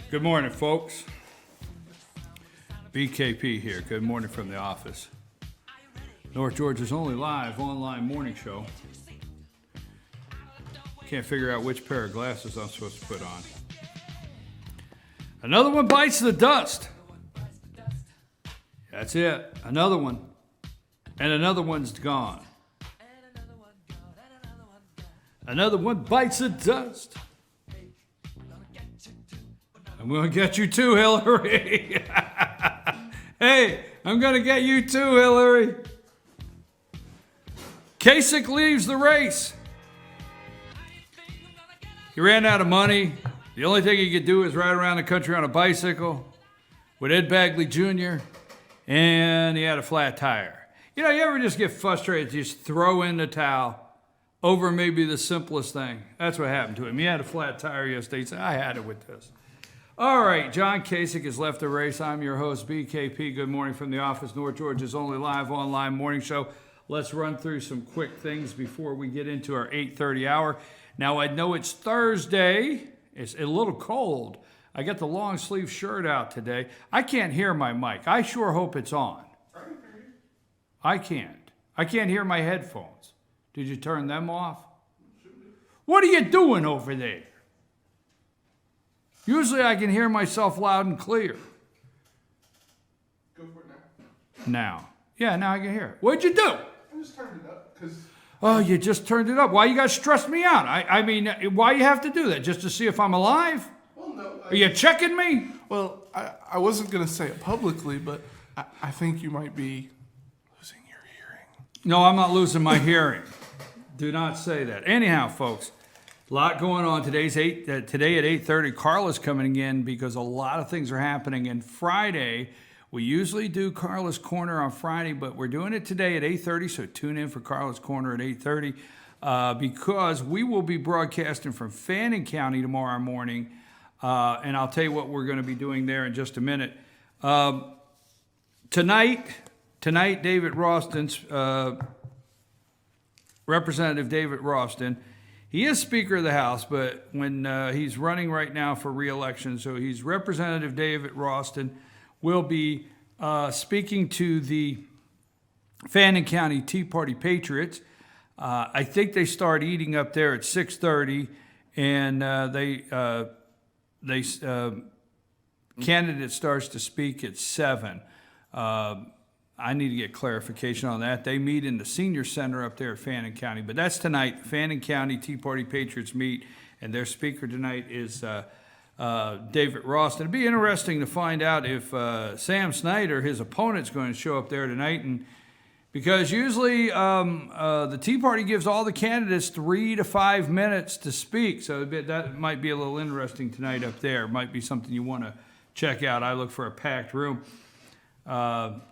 Good morning, folks. BKP here. Good morning from the office. North Georgia's only live online morning show. Can't figure out which pair of glasses I'm supposed to put on. Another one bites the dust. That's it. Another one. And another one's gone. Another one bites the dust. I'm going to get you too, Hillary. Hey, I'm going to get you too, Hillary. Kasich leaves the race. He ran out of money. The only thing he could do is ride around the country on a bicycle with Ed Bagley Jr., and he had a flat tire. You know, you ever just get frustrated, just throw in the towel over maybe the simplest thing? That's what happened to him. He had a flat tire yesterday. He said, I had it with this. All right, John Kasich has left the race. I'm your host, BKP. Good morning from the office. North Georgia's only live online morning show. Let's run through some quick things before we get into our 8:30 hour. Now, I know it's Thursday. It's a little cold. I got the long sleeve shirt out today. I can't hear my mic. I sure hope it's on. I can't. I can't hear my headphones. Did you turn them off? What are you doing over there? Usually I can hear myself loud and clear. Go for it now. Now. Yeah, now I can hear it. What'd you do? I just turned it up because... Oh, you just turned it up. Why you got to stress me out? I mean, why you have to do that? Just to see if I'm alive? Well, no. Are you checking me? Well, I wasn't going to say it publicly, but I think you might be losing your hearing. No, I'm not losing my hearing. Do not say that. Anyhow, folks, a lot going on. Today at 8:30, Carla's coming in because a lot of things are happening. And Friday, we usually do Carla's Corner on Friday, but we're doing it today at 8:30, so tune in for Carla's Corner at 8:30 because we will be broadcasting from Fannin County tomorrow morning, and I'll tell you what we're going to be doing there in just a minute. Tonight, David Ralston's, Representative David Ralston, he is Speaker of the House, but when he's running right now for re-election, so he's Representative David Ralston, will be speaking to the Fannin County Tea Party Patriots. I think they start eating up there at 6:30, and candidate starts to speak at 7. I need to get clarification on that. They meet in the senior center up there at Fannin County, but that's tonight. Fannin County Tea Party Patriots meet, and their speaker tonight is David Ralston. It'd be interesting to find out if Sam Snyder, his opponent's going to show up there tonight, and because usually the Tea Party gives all the candidates 3 to 5 minutes to speak, so that might be a little interesting tonight up there. It might be something you want to check out. I look for a packed room.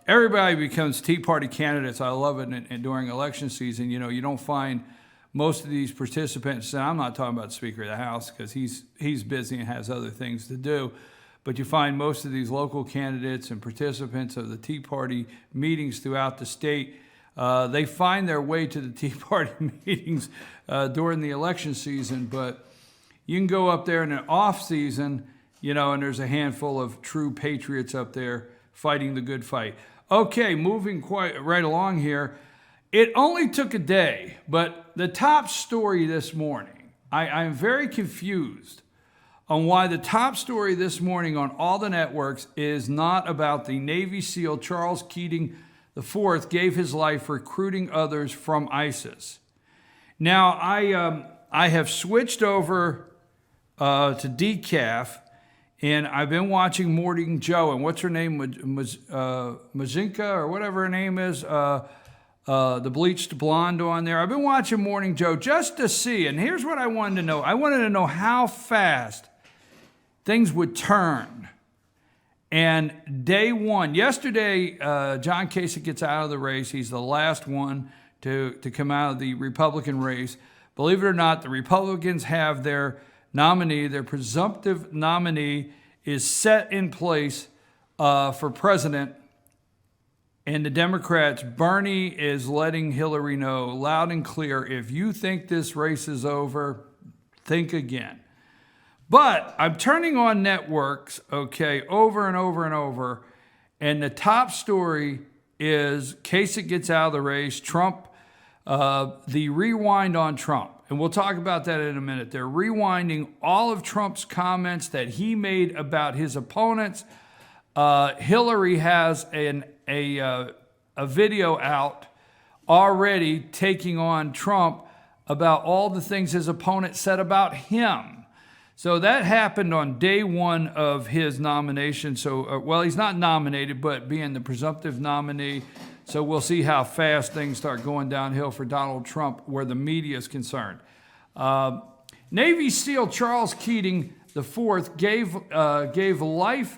Everybody becomes Tea Party candidates. I love it. And during election season, you know, you don't find most of these participants, and I'm not talking about the Speaker of the House because he's busy and has other things to do, but you find most of these local candidates and participants of the Tea Party meetings throughout the state, they find their way to the Tea Party meetings during the election season, but you can go up there in an off season, you know, and there's a handful of true patriots up there fighting the good fight. Okay, moving quite right along here. It only took a day, but the top story this morning, I'm very confused on why the top story this morning on all the networks is not about the Navy SEAL Charles Keating IV gave his life recruiting others from ISIS. Now, I have switched over to decaf, and I've been watching Morning Joe, and what's her name, Mazinka, or whatever her name is, the bleached blonde on there. I've been watching Morning Joe just to see, and here's what I wanted to know. I wanted to know how fast things would turn. And day one, yesterday, John Kasich gets out of the race. He's the last one to come out of the Republican race. Believe it or not, the Republicans have their nominee, their presumptive nominee, is set in place for president. And the Democrats, Bernie is letting Hillary know loud and clear, if you think this race is over, think again. But I'm turning on networks, okay, over and over and over, and the top story is Kasich gets out of the race, Trump, the rewind on Trump. And we'll talk about that in a minute. They're rewinding all of Trump's comments that he made about his opponents. Hillary has a video out already taking on Trump about all the things his opponent said about him. So that happened on day one of his nomination. So, well, he's not nominated, but being the presumptive nominee. So we'll see how fast things start going downhill for Donald Trump where the media is concerned. Navy SEAL Charles Keating IV gave life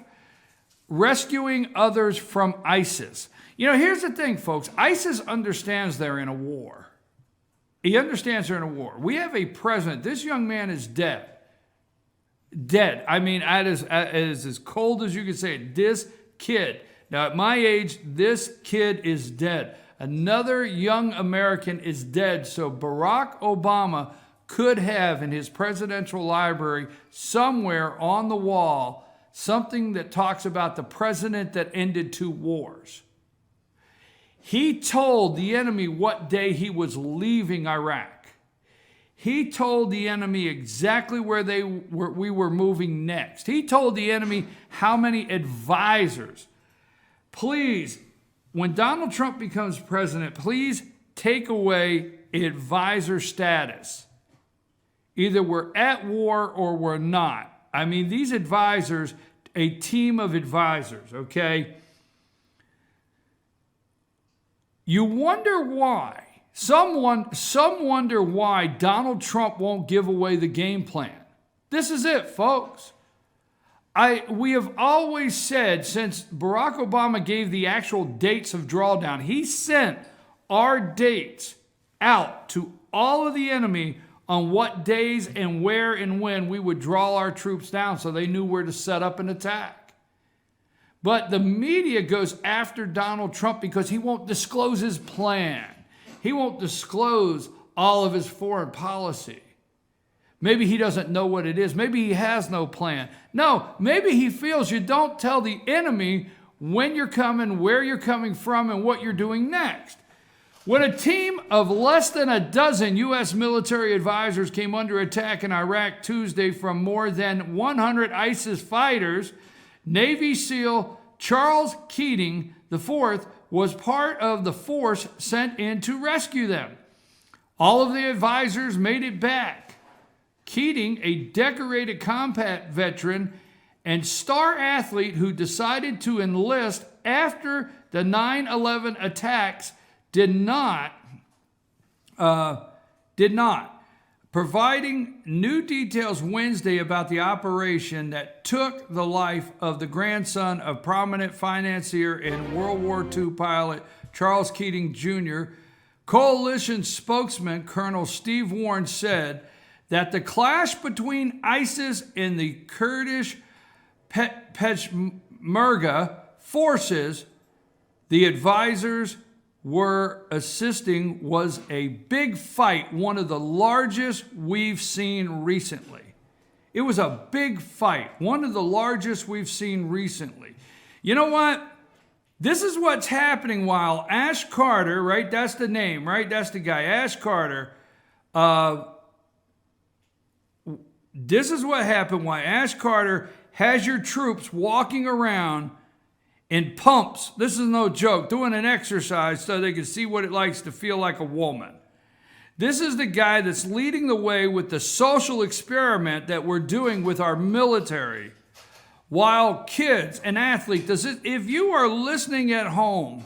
rescuing others from ISIS. You know, here's the thing, folks. ISIS understands they're in a war. He understands they're in a war. We have a president. This young man is dead. Dead. I mean, that is as cold as you can say it. This kid. Now, at my age, this kid is dead. Another young American is dead. So Barack Obama could have in his presidential library somewhere on the wall something that talks about the president that ended 2 wars. He told the enemy what day he was leaving Iraq. He told the enemy exactly where we were moving next. He told the enemy how many advisors. Please, when Donald Trump becomes president, please take away advisor status. Either we're at war or we're not. I mean, these advisors, a team of advisors, okay? You wonder why. Some wonder why Donald Trump won't give away the game plan. This is it, folks. We have always said since Barack Obama gave the actual dates of drawdown, he sent our dates out to all of the enemy on what days and where and when we would draw our troops down so they knew where to set up an attack. But the media goes after Donald Trump because he won't disclose his plan. He won't disclose all of his foreign policy. Maybe he doesn't know what it is. Maybe he has no plan. No, maybe he feels you don't tell the enemy when you're coming, where you're coming from, and what you're doing next. When a team of less than a dozen U.S. military advisors came under attack in Iraq Tuesday from more than 100 ISIS fighters, Navy SEAL Charles Keating IV was part of the force sent in to rescue them. All of the advisors made it back. Keating, a decorated combat veteran and star athlete who decided to enlist after the 9/11 attacks, did not. Providing new details Wednesday about the operation that took the life of the grandson of prominent financier and World War II pilot Charles Keating Jr., coalition spokesman Colonel Steve Warren said that the clash between ISIS and the Kurdish Peshmerga forces the advisors were assisting was a big fight, one of the largest we've seen recently. It was a big fight, one of the largest we've seen recently. You know what? This is what's happening while Ash Carter, right? That's the name, right? That's the guy, Ash Carter. This is what happened while Ash Carter has your troops walking around in pumps. This is no joke, doing an exercise so they can see what it likes to feel like a woman. This is the guy that's leading the way with the social experiment that we're doing with our military. While kids and athletes, if you are listening at home,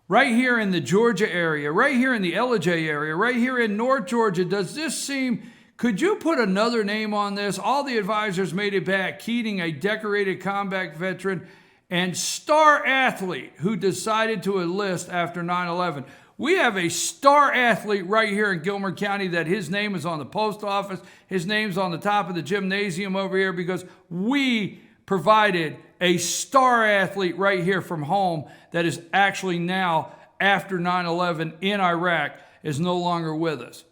right here in the Georgia area, right here in the LJ area, right here in North Georgia, does this seem, could you put another name on this? All the advisors made it back. Keating, a decorated combat veteran and star athlete who decided to enlist after 9/11. We have a star athlete right here in Gilmer County that his name is on the post office. His name's on the top of the gymnasium over here because we provided a star athlete right here from home that is actually now, after 9/11 in Iraq, is no longer with us.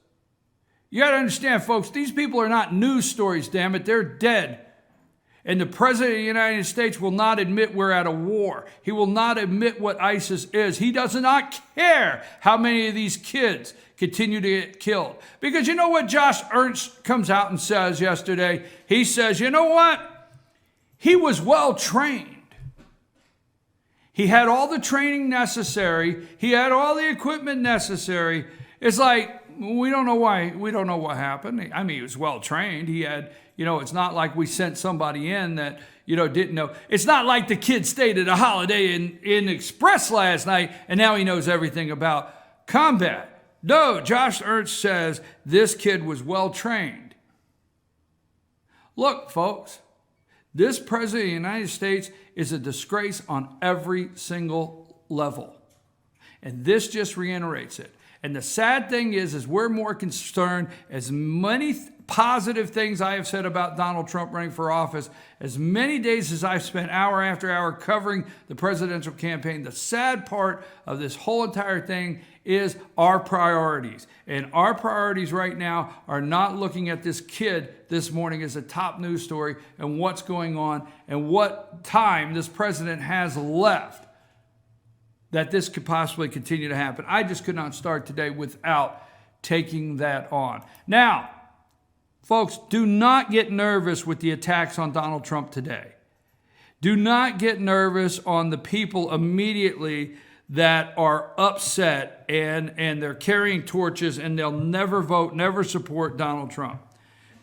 You got to understand, folks, these people are not news stories, damn it. They're dead. And the President of the United States will not admit we're at a war. He will not admit what ISIS is. He does not care how many of these kids continue to get killed. Because you know what Josh Ernst comes out and says yesterday? He says, you know what? He was well trained. He had all the training necessary. He had all the equipment necessary. It's like, we don't know why. We don't know what happened. I mean, he was well trained. He had, it's not like we sent somebody in that, didn't know. It's not like the kid stayed at a Holiday Inn Express last night and now he knows everything about combat. No, Josh Ernst says this kid was well trained. Look, folks, this President of the United States is a disgrace on every single level. And this just reiterates it. And the sad thing is we're more concerned, as many positive things I have said about Donald Trump running for office, as many days as I've spent hour after hour covering the presidential campaign, the sad part of this whole entire thing is our priorities. And our priorities right now are not looking at this kid this morning as a top news story and what's going on and what time this president has left that this could possibly continue to happen. I just could not start today without taking that on. Now, folks, do not get nervous with the attacks on Donald Trump today. Do not get nervous on the people immediately that are upset and they're carrying torches and they'll never vote, never support Donald Trump.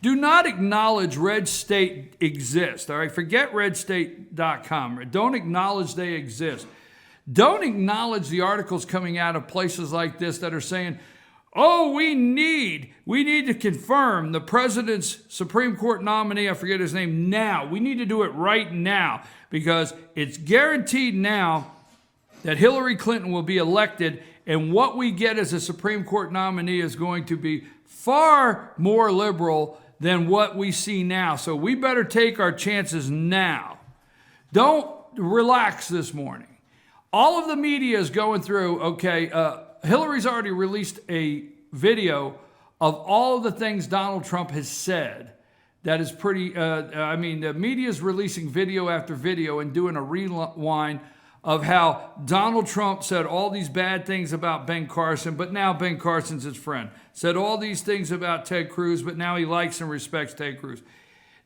Do not acknowledge Red State exists, all right? Forget redstate.com. Don't acknowledge they exist. Don't acknowledge the articles coming out of places like this that are saying, oh, we need to confirm the president's Supreme Court nominee, I forget his name, now. We need to do it right now because it's guaranteed now that Hillary Clinton will be elected, and what we get as a Supreme Court nominee is going to be far more liberal than what we see now. So we better take our chances now. Don't relax this morning. All of the media is going through, Hillary's already released a video of all of the things Donald Trump has said. That is pretty, the media is releasing video after video and doing a rewind of how Donald Trump said all these bad things about Ben Carson, but now Ben Carson's his friend. Said all these things about Ted Cruz, but now he likes and respects Ted Cruz.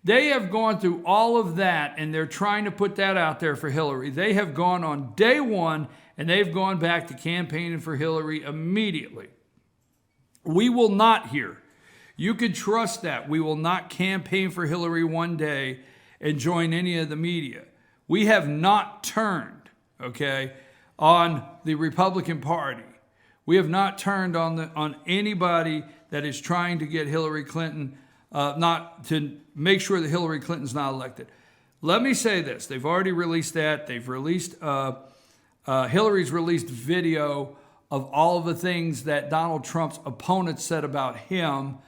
They have gone through all of that, and they're trying to put that out there for Hillary. They have gone on day one, and they've gone back to campaigning for Hillary immediately. We will not here. You can trust that. We will not campaign for Hillary one day and join any of the media. We have not turned, on the Republican Party. We have not turned on anybody that is trying to get Hillary Clinton not to make sure that Hillary Clinton's not elected. Let me say this. They've already released that. They've released, Hillary's released video of all of the things that Donald Trump's opponents said about him.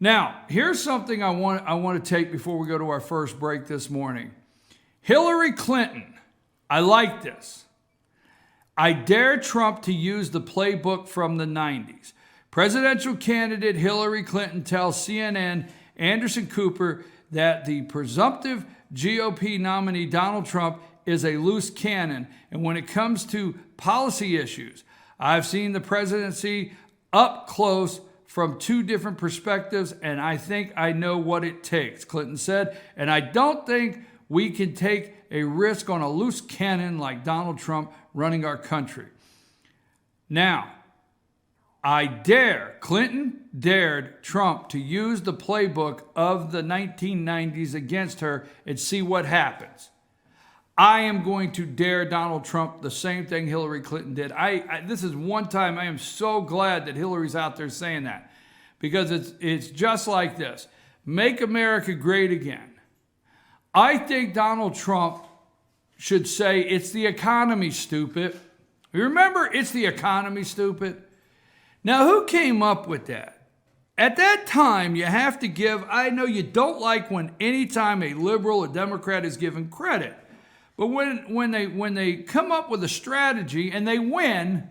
Now, here's something I want to take before we go to our first break this morning. Hillary Clinton, I like this. I dare Trump to use the playbook from the 90s. Presidential candidate Hillary Clinton tells CNN Anderson Cooper that the presumptive GOP nominee Donald Trump is a loose cannon. And when it comes to policy issues, I've seen the presidency up close from two different perspectives, and I think I know what it takes, Clinton said. And I don't think we can take a risk on a loose cannon like Donald Trump running our country. Now, Clinton dared Trump to use the playbook of the 1990s against her and see what happens. I am going to dare Donald Trump the same thing Hillary Clinton did. This is one time I am so glad that Hillary's out there saying that, because it's just like this. Make America great again. I think Donald Trump should say, it's the economy, stupid. Remember, it's the economy, stupid. Now, who came up with that? At that time, you have to give, I know you don't like when anytime a liberal or Democrat is given credit, but when they come up with a strategy and they win,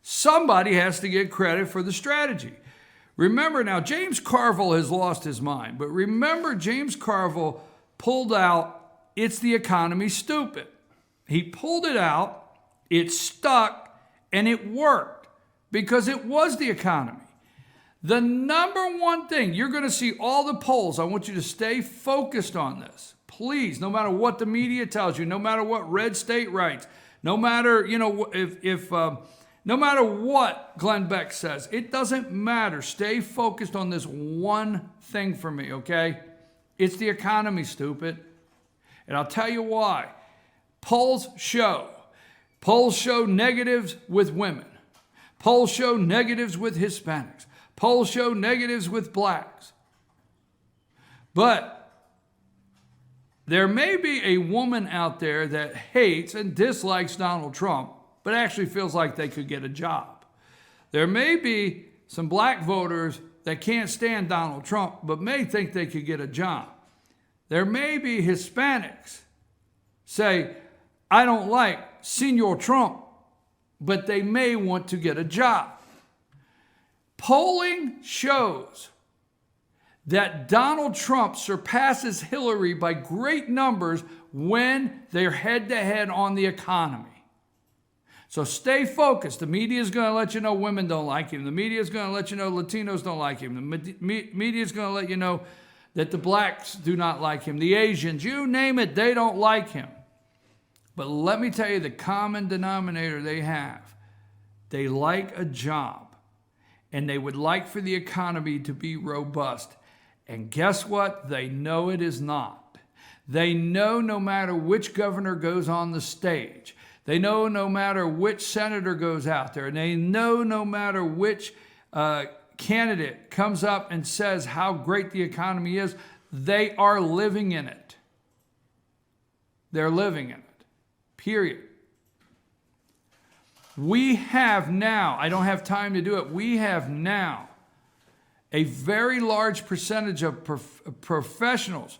somebody has to get credit for the strategy. Remember now, James Carville has lost his mind, but remember James Carville pulled out, it's the economy, stupid. He pulled it out, it stuck, and it worked because it was the economy. The number one thing, you're going to see all the polls. I want you to stay focused on this. Please, no matter what the media tells you, no matter what red state writes, no matter, no matter what Glenn Beck says, it doesn't matter. Stay focused on this one thing for me, okay? It's the economy, stupid. And I'll tell you why. Polls show negatives with women. Polls show negatives with Hispanics. Polls show negatives with blacks. But there may be a woman out there that hates and dislikes Donald Trump, but actually feels like they could get a job. There may be some black voters that can't stand Donald Trump, but may think they could get a job. There may be Hispanics say, I don't like Senor Trump, but they may want to get a job. Polling shows that Donald Trump surpasses Hillary by great numbers when they're head-to-head on the economy. So stay focused. The media is going to let you know women don't like him. The media is going to let you know Latinos don't like him. The media is going to let you know that the blacks do not like him. The Asians, you name it, they don't like him. But let me tell you the common denominator they have. They like a job, and they would like for the economy to be robust. And guess what? They know it is not. They know no matter which governor goes on the stage, they know no matter which senator goes out there, and they know no matter which candidate comes up and says how great the economy is, they are living in it. They're living in it, period. We have now, I don't have time to do it, we have now a very large percentage of professionals,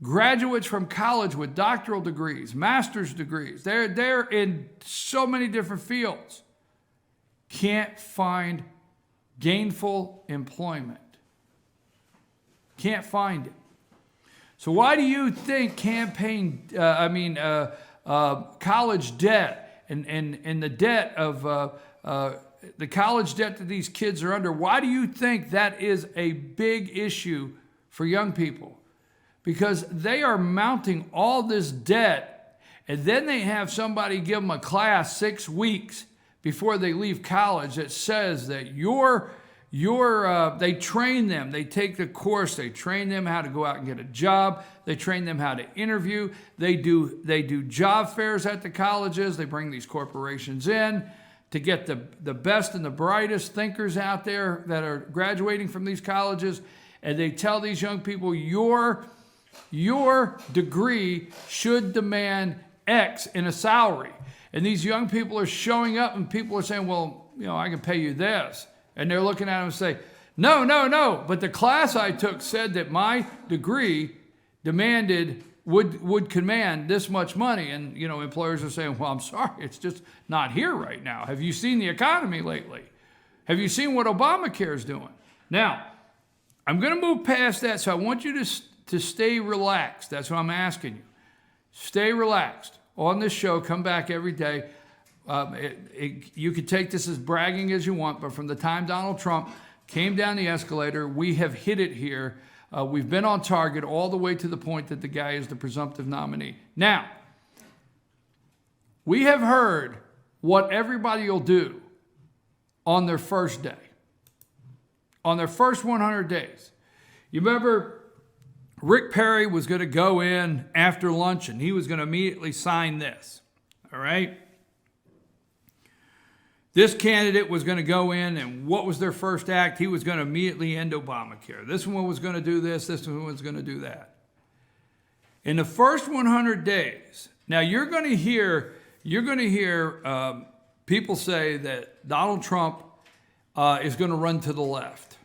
graduates from college with doctoral degrees, master's degrees. They're in so many different fields. Can't find gainful employment. Can't find it. So why do you think college debt and the debt of the college debt that these kids are under, why do you think that is a big issue for young people? Because they are mounting all this debt, and then they have somebody give them a class 6 weeks before they leave college that says that they train them, they take the course, they train them how to go out and get a job, they train them how to interview, they do job fairs at the colleges, they bring these corporations in to get the best and the brightest thinkers out there that are graduating from these colleges, and they tell these young people, your degree should demand X in a salary. And these young people are showing up and people are saying, well, I can pay you this. And they're looking at them and say, no, but the class I took said that my degree would command this much money. And, employers are saying, well, I'm sorry, it's just not here right now. Have you seen the economy lately? Have you seen what Obamacare is doing? Now, I'm going to move past that, so I want you to stay relaxed. That's what I'm asking you. Stay relaxed. On this show, come back every day. You could take this as bragging as you want, but from the time Donald Trump came down the escalator, we have hit it here. We've been on target all the way to the point that the guy is the presumptive nominee. Now, we have heard what everybody will do on their first day, on their first 100 days. You remember Rick Perry was going to go in after lunch and he was going to immediately sign this, all right? This candidate was going to go in, and what was their first act? He was going to immediately end Obamacare. This one was going to do this one was going to do that. In the first 100 days, now you're going to hear people say that Donald Trump is going to run to the left.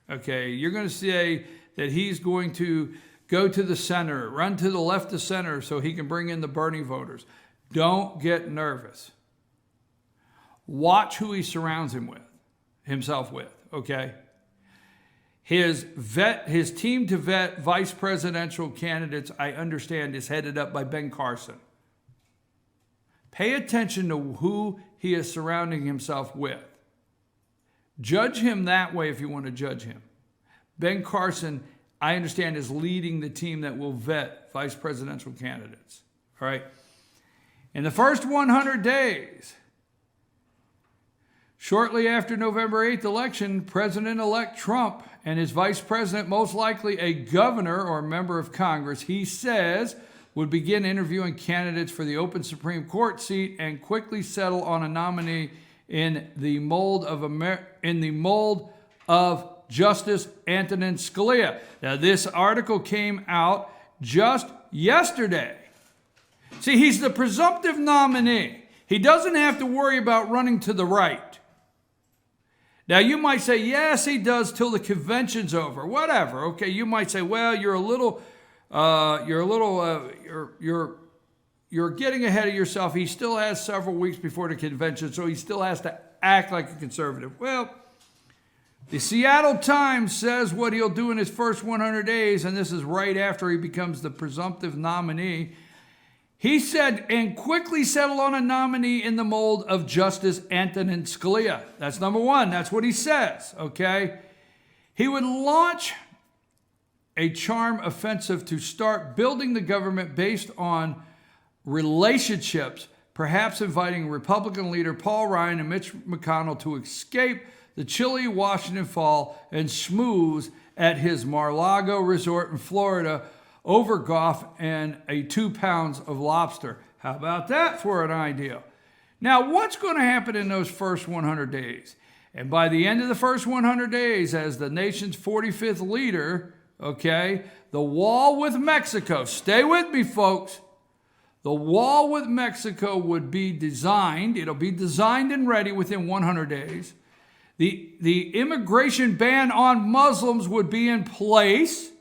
Okay, you're going to say that he's going to go to the center, run to the left of center so he can bring in the Bernie voters. Don't get nervous. Watch who he surrounds himself with, okay? His team to vet vice presidential candidates, I understand, is headed up by Ben Carson. Pay attention to who he is surrounding himself with. Judge him that way if you want to judge him. Ben Carson, I understand, is leading the team that will vet vice presidential candidates. All right. In the first 100 days, shortly after November 8th election, President-elect Trump and his vice president, most likely a governor or a member of Congress, he says, would begin interviewing candidates for the open Supreme Court seat and quickly settle on a nominee in the mold of Justice Antonin Scalia. Now, this article came out just yesterday. See, he's the presumptive nominee. He doesn't have to worry about running to the right. Now, you might say, yes, he does till the convention's over. Whatever. Okay, you might say, well, you're getting ahead of yourself. He still has several weeks before the convention, so he still has to act like a conservative. Well, the Seattle Times says what he'll do in his first 100 days, and this is right after he becomes the presumptive nominee. He said, and quickly settle on a nominee in the mold of Justice Antonin Scalia. That's number one. That's what he says, okay? He would launch a charm offensive to start building the government based on relationships, perhaps inviting Republican leader Paul Ryan and Mitch McConnell to escape the chilly Washington fall and schmooze at his Mar-a-Lago resort in Florida over golf and 2 pounds of lobster. How about that for an idea? Now, what's going to happen in those first 100 days? And by the end of the first 100 days, as the nation's 45th leader, okay, the wall with Mexico, stay with me, folks. The wall with Mexico would be designed. It'll be designed and ready within 100 days. The immigration ban on Muslims would be in place.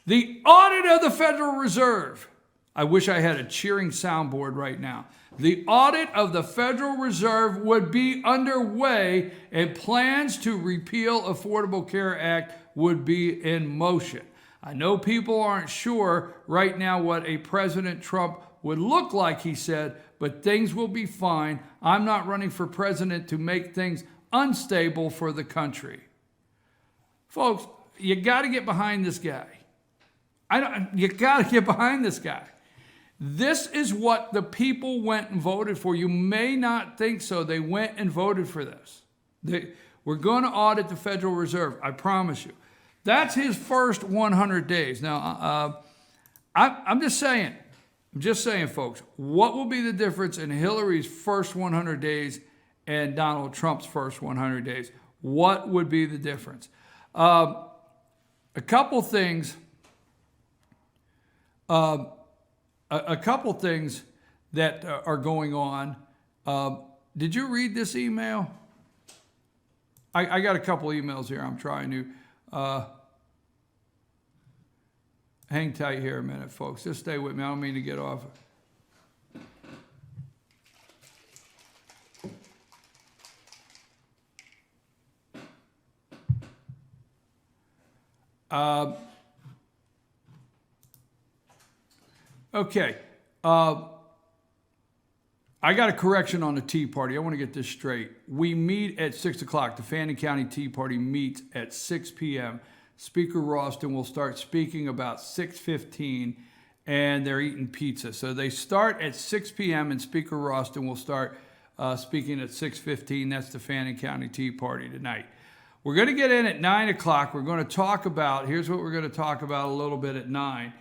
The audit of the Federal Reserve. I wish I had a cheering soundboard right now. The audit of the Federal Reserve would be underway, and plans to repeal Affordable Care Act would be in motion. I know people aren't sure right now what a President Trump would look like, he said, but things will be fine. I'm not running for president to make things unstable for the country. Folks, you got to get behind this guy. You got to get behind this guy. This is what the people went and voted for. You may not think so. They went and voted for this. We're going to audit the Federal Reserve. I promise you. That's his first 100 days. Now, I'm just saying. I'm just saying, folks, what will be the difference in Hillary's first 100 days and Donald Trump's first 100 days? What would be the difference? A couple things. A couple things that are going on. Did you read this email? I got a couple emails here. I'm trying to hang tight here a minute, folks. Just stay with me. I don't mean to get off. Okay. I got a correction on the Tea Party. I want to get this straight. We meet at 6 o'clock. The Fannin County Tea Party meets at 6 p.m. Speaker Ralston will start speaking about 6:15, and they're eating pizza. So they start at 6 p.m., and Speaker Ralston will start speaking at 6:15. That's the Fannin County Tea Party tonight. We're going to get in at 9 o'clock. We're going to talk about, here's what we're going to talk about a little bit at 9.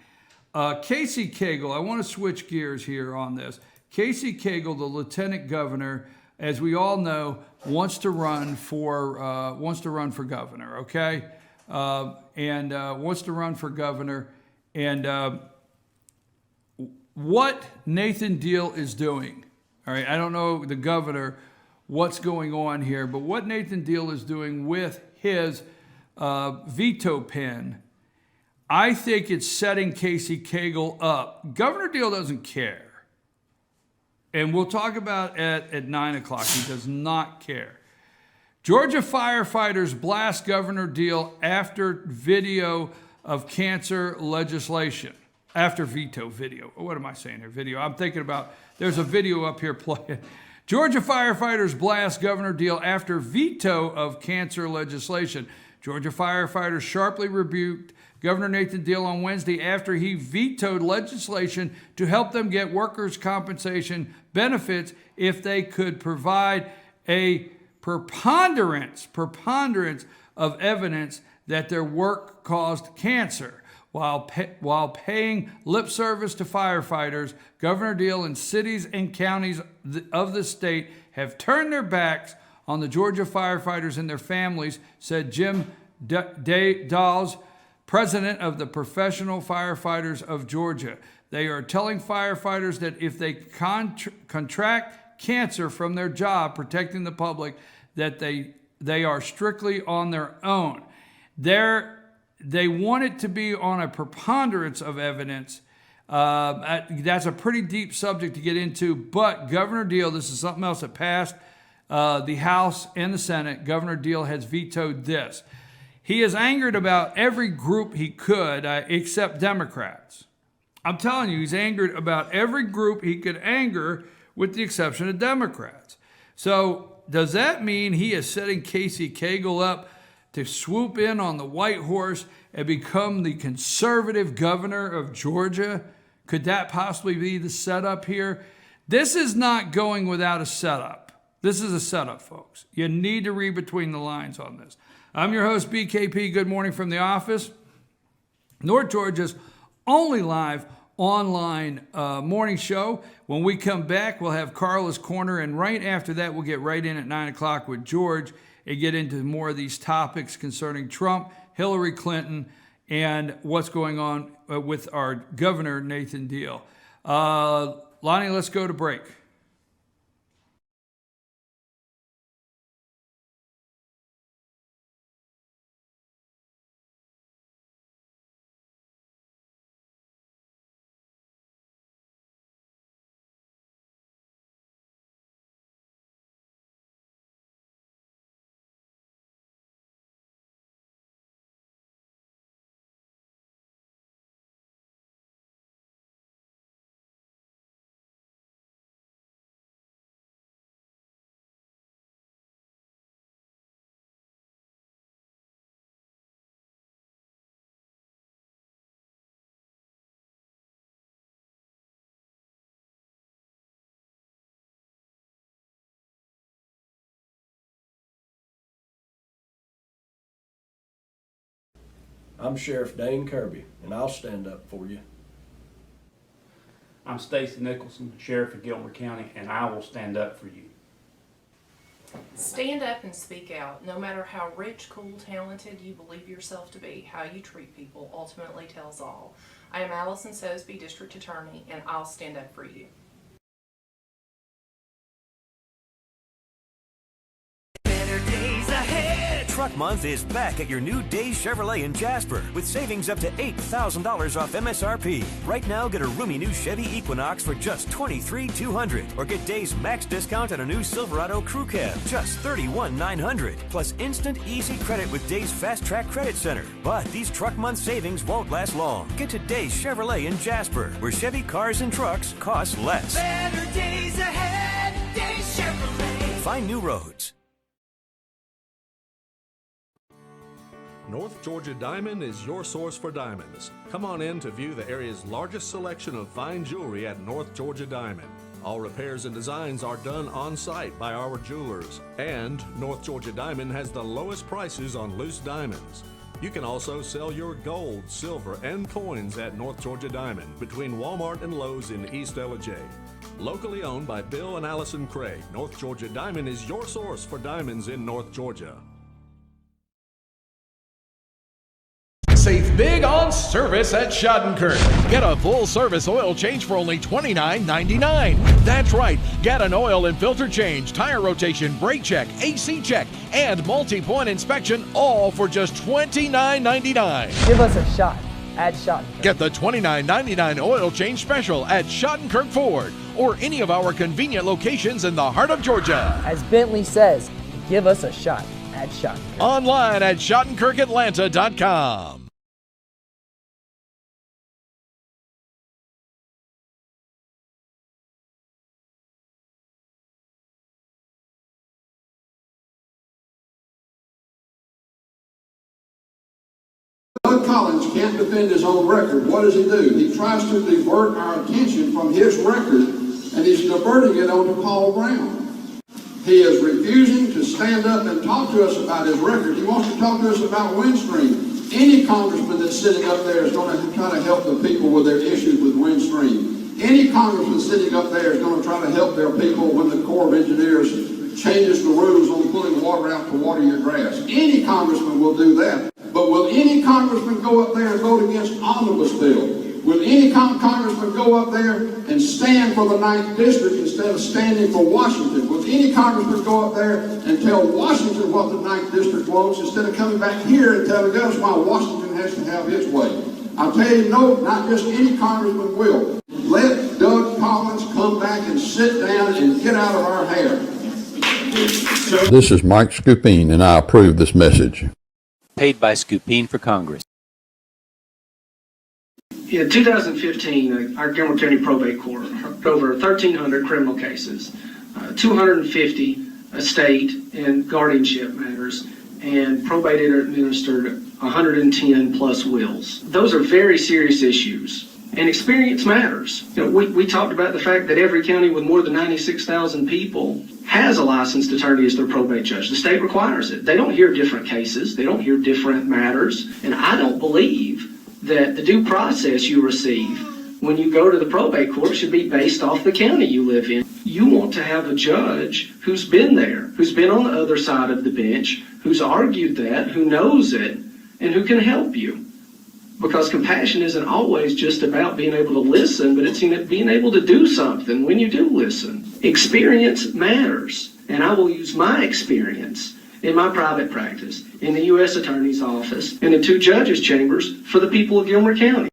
Casey Cagle, I want to switch gears here on this. Casey Cagle, the lieutenant governor, as we all know, wants to run for governor. Okay, wants to run for governor. And what Nathan Deal is doing, all right, I don't know the governor what's going on here, but what Nathan Deal is doing with his veto pen, I think it's setting Casey Cagle up. Governor Deal doesn't care. And we'll talk about it at 9 o'clock. He does not care. Georgia firefighters blast governor deal after video of cancer legislation. After veto video. What am I saying here? Video. I'm thinking about, there's a video up here playing. Georgia firefighters blast governor deal after veto of cancer legislation. Georgia firefighters sharply rebuked Governor Nathan Deal on Wednesday after he vetoed legislation to help them get workers' compensation benefits if they could provide a preponderance of evidence that their work caused cancer. While paying lip service to firefighters, Governor Deal and cities and counties of the state have turned their backs on the Georgia firefighters and their families, said Jim Dawes, president of the Professional Firefighters of Georgia. They are telling firefighters that if they contract cancer from their job protecting the public, that they are strictly on their own. They want it to be on a preponderance of evidence. That's a pretty deep subject to get into, but Governor Deal, this is something else that passed the House and the Senate. Governor Deal has vetoed this. He is angered about every group he could, except Democrats. I'm telling you, he's angered about every group he could anger, with the exception of Democrats. So does that mean he is setting Casey Cagle up to swoop in on the white horse and become the conservative governor of Georgia? Could that possibly be the setup here? This is not going without a setup. This is a setup, folks. You need to read between the lines on this. I'm your host, BKP. Good morning from the office. North Georgia's only live online morning show. When we come back, we'll have Carla's Corner, and right after that, we'll get right in at 9 o'clock with George and get into more of these topics concerning Trump, Hillary Clinton, and what's going on with our governor, Nathan Deal. Lonnie, let's go to break. I'm Sheriff Dane Kirby, and I'll stand up for you. I'm Stacy Nicholson, Sheriff of Gilmer County, and I will stand up for you. Stand up and speak out. No matter how rich, cool, talented you believe yourself to be, how you treat people ultimately tells all. I am Allison Sosby, District Attorney, and I'll stand up for you. Better days ahead. Truck Month is back at your new Days Chevrolet in Jasper with savings up to $8,000 off MSRP. Right now, get a roomy new Chevy Equinox for just $23,200, or get Days max discount on a new Silverado Crew Cab, just $31,900, plus instant easy credit with Days Fast Track Credit Center. But these Truck Month savings won't last long. Get to Days Chevrolet in Jasper, where Chevy cars and trucks cost less. Better days ahead, Days Chevrolet. Find new roads. North Georgia Diamond is your source for diamonds. Come on in to view the area's largest selection of fine jewelry at North Georgia Diamond. All repairs and designs are done on site by our jewelers. And North Georgia Diamond has the lowest prices on loose diamonds. You can also sell your gold, silver, and coins at North Georgia Diamond between Walmart and Lowe's in East Ellijay. Locally owned by Bill and Allison Craig, North Georgia Diamond is your source for diamonds in North Georgia. Save big on service at Schadenkirk. Get a full-service oil change for only $29.99. That's right. Get an oil and filter change, tire rotation, brake check, AC check, and multi-point inspection, all for just $29.99. Give us a shot at Schadenkirk. Get the $29.99 oil change special at Schadenkirk Ford or any of our convenient locations in the heart of Georgia. As Bentley says, give us a shot. at Shottenkirk. Online at ShottenkirkAtlanta.com. Doug Collins can't defend his own record. What does he do? He tries to divert our attention from his record, and he's diverting it onto Paul Brown. He is refusing to stand up and talk to us about his record. He wants to talk to us about Windstream. Any congressman that's sitting up there is going to try to help the people with their issues with Windstream. Any congressman sitting up there is going to try to help their people when the Corps of Engineers changes the rules on pulling water out to water your grass. Any congressman will do that. But will any congressman go up there and vote against omnibus bill? Will any congressman go up there and stand for the 9th District instead of standing for Washington? Will any congressman go up there and tell Washington what the 9th District wants instead of coming back here and telling us why Washington has to have its way? I'll tell you, no, not just any congressman will. Let Doug Collins come back and sit down and get out of our hair. This is Mike Scoopine, and I approve this message. Paid by Scoopine for Congress. In 2015, our Gilmer County Probate Court heard over 1,300 criminal cases, 250 estate and guardianship matters, and probated or administered 110 plus wills. Those are very serious issues, and experience matters. You know, we talked about the fact that every county with more than 96,000 people has a licensed attorney as their probate judge. The state requires it. They don't hear different cases. They don't hear different matters. And I don't believe that the due process you receive when you go to the probate court should be based off the county you live in. You want to have a judge who's been there, who's been on the other side of the bench, who's argued that, who knows it, and who can help you. Because compassion isn't always just about being able to listen, but it's being able to do something when you do listen. Experience matters, and I will use my experience in my private practice, in the U.S. Attorney's Office, and in 2 judges' chambers for the people of Gilmer County.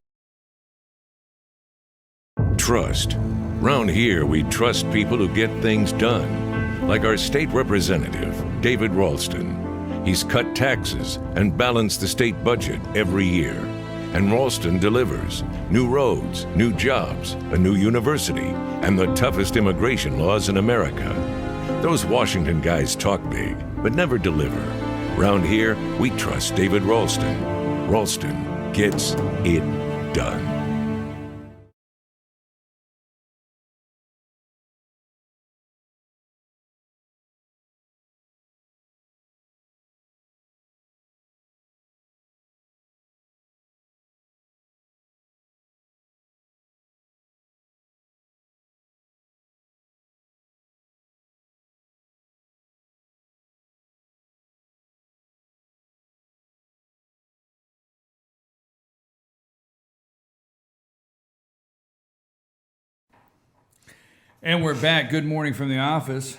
Trust. Round here, we trust people who get things done. Like our state representative, David Ralston. He's cut taxes and balanced the state budget every year. And Ralston delivers. New roads, new jobs, a new university, and the toughest immigration laws in America. Those Washington guys talk big, but never deliver. Round here, we trust David Ralston. Ralston gets it done. And we're back. Good morning from the office,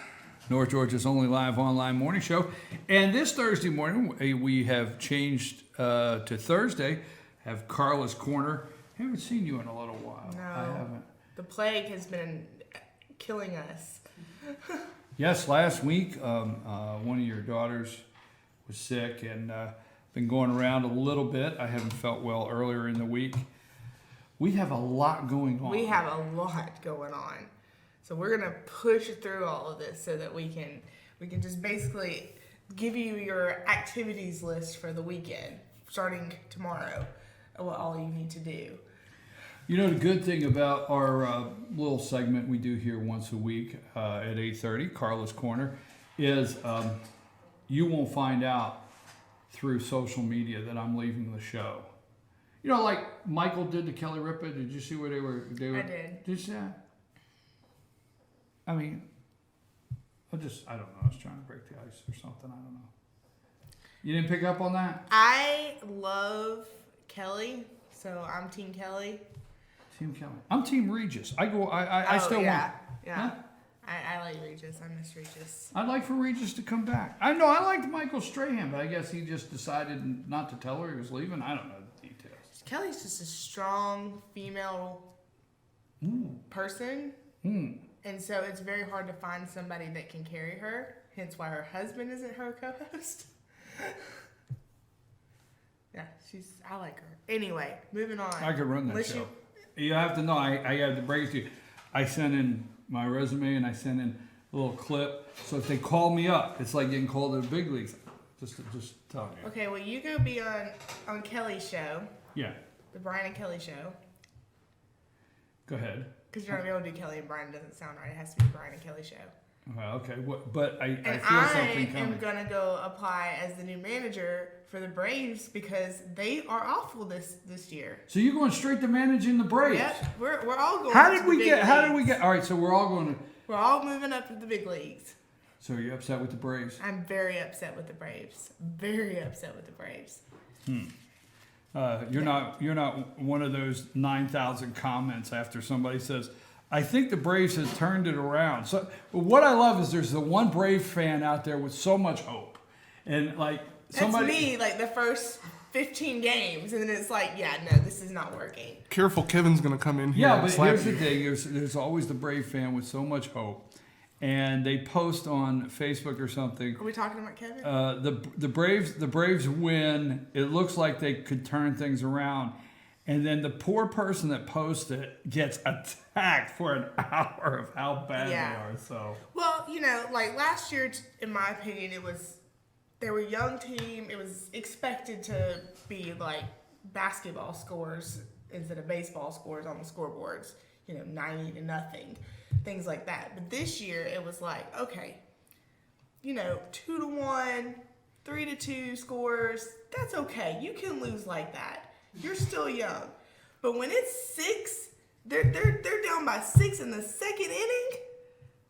North Georgia's only live online morning show. And this Thursday morning, we have changed to Thursday, have Carla's Corner. I haven't seen you in a little while. No, I haven't. The plague has been killing us. Yes, last week, one of your daughters was sick and been going around a little bit. I haven't felt well earlier in the week. We have a lot going on. We have a lot going on. So we're gonna push through all of this so that we can just basically give you your activities list for the weekend, starting tomorrow, what all you need to do. You know, the good thing about our little segment we do here once a week at 8:30, Carla's Corner, is you won't find out through social media that I'm leaving the show. You know, like Michael did to Kelly Ripa. Did you see where they were? I did. Did you see that? I mean, I don't know. I was trying to break the ice or something. I don't know. You didn't pick up on that? I love Kelly, so I'm Team Kelly. Team Kelly. I'm Team Regis. I still want. Yeah. Huh? I like Regis. I miss Regis. I'd like for Regis to come back. I know I liked Michael Strahan, but I guess he just decided not to tell her he was leaving. I don't know the details. Kelly's just a strong female person. And so it's very hard to find somebody that can carry her, hence why her husband isn't her co-host. Yeah, I like her. Anyway, moving on. I could run that show. You have to know, I have to break it to you. I sent in my resume and I sent in a little clip. So if they call me up, it's like getting called to the big leagues. Just telling you. Okay, well, you go be on Kelly's show. Yeah. The Brian and Kelly show. Go ahead. Because you're not going to be able to do Kelly and Brian. It doesn't sound right. It has to be Brian and Kelly show. Okay, but I feel something I coming. am going to go apply as the new manager for the Braves because they are awful this year. So you're going straight to managing the Braves? Yep, we're all going. How did we get? All right, so we're all going to. We're all moving up to the big leagues. So you're upset with the Braves? I'm very upset with the Braves. Very upset with the Braves. You're not one of those 9,000 comments after somebody says, I think the Braves have turned it around. So what I love is there's the one Brave fan out there with so much hope. And like somebody. That's me, like the first 15 games. And then it's like, yeah, no, this is not working. Careful, Kevin's going to come in here and but slap here's you. the thing. There's always the Brave fan with so much hope. And they post on Facebook or something. Are we talking about Kevin? The Braves win. It looks like they could turn things around, and then the poor person that posted it gets attacked for an hour of how bad they are. So well, like last year, in my opinion, they were a young team. It was expected to be like basketball scores instead of baseball scores on the scoreboards. 90-0. Things like that. But this year it was like, okay, 2-1, 3-2 scores, that's okay. You can lose like that. You're still young. But when it's 6, they're down by 6 in the second inning,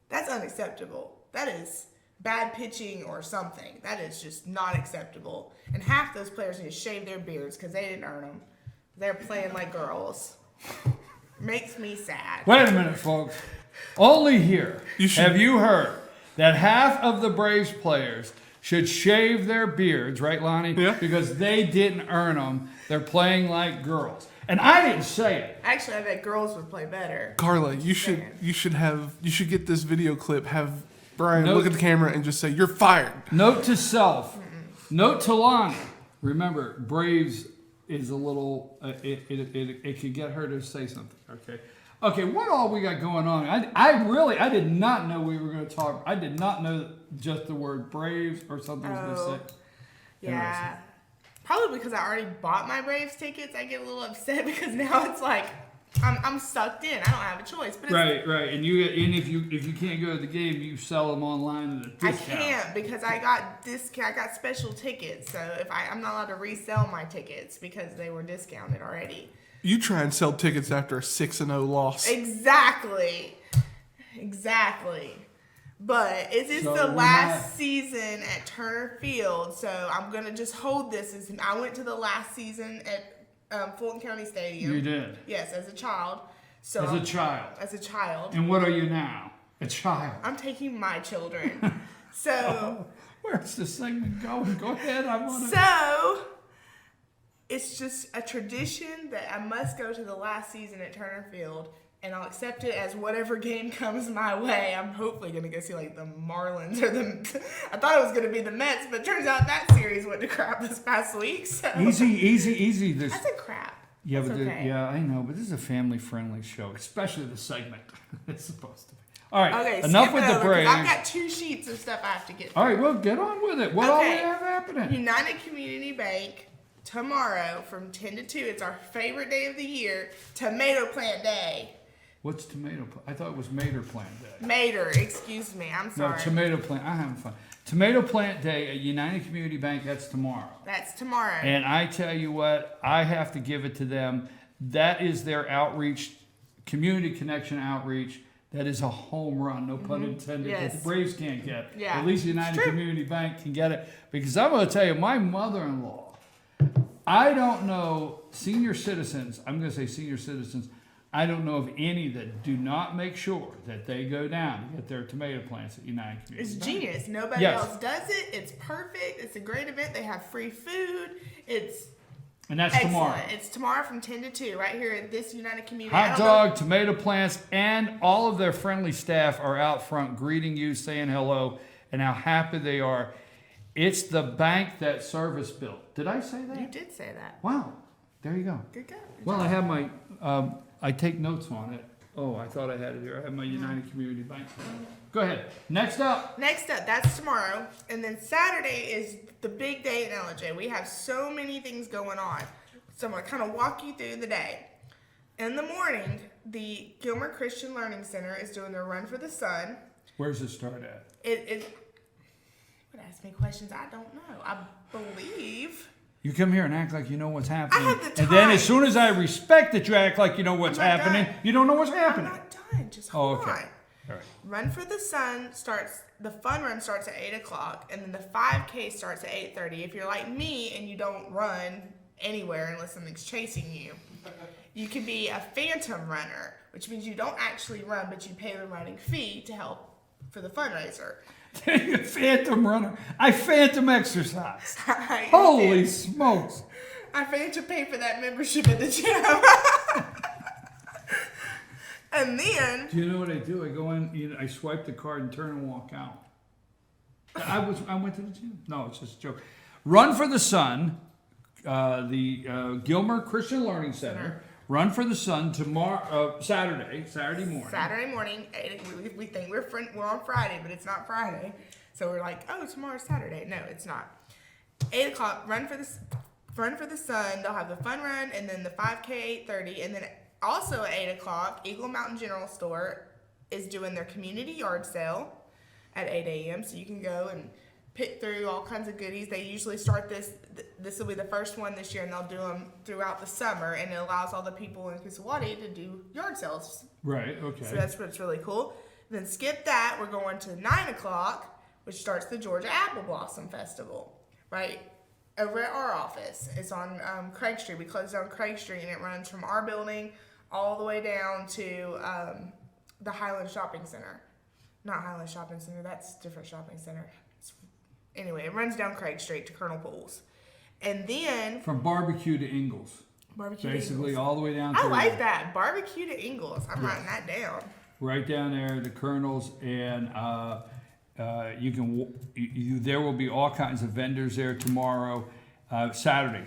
that's unacceptable. That is bad pitching or something. That is just not acceptable. And half those players need to shave their beards because they didn't earn them. They're playing like girls. Makes me sad. Wait a minute, folks. Only here have you heard that half of the Braves players should shave their beards, right, Lonnie? Yeah. Because they didn't earn them. They're playing like girls. And I didn't say it. Actually, I bet girls would play better. Carla, you should get this video clip, have Brian look at the camera and just say, "You're fired." Note to self. Note to Lonnie. Remember, Braves is a little, it could get her to say something, okay? Okay, what all we got going on? I did not know we were going to talk. I did not know just the word Braves or something was going to say. Yeah. Probably because I already bought my Braves tickets. I get a little upset because now it's like I'm sucked in. I don't have a choice. But right. And if you can't go to the game, you sell them online at a discount. I can't because I got special tickets. So I'm not allowed to resell my tickets because they were discounted already. You try and sell tickets after a 6-0 loss. Exactly. But it's the last season at Turner Field, so I'm going to just hold this. I went to the last season at Fulton County Stadium. You did? Yes, as a child. So as a child. And what are you now? A child. I'm taking my children. So. Where's this segment going? Go ahead. So. It's just a tradition that I must go to the last season at Turner Field, and I'll accept it as whatever game comes my way. I'm hopefully going to go see like the Marlins or I thought it was going to be the Mets, but it turns out that series went to crap this past week. So. Easy. That's a crap. Yeah, That's okay. I know, but this is a family-friendly show, especially the segment it's supposed to be. All right, okay, enough with the Braves. I've got 2 sheets of stuff I have to get through. All right, well, get on with it. What all we have happening? United Community Bank. Tomorrow from 10 to 2, it's our favorite day of the year, Tomato Plant Day. What's tomato plant? I thought it was Mater Plant Day. Mater, excuse me, I'm sorry. No, Tomato Plant. I'm having fun. Tomato Plant Day at United Community Bank, that's tomorrow. That's tomorrow. And I tell you what, I have to give it to them. That is their outreach, community connection outreach. That is a home run, no pun intended, that the Braves can't get. Yeah. At least United Community Bank can get it. Because I'm going to tell you, my mother-in-law, I don't know senior citizens, I'm going to say senior citizens, I don't know of any that do not make sure that they go down to get their tomato plants at United Community It's Bank. genius. Nobody else does it. It's perfect. It's a great event. They have free food. And that's excellent. tomorrow. It's tomorrow from 10 to 2 right here at this United Community. Hot dog, tomato plants, and all of their friendly staff are out front greeting you, saying hello, and how happy they are. It's the bank that Service built. Did I say that? You did say that. Wow. There you go. Good go. Good Well, job. I have my, I take notes on it. Oh, I thought I had it here. I have my United Community Bank. Go ahead. Next up. Next up, that's tomorrow. And then Saturday is the big day in LJ. We have so many things going on. So I'm going to kind of walk you through the day. In the morning, the Gilmer Christian Learning Center is doing their Run for the Sun. Where's it start at? It would ask me questions I don't know. I believe. You come here and act like you know what's happening. I have the time. And then as soon as I respect that you act like you know what's happening, you don't know what's happening. I'm not done. Just hold on. All right. Run for the Sun starts, the fun run starts at 8 o'clock, and then the 5K starts at 8:30. If you're like me and you don't run anywhere unless something's chasing you, you can be a phantom runner, which means you don't actually run, but you pay the running fee to help for the fundraiser. Phantom runner. I phantom exercise. I Holy did. smokes. I phantom pay for that membership at the gym. And then, Do you know what I do? I go in, I swipe the card and turn and walk out. I went to the gym. No, it's just a joke. Run for the Sun, the Gilmer Christian Learning Center. Run for the Sun tomorrow, Saturday morning. Saturday morning, we think we're on Friday, but it's not Friday. So we're like, oh, tomorrow's Saturday. No, it's not. 8 o'clock, Run for the Sun. They'll have the fun run, and then the 5K 8:30, and then also at 8 o'clock, Eagle Mountain General Store is doing their community yard sale at 8 a.m. So you can go and pick through all kinds of goodies. They usually start this will be the first one this year, and they'll do them throughout the summer, and it allows all the people in Kisawati to do yard sales. Right, okay. So that's what's really cool. Then skip that, we're going to 9 o'clock, which starts the Georgia Apple Blossom Festival, right over at our office. It's on Craig Street. We closed down Craig Street, and it runs from our building all the way down to the Highland Shopping Center. Not Highland Shopping Center, that's a different shopping center. Anyway, it runs down Craig Street to Colonel Pools. And then... From Barbecue to Ingalls. Barbecue Basically, to Ingalls. all the way down I to... like that. Barbecue to Ingalls. I'm writing that down. Right down there, the Colonels, and there will be all kinds of vendors there tomorrow. Saturday.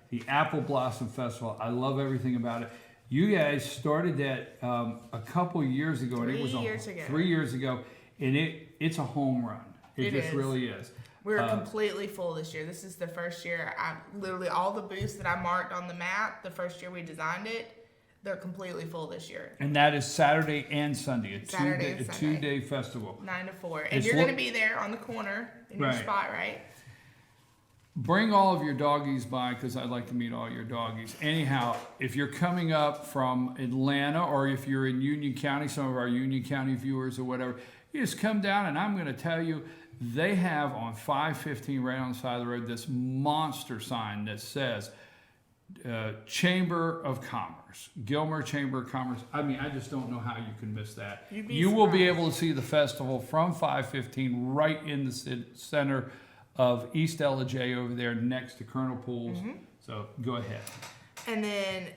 The Apple Blossom Festival. I love everything about it. You guys started that a couple years ago. 3 and it was years ago. 3 years ago, and it's a home run. It just is. really is. We're completely full this year. This is the first year. Literally all the booths that I marked on the map, the first year we designed it, they're completely full this year. And that is Saturday and Sunday. A Sunday. two-day festival. 9 to 4. And you're going to be there on the corner in your Right. spot, right? Bring all of your doggies by because I'd like to meet all your doggies. Anyhow, if you're coming up from Atlanta or if you're in Union County, some of our Union County viewers or whatever, you just come down and I'm going to tell you, they have on 515 right on the side of the road this monster sign that says Chamber of Commerce, Gilmer Chamber of Commerce. I mean, I just don't know how you can miss that. You will be able to see the festival from 515 right in the center of East LJ over there next to Colonel Pools. Mm-hmm. So go ahead. And then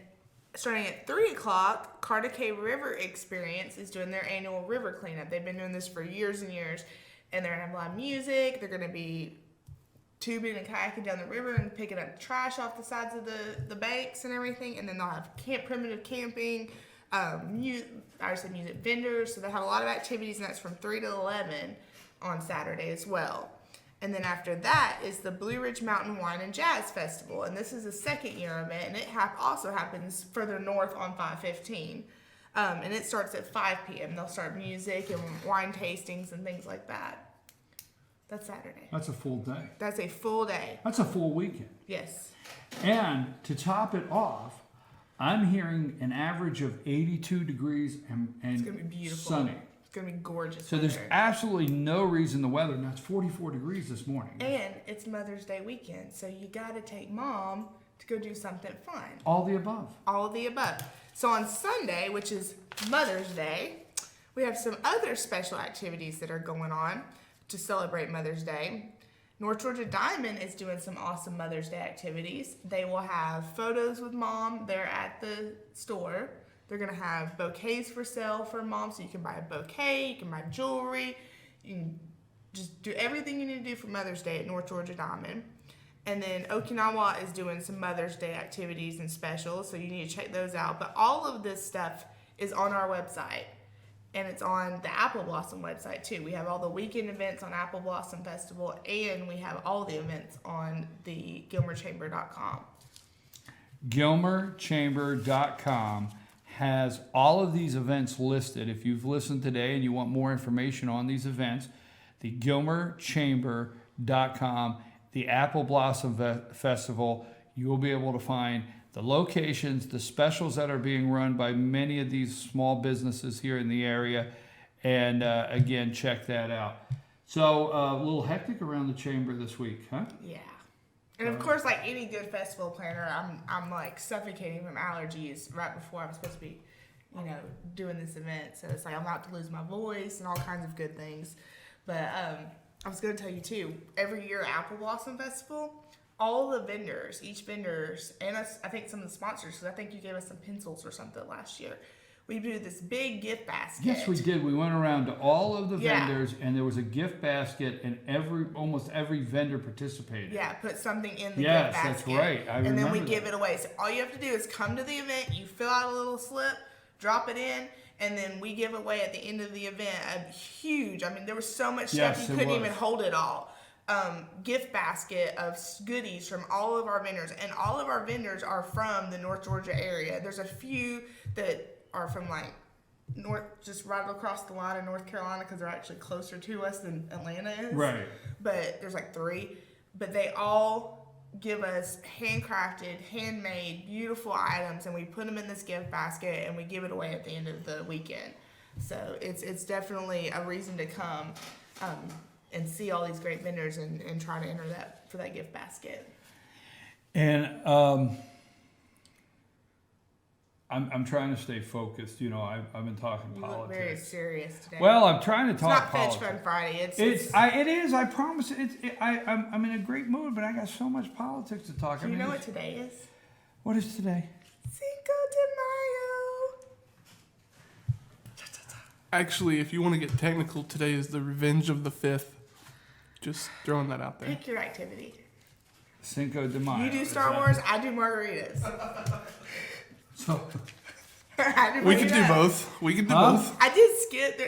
starting at 3 o'clock, Cartacay River Experience is doing their annual river cleanup. They've been doing this for years and years. And they're going to have live music. They're going to be tubing and kayaking down the river and picking up trash off the sides of the banks and everything. And then they'll have primitive camping, music vendors. So they have a lot of activities, and that's from 3 to 11 on Saturday as well. And then after that is the Blue Ridge Mountain Wine and Jazz Festival. And this is a second year event, and it also happens further north on 515. And it starts at 5 p.m. They'll start music and wine tastings and things like that. That's Saturday. That's a full day. That's a full day. That's a full weekend. Yes. And to top it off, I'm hearing an average of 82 degrees and It's going to be beautiful. sunny. It's going to be gorgeous. So there's absolutely no reason the weather, now it's 44 degrees this morning. And it's Mother's Day weekend, so you got to take mom to go do something fun. All the above. All of the above. So on Sunday, which is Mother's Day, we have some other special activities that are going on to celebrate Mother's Day. North Georgia Diamond is doing some awesome Mother's Day activities. They will have photos with mom there at the store. They're going to have bouquets for sale for mom, so you can buy a bouquet, you can buy jewelry, you can just do everything you need to do for Mother's Day at North Georgia Diamond. And then Okinawa is doing some Mother's Day activities and specials, so you need to check those out. But all of this stuff is on our website, and it's on the Apple Blossom website too. We have all the weekend events on Apple Blossom Festival, and we have all the events on the GilmerChamber.com. GilmerChamber.com has all of these events listed. If you've listened today and you want more information on these events, the GilmerChamber.com, the Apple Blossom Festival, you will be able to find the locations, the specials that are being run by many of these small businesses here in the area. And again, check that out. So a little hectic around the chamber this week, huh? Yeah. And of course, like any good festival planner, I'm like suffocating from allergies right before I'm supposed to be, doing this event. So it's like I'm about to lose my voice and all kinds of good things. But I was going to tell you too, every year at Apple Blossom Festival, all the vendors, each vendors, and us, I think some of the sponsors, because I think you gave us some pencils or something last year. We do this big gift basket. Yes, we did. We went around to all of the vendors, and there was a gift basket, and almost every vendor participated. Yeah, put something in the gift basket. Yes, that's right. I remember and then we give it away. So all you have to do is come to the event, you fill out a little slip, drop it in, and then we give away at the end of the event a huge, there was so much stuff you couldn't even hold it all. Gift basket of goodies from all of our vendors, and all of our vendors are from the North Georgia area. There's a few that are from just right across the line in North Carolina because they're actually closer to us than Atlanta is. Right. But there's 3, but they all give us handcrafted, handmade, beautiful items, and we put them in this gift basket and we give it away at the end of the weekend. So it's definitely a reason to come and see all these great vendors and try to enter that for that gift basket. And I'm trying to stay focused. I've been talking politics. Look very serious today. Well, I'm trying to talk politics. It's not Fetch Fun Friday. It is. I promise. I'm in a great mood, but I got so much politics to talk. Do you know what today is? What is today? Cinco de Mayo. Actually, if you want to get technical, today is the Revenge of the 5th. Just throwing that out there. Pick your activity. Cinco de Mayo. You do Star Wars, I do margaritas. So we could do both. We could do both. I did skip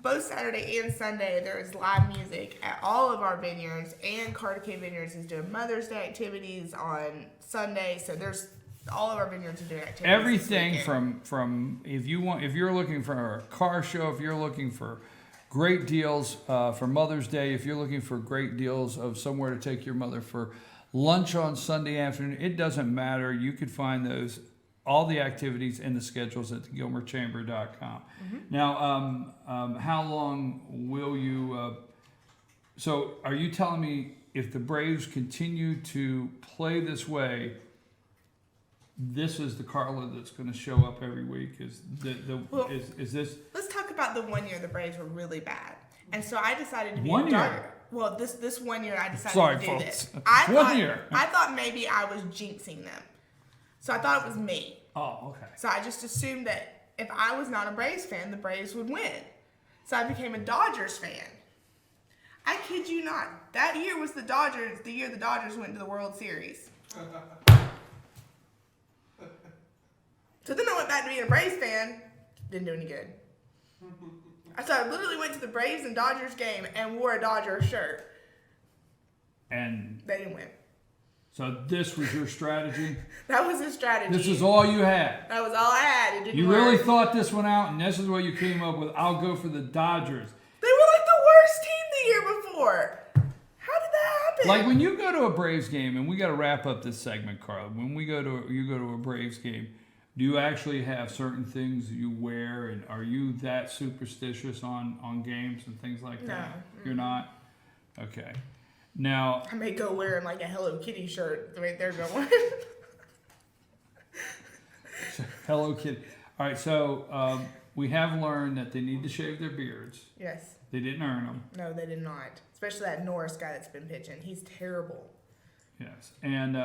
both Saturday and Sunday. There is live music at all of our vineyards, and Carter K Vineyards is doing Mother's Day activities on Sunday. So there's all of our vineyards are doing activities. Everything from if you're looking for a car show, if you're looking for great deals for Mother's Day, if you're looking for great deals of somewhere to take your mother for lunch on Sunday afternoon, it doesn't matter. You could find all the activities and the schedules at GilmerChamber.com. Mm-hmm. Now, how long will you? So, are you telling me if the Braves continue to play this way, this is the Carla that's going to show up every week? Is this? Let's talk about the one year the Braves were really bad, and so I decided to be one a year. Well, this 1 year I decided to do this. Year. I thought maybe I was jinxing them. So I thought it was me. Oh, okay. So I just assumed that if I was not a Braves fan, the Braves would win. So I became a Dodgers fan. I kid you not. That year was the year the Dodgers went to the World Series. So then I went back to being a Braves fan. Didn't do any good. So I literally went to the Braves and Dodgers game and wore a Dodgers shirt. And they didn't win. So this was your strategy? That was his strategy. This is all you had? That was all I had. It didn't work. Really thought this one out, and this is what you came up with. I'll go for the Dodgers. They were like the worst team the year before. How did that happen? Like when you go to a Braves game, and we got to wrap up this segment, Carl. When you go to a Braves game, do you actually have certain things you wear, and are you that superstitious on games and things like that? No. You're not? Okay. Now I may go wearing like a Hello Kitty shirt the way they're going. Hello Kitty. All right, so we have learned that they need to shave their beards. Yes. They didn't earn them. No, they did not. Especially that Norris guy that's been pitching. He's terrible. Yes. And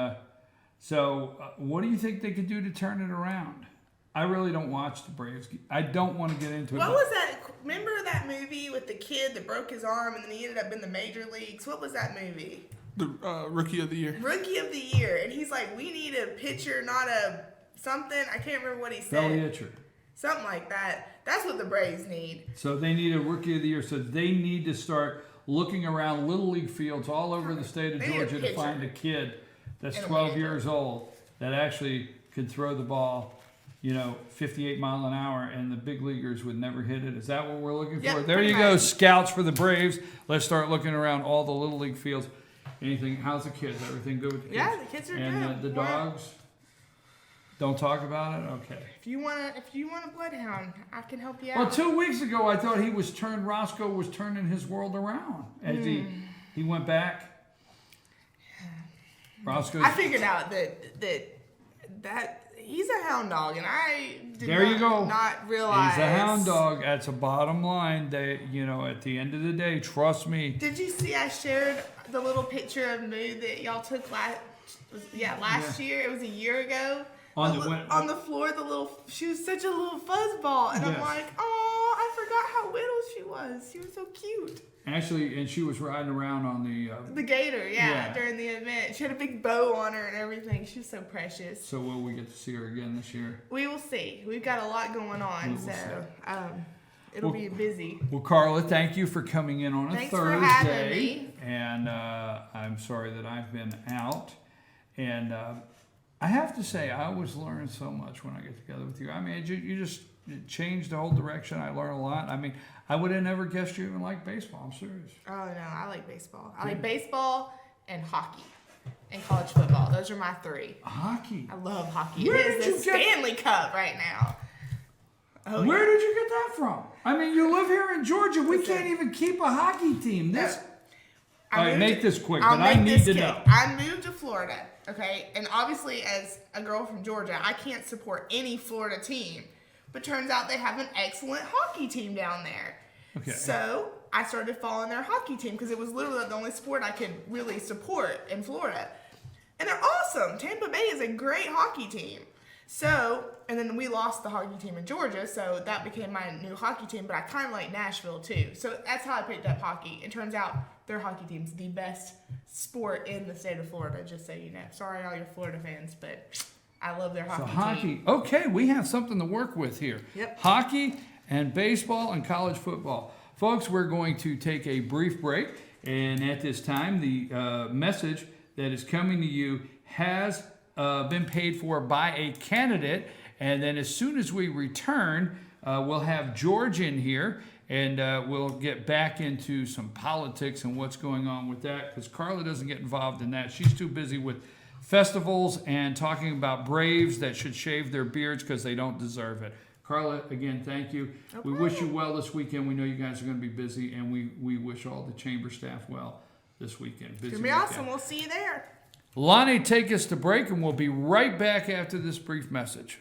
so what do you think they could do to turn it around? I really don't watch the Braves. I don't want to get into it. What was that? Remember that movie with the kid that broke his arm and then he ended up in the major leagues? What was that movie? The Rookie of the Year. Rookie of the Year. And he's like, we need a pitcher, not a something. I can't remember what he said. Belly itcher. Something like that. That's what the Braves need. So they need a Rookie of the Year. So they need to start looking around Little League fields all over the state of They need a Georgia to pitcher. find a kid that's And a 12 manager. years old that actually could throw the ball, 58 mile an hour, and the big leaguers would never hit it. Is that what we're looking Yep, for? There pretty you go, much. scouts for the Braves. Let's start looking around all the Little League fields. Anything? How's the kids? Everything good with the kids? Yeah, the kids are and good. the dogs? Don't talk about it? Okay. If you want a bloodhound, I can help you out. Well, 2 weeks ago, I thought Roscoe was turning his world around. As he went back. Roscoe. I figured out that he's a hound dog, and I did There you go. not realize. He's a hound dog. That's a bottom line. They, at the end of the day, trust me. Did you see I shared the little picture of Mood that y'all took last year? It was a year ago. On the floor, she was such a little fuzzball, and I'm Yes. like, oh, I forgot how little she was. She was so cute. Actually, and she was riding around on The gator, Yeah. during the event. She had a big bow on her and everything. She was so precious. So will we get to see her again this year? We will see. We've got a lot going on, We will so it'll be busy. Well, Carla, thank you for coming in on a Thanks Thursday. for having me. And I'm sorry that I've been out. And I have to say, I always learn so much when I get together with you. I mean, you just changed the whole direction. I learn a lot. I mean, I would have never guessed you even liked baseball. I'm serious. Oh, no, I like baseball. I like baseball and hockey and college football. Those are my three. Hockey? I love hockey. Where It did is you the get- Stanley Cup right now. Oh, Where yeah. did you get that from? I mean, you live here in Georgia. We can't even keep a hockey team. All right, make this quick, but I need to know. I moved to Florida, okay? And obviously, as a girl from Georgia, I can't support any Florida team. But turns out they have an excellent hockey team down there. Okay. So I started following their hockey team because it was literally the only sport I could really support in Florida. And they're awesome. Tampa Bay is a great hockey team. So, and then we lost the hockey team in Georgia, so that became my new hockey team, but I kind of like Nashville too. So that's how I picked up hockey. It turns out their hockey team's the best sport in the state of Florida, just so you know. Sorry, all your Florida fans, but I love their hockey So team. hockey. Okay, we have something to work with here. Yep. Hockey and baseball and college football. Folks, we're going to take a brief break. And at this time, the message that is coming to you has been paid for by a candidate. And then as soon as we return, we'll have George in here. And we'll get back into some politics and what's going on with that. Because Carla doesn't get involved in that. She's too busy with festivals and talking about Braves that should shave their beards because they don't deserve it. Carla, again, thank you. No We wish you well this weekend. We know you guys are going to be busy, and we wish all the chamber staff well this weekend. It's Busy going to be weekend. awesome. We'll see you there. Lonnie, take us to break, and we'll be right back after this brief message.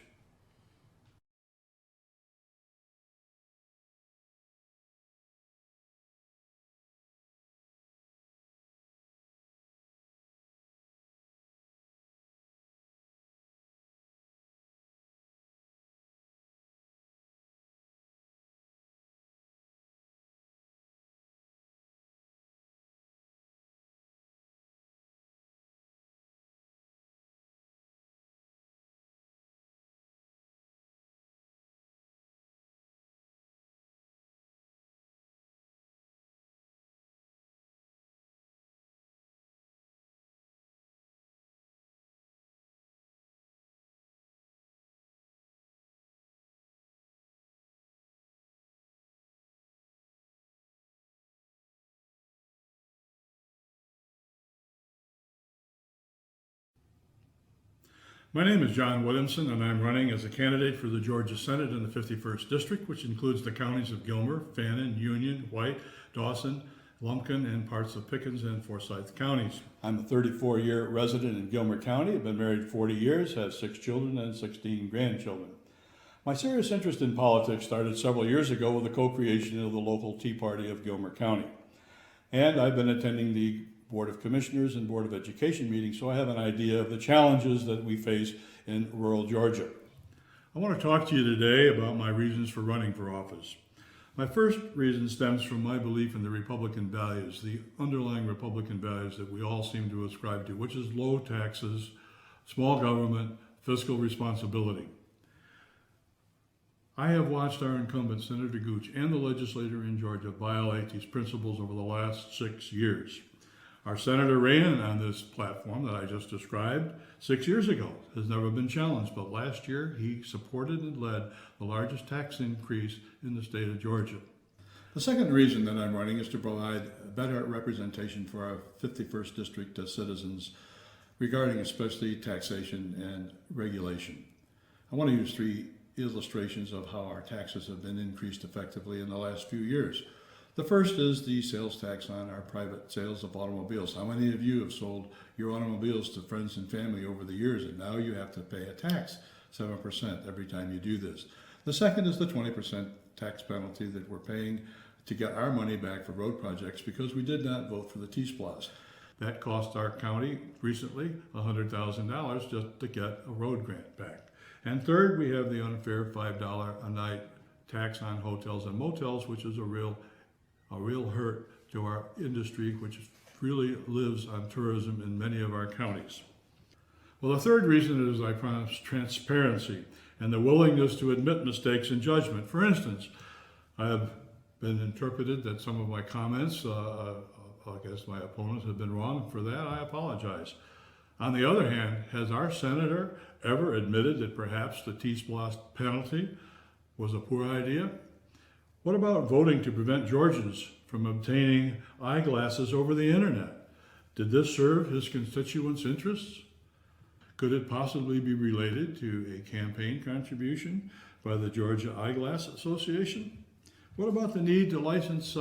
My name is John Williamson, and I'm running as a candidate for the Georgia Senate in the 51st District, which includes the counties of Gilmer, Fannin, Union, White, Dawson, Lumpkin, and parts of Pickens and Forsyth counties. I'm a 34-year resident in Gilmer County. I've been married 40 years, have 6 children and 16 grandchildren. My serious interest in politics started several years ago with the co-creation of the local Tea Party of Gilmer County. And I've been attending the Board of Commissioners and Board of Education meetings, so I have an idea of the challenges that we face in rural Georgia. I want to talk to you today about my reasons for running for office. My first reason stems from my belief in the Republican values, the underlying Republican values that we all seem to ascribe to, which is low taxes, small government, fiscal responsibility. I have watched our incumbent, Senator Gooch, and the legislature in Georgia violate these principles over the last 6 years. Our senator ran on this platform that I just described 6 years ago. It has never been challenged, but last year he supported and led the largest tax increase in the state of Georgia. The second reason that I'm running is to provide better representation for our 51st District citizens regarding especially taxation and regulation. I want to use 3 illustrations of how our taxes have been increased effectively in the last few years. The first is the sales tax on our private sales of automobiles. How many of you have sold your automobiles to friends and family over the years, and now you have to pay a tax, 7% every time you do this? The second is the 20% tax penalty that we're paying to get our money back for road projects because we did not vote for the T-Splosh. That cost our county recently $100,000 just to get a road grant back. And third, we have the unfair $5 a night tax on hotels and motels, which is a real hurt to our industry, which really lives on tourism in many of our counties. Well, the third reason is, I promise, transparency and the willingness to admit mistakes in judgment. For instance, I have been interpreted that some of my comments, I guess my opponents have been wrong. For that, I apologize. On the other hand, has our senator ever admitted that perhaps the T-Splosh penalty was a poor idea? What about voting to prevent Georgians from obtaining eyeglasses over the internet? Did this serve his constituents' interests? Could it possibly be related to a campaign contribution by the Georgia Eyeglass Association? What about the need to license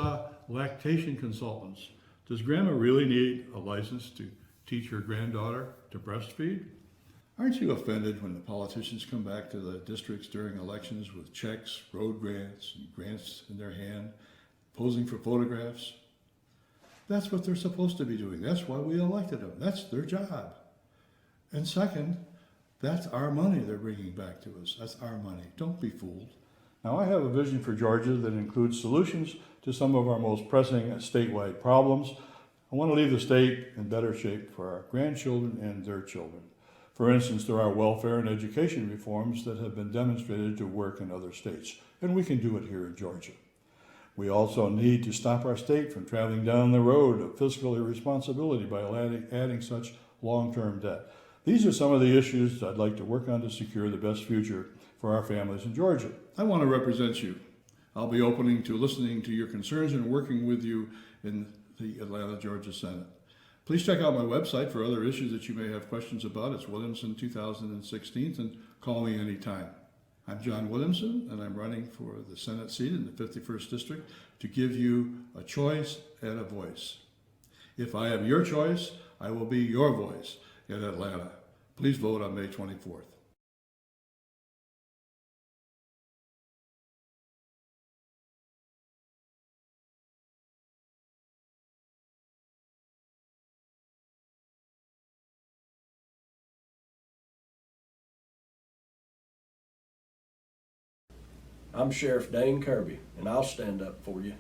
lactation consultants? Does grandma really need a license to teach her granddaughter to breastfeed? Aren't you offended when the politicians come back to the districts during elections with checks, road grants, and grants in their hand, posing for photographs? That's what they're supposed to be doing. That's why we elected them. That's their job. And second, that's our money they're bringing back to us. That's our money. Don't be fooled. Now, I have a vision for Georgia that includes solutions to some of our most pressing statewide problems. I want to leave the state in better shape for our grandchildren and their children. For instance, there are welfare and education reforms that have been demonstrated to work in other states, and we can do it here in Georgia. We also need to stop our state from traveling down the road of fiscal irresponsibility by adding such long-term debt. These are some of the issues I'd like to work on to secure the best future for our families in Georgia. I want to represent you. I'll be opening to listening to your concerns and working with you in the Atlanta, Georgia Senate. Please check out my website for other issues that you may have questions about. It's Williamson 2016, and call me anytime. I'm John Williamson, and I'm running for the Senate seat in the 51st District to give you a choice and a voice. If I am your choice, I will be your voice in Atlanta. Please vote on May 24th. I'm Sheriff Dane Kirby, and I'll stand up for you.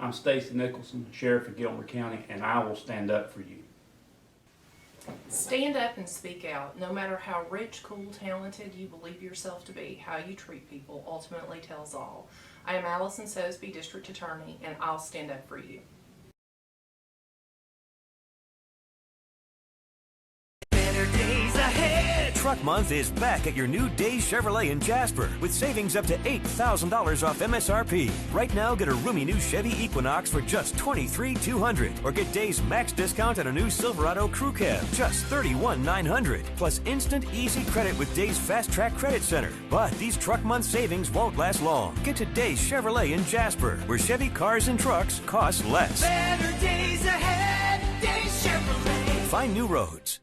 I'm Stacy Nicholson, Sheriff of Gilmer County, and I will stand up for you. Stand up and speak out. No matter how rich, cool, talented you believe yourself to be, how you treat people ultimately tells all. I am Allison Sosby, District Attorney, and I'll stand up for you. Better days ahead. Truck Month is back at your new Days Chevrolet in Jasper with savings up to $8,000 off MSRP. Right now, get a roomy new Chevy Equinox for just $23,200, or get Days max discount on a new Silverado Crew Cab, just $31,900, plus instant easy credit with Days Fast Track Credit Center. But these Truck Month savings won't last long. Get to Days Chevrolet in Jasper, where Chevy cars and trucks cost less. Better days ahead. Days Chevrolet. Find new roads.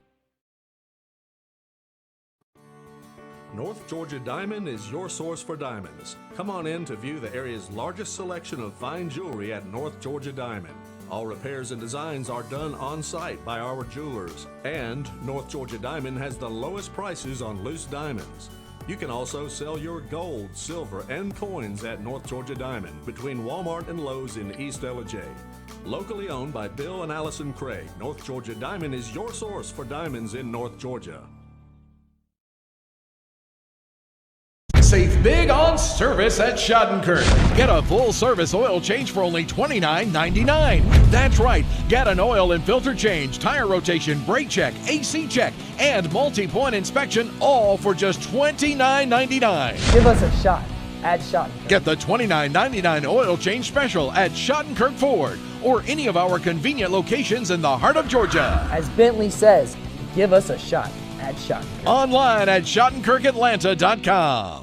North Georgia Diamond is your source for diamonds. Come on in to view the area's largest selection of fine jewelry at North Georgia Diamond. All repairs and designs are done on site by our jewelers. And North Georgia Diamond has the lowest prices on loose diamonds. You can also sell your gold, silver, and coins at North Georgia Diamond between Walmart and Lowe's in East LJ. Locally owned by Bill and Allison Craig, North Georgia Diamond is your source for diamonds in North Georgia. Save big on service at Schadenkirk. Get a full service oil change for only $29.99. That's right. Get an oil and filter change, tire rotation, brake check, AC check, and multi-point inspection, all for just $29.99. Give us a shot at Schadenkirk. Get the $29.99 oil change special at Schadenkirk Ford or any of our convenient locations in the heart of Georgia. As Bentley says, give us a shot at Schadenkirk. Online at SchadenkirkAtlanta.com.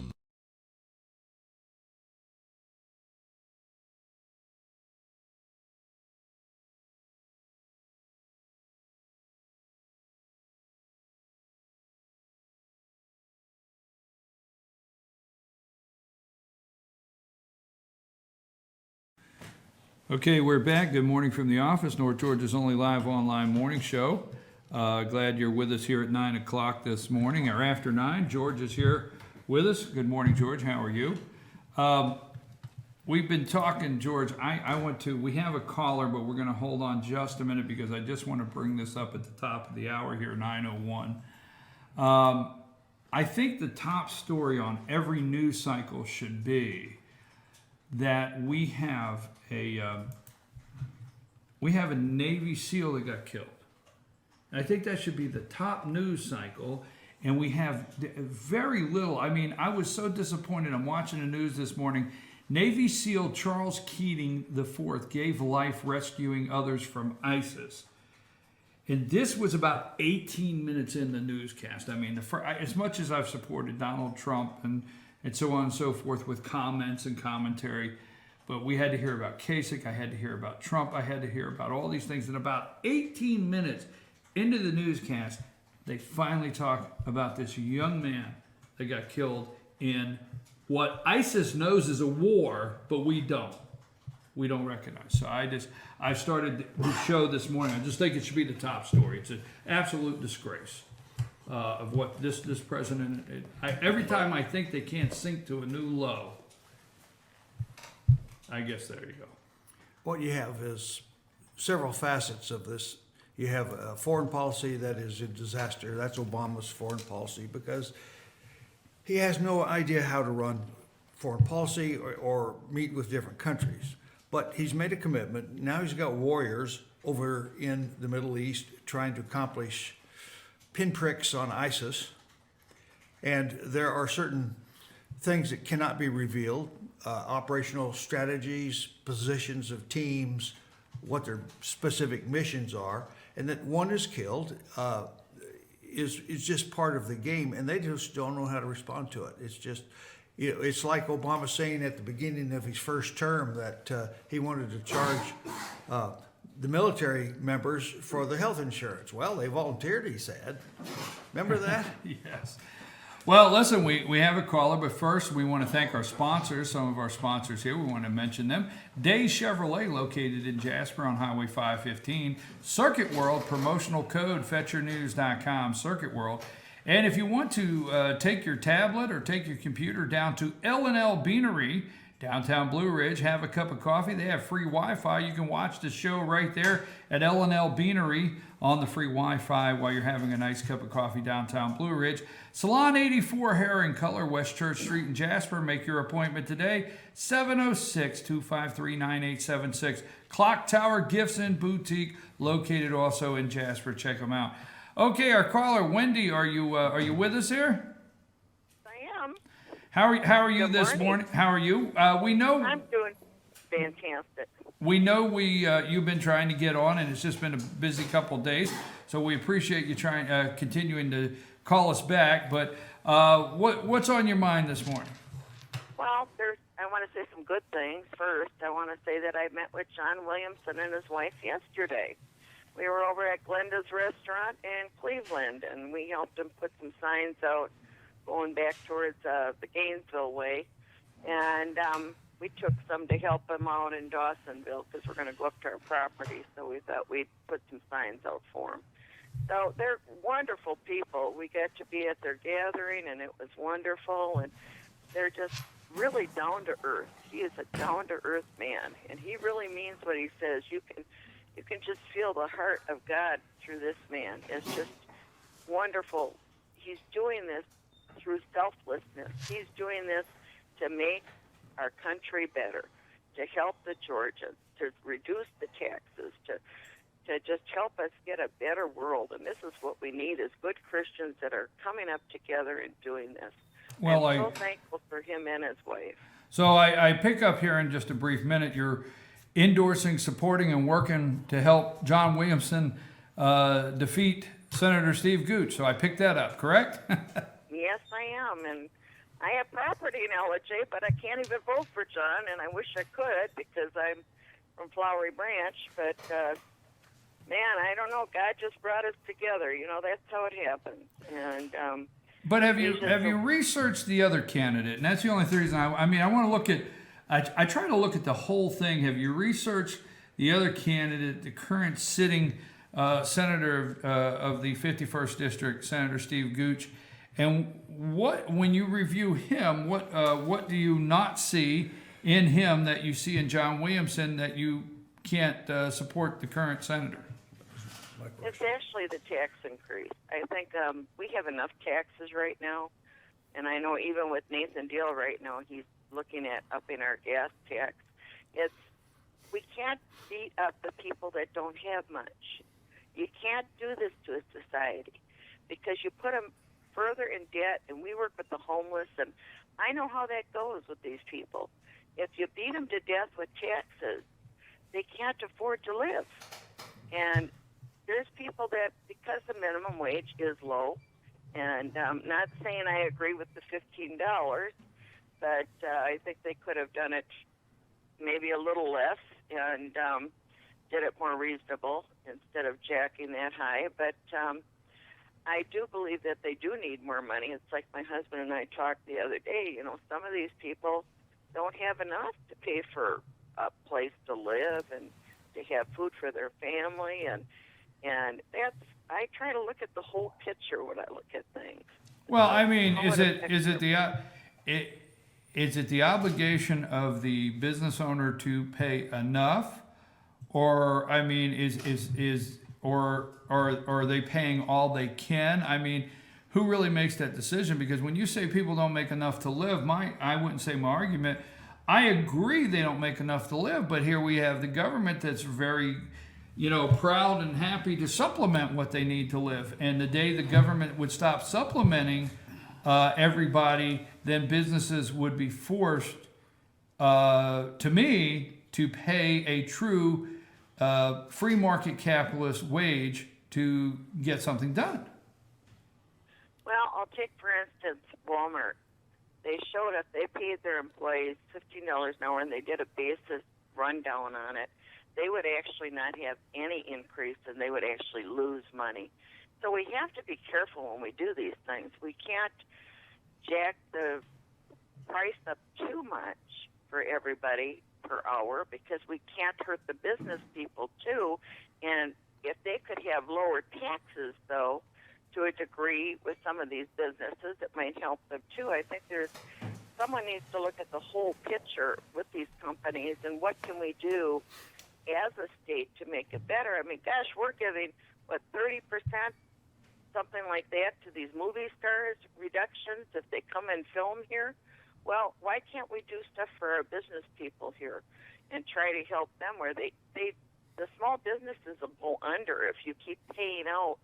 Okay, we're back. Good morning from the office. North Georgia's only live online morning show. Glad you're with us here at 9 o'clock this morning, or after 9. George is here with us. Good morning, George. How are you? We've been talking, George. We have a caller, but we're going to hold on just a minute because I just want to bring this up at the top of the hour here, 9:01. I think the top story on every news cycle should be that we have a Navy SEAL that got killed. I think that should be the top news cycle, and we have very little. I mean, I was so disappointed. I'm watching the news this morning. Navy SEAL Charles Keating IV gave life rescuing others from ISIS. And this was about 18 minutes in the newscast. I mean, as much as I've supported Donald Trump and so on and so forth with comments and commentary, but we had to hear about Kasich, I had to hear about Trump, I had to hear about all these things. And about 18 minutes into the newscast, they finally talk about this young man that got killed in what ISIS knows is a war, but we don't. We don't recognize. So I started the show this morning. I just think it should be the top story. It's an absolute disgrace of what this president. Every time I think they can't sink to a new low, I guess there you go. What you have is several facets of this. You have a foreign policy that is a disaster. That's Obama's foreign policy because he has no idea how to run foreign policy or meet with different countries. But he's made a commitment. Now he's got warriors over in the Middle East trying to accomplish pinpricks on ISIS. And there are certain things that cannot be revealed, operational strategies, positions of teams, what their specific missions are. And that one is killed is just part of the game, and they just don't know how to respond to it. It's just, it's like Obama saying at the beginning of his first term that he wanted to charge the military members for the health insurance. Well, they volunteered, he said. Remember that? Yes. Well, listen, we have a caller, but first we want to thank our sponsors, some of our sponsors here. We want to mention them. Day Chevrolet, located in Jasper on Highway 515. Circuit World, promotional code, fetchernews.com, Circuit World. And if you want to take your tablet or take your computer down to L&L Beanery, downtown Blue Ridge, have a cup of coffee. They have free Wi-Fi. You can watch the show right there at L&L Beanery on the free Wi-Fi while you're having a nice cup of coffee downtown Blue Ridge. Salon 84 Hair and Color, West Church Street in Jasper. Make your appointment today, 706-253-9876. Clock Tower Gifts and Boutique, located also in Jasper. Check them out. Okay, our caller, Wendy, are you with us here? I am. How are you Good this morning? How are you? We know I'm doing fantastic. we know you've been trying to get on, and it's just been a busy couple of days. So we appreciate you continuing to call us back. But what's on your mind this morning? Well, I want to say some good things. First, I want to say that I met with John Williamson and his wife yesterday. We were over at Glenda's restaurant in Cleveland, and we helped him put some signs out going back towards the Gainesville way. And we took some to help them out in Dawsonville because we're going to go up to our property. So we thought we'd put some signs out for them. So they're wonderful people. We got to be at their gathering, and it was wonderful. And they're just really down to earth. He is a down to earth man, and he really means what he says. You can just feel the heart of God through this man. It's just wonderful. He's doing this through selflessness. He's doing this to make our country better, to help the Georgians, to reduce the taxes, to just help us get a better world. And this is what we need, is good Christians that are coming up together and doing this. Well, I'm so thankful for him and his wife. So I pick up here in just a brief minute. You're endorsing, supporting, and working to help John Williamson defeat Senator Steve Gooch. So I picked that up, correct? Yes, I am. And I have property in LJ, but I can't even vote for John, and I wish I could because I'm from Flowery Branch. But, man, I don't know. God just brought us together. You know, that's how it happens. And but have you researched the other candidate? And that's the only reason I want to look at. I try to look at the whole thing. Have you researched the other candidate, the current sitting senator of the 51st District, Senator Steve Gooch? And when you review him, what do you not see in him that you see in John Williamson that you can't support the current senator? It's actually the tax increase. I think we have enough taxes right now, and I know even with Nathan Deal right now, he's looking at upping our gas tax. We can't beat up the people that don't have much. You can't do this to a society because you put them further in debt, and we work with the homeless, and I know how that goes with these people. If you beat them to death with taxes, they can't afford to live. And there's people that, because the minimum wage is low, and I'm not saying I agree with the $15, but I think they could have done it maybe a little less and did it more reasonable instead of jacking that high. But I do believe that they do need more money. It's like my husband and I talked the other day. You know, some of these people don't have enough to pay for a place to live and to have food for their family, and I try to look at the whole picture when I look at things. Well, I mean, is it the obligation of the business owner to pay enough, or I mean, or are they paying all they can? I mean, who really makes that decision? Because when you say people don't make enough to live, I wouldn't say my argument. I agree they don't make enough to live, but here we have the government that's very, proud and happy to supplement what they need to live. And the day the government would stop supplementing everybody, then businesses would be forced, to me, to pay a true free market capitalist wage to get something done. Well, I'll take, for instance, Walmart. They showed us, they paid their employees $15 an hour, and they did a basis rundown on it. They would actually not have any increase, and they would actually lose money. So we have to be careful when we do these things. We can't jack the price up too much for everybody per hour because we can't hurt the business people too. And if they could have lower taxes, though, to a degree with some of these businesses, it might help them too. I think someone needs to look at the whole picture with these companies and what can we do as a state to make it better. I mean, gosh, we're giving, 30%, something like that, to these movie stars, reductions if they come and film here. Well, why can't we do stuff for our business people here and try to help them where the small businesses will go under if you keep paying out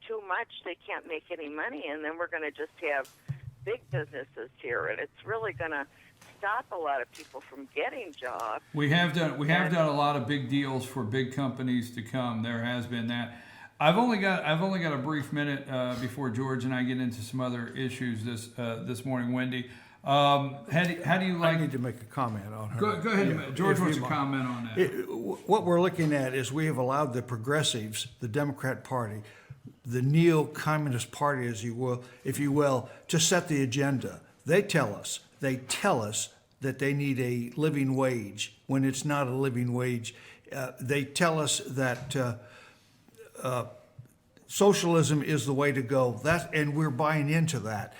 too much. They can't make any money, and then we're going to just have big businesses here, and it's really going to stop a lot of people from getting jobs. We have done a lot of big deals for big companies to come. There has been that. I've only got a brief minute before George and I get into some other issues this morning. Wendy, how do you like? I need to make a comment on her. Go ahead. Yeah, George wants to comment on that. What we're looking at is we have allowed the progressives, the Democrat Party, the neo-communist party, if you will, to set the agenda. They tell us that they need a living wage when it's not a living wage. They tell us that socialism is the way to go. And we're buying into that.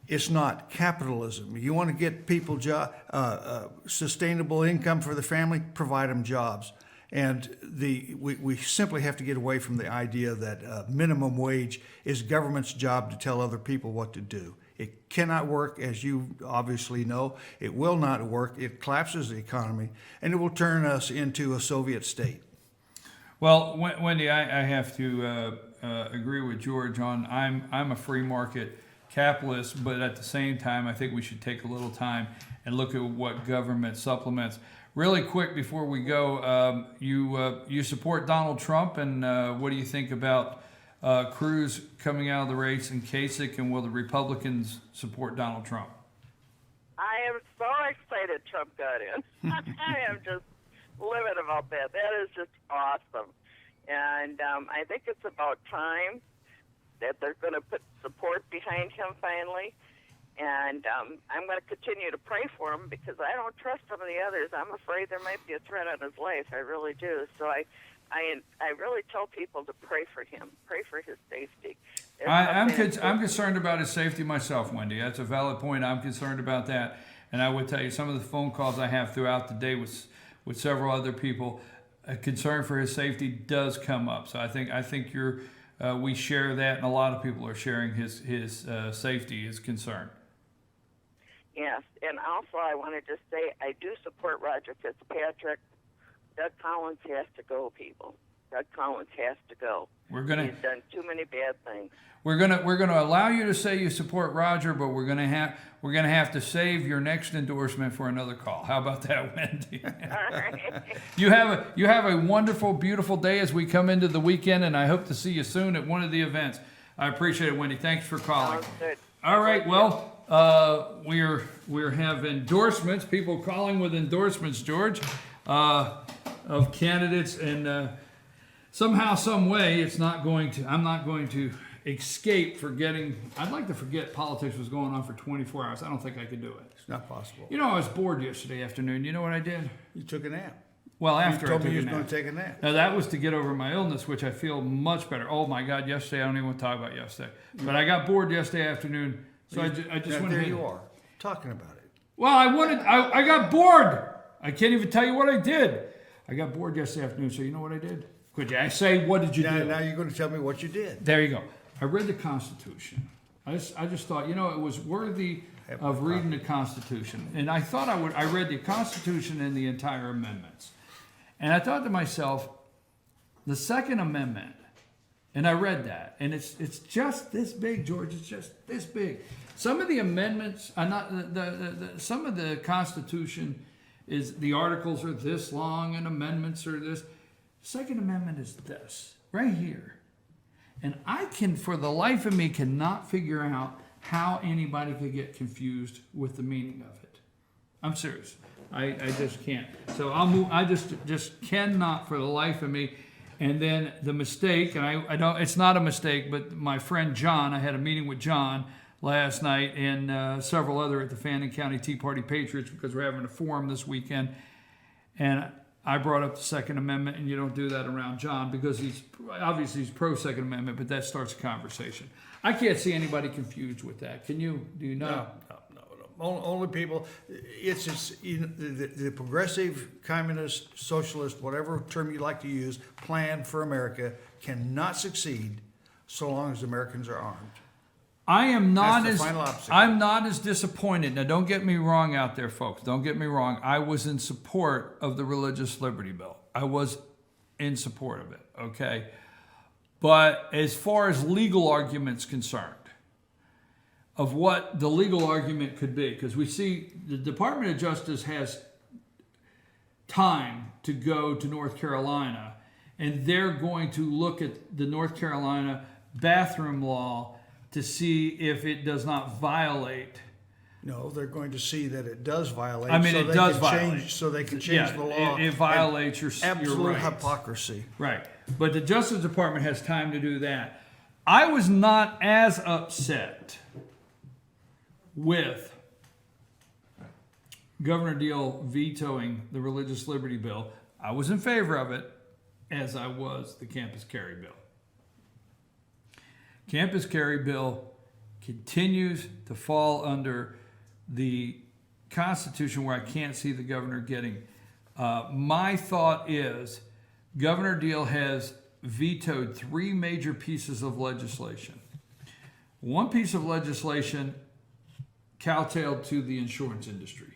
It's not capitalism. You want to get people sustainable income for the family, provide them jobs. And we simply have to get away from the idea that minimum wage is government's job to tell other people what to do. It cannot work, as you obviously know. It will not work. It collapses the economy, and it will turn us into a Soviet state. Well, Wendy, I have to agree with George on I'm a free market capitalist, but at the same time, I think we should take a little time and look at what government supplements. Really quick before we go, you support Donald Trump, and what do you think about Cruz coming out of the race in Kasich, and will the Republicans support Donald Trump? I am so excited Trump got in. I am just livid about that. That is just awesome. And I think it's about time that they're going to put support behind him finally. And I'm going to continue to pray for him because I don't trust some of the others. I'm afraid there might be a threat on his life. I really do. So I really tell people to pray for him, pray for his safety. I'm concerned about his safety myself, Wendy. That's a valid point. I'm concerned about that. And I would tell you some of the phone calls I have throughout the day with several other people, a concern for his safety does come up. So I think we share that, and a lot of people are sharing his safety, his concern. Yes, and also I want to just say I do support Roger Fitzpatrick. Doug Collins has to go, people. Doug Collins has to go. He's done too many bad things. We're gonna allow you to say you support Roger, but we're gonna have to save your next endorsement for another call. How about that, Wendy? All right. You have a wonderful, beautiful day as we come into the weekend, and I hope to see you soon at one of the events. I appreciate it, Wendy. Thanks for calling. Sounds good. All right. Well, we're have endorsements. People calling with endorsements, George, of candidates, and somehow, some way, I'm not going to escape forgetting. I'd like to forget politics was going on for 24 hours. I don't think I could do it. It's not possible. You know, I was bored yesterday afternoon. You know what I did? You took a nap. Well, after you told I took me you a was nap. going to take a nap. Now, that was to get over my illness, which I feel much better. Oh, my God, yesterday, I don't even want to talk about yesterday. But I got bored yesterday afternoon, so I just went there ahead. you are, talking about it. Well, I got bored. I can't even tell you what I did. I got bored yesterday afternoon, so you know what I did? Could you say, what did you do? Now you're going to tell me what you did. There you go. I read the Constitution. I just thought, it was worthy of reading the Constitution. And I thought I read the Constitution and the entire amendments. And I thought to myself, the Second Amendment, and I read that, and it's just this big, George. It's just this big. Some of the amendments are not some of the Constitution is the articles are this long and amendments are this. Second Amendment is this right here, and I for the life of me, cannot figure out how anybody could get confused with the meaning of it. I'm serious. I just can't. So I'll move. I just cannot for the life of me. And then the mistake, and I don't. It's not a mistake, but my friend John. I had a meeting with John last night and several other at the Fannin County Tea Party Patriots because we're having a forum this weekend. And I brought up the Second Amendment, and you don't do that around John because he's pro Second Amendment, but that starts a conversation. I can't see anybody confused with that. Can you? Do you know? No. Only people. It's just the progressive, communist, socialist, whatever term you like to use, plan for America cannot succeed so long as Americans are armed. I'm not as disappointed. Now, don't get me wrong out there, folks. Don't get me wrong. I was in support of the Religious Liberty Bill. I was in support of it, okay? But as far as legal arguments concerned, of what the legal argument could be, because we see the Department of Justice has time to go to North Carolina, and they're going to look at the North Carolina bathroom law to see if it does not violate. No, they're going to see that it does violate. I mean, it does violate. So they can change the law. It violates your absolute rights. Hypocrisy. Right. But the Justice Department has time to do that. I was not as upset with Governor Deal vetoing the religious liberty bill. I was in favor of it, as I was the campus carry bill. Campus carry bill continues to fall under the Constitution where I can't see the governor getting. My thought is Governor Deal has vetoed 3 major pieces of legislation. One piece of legislation cowtailed to the insurance industry.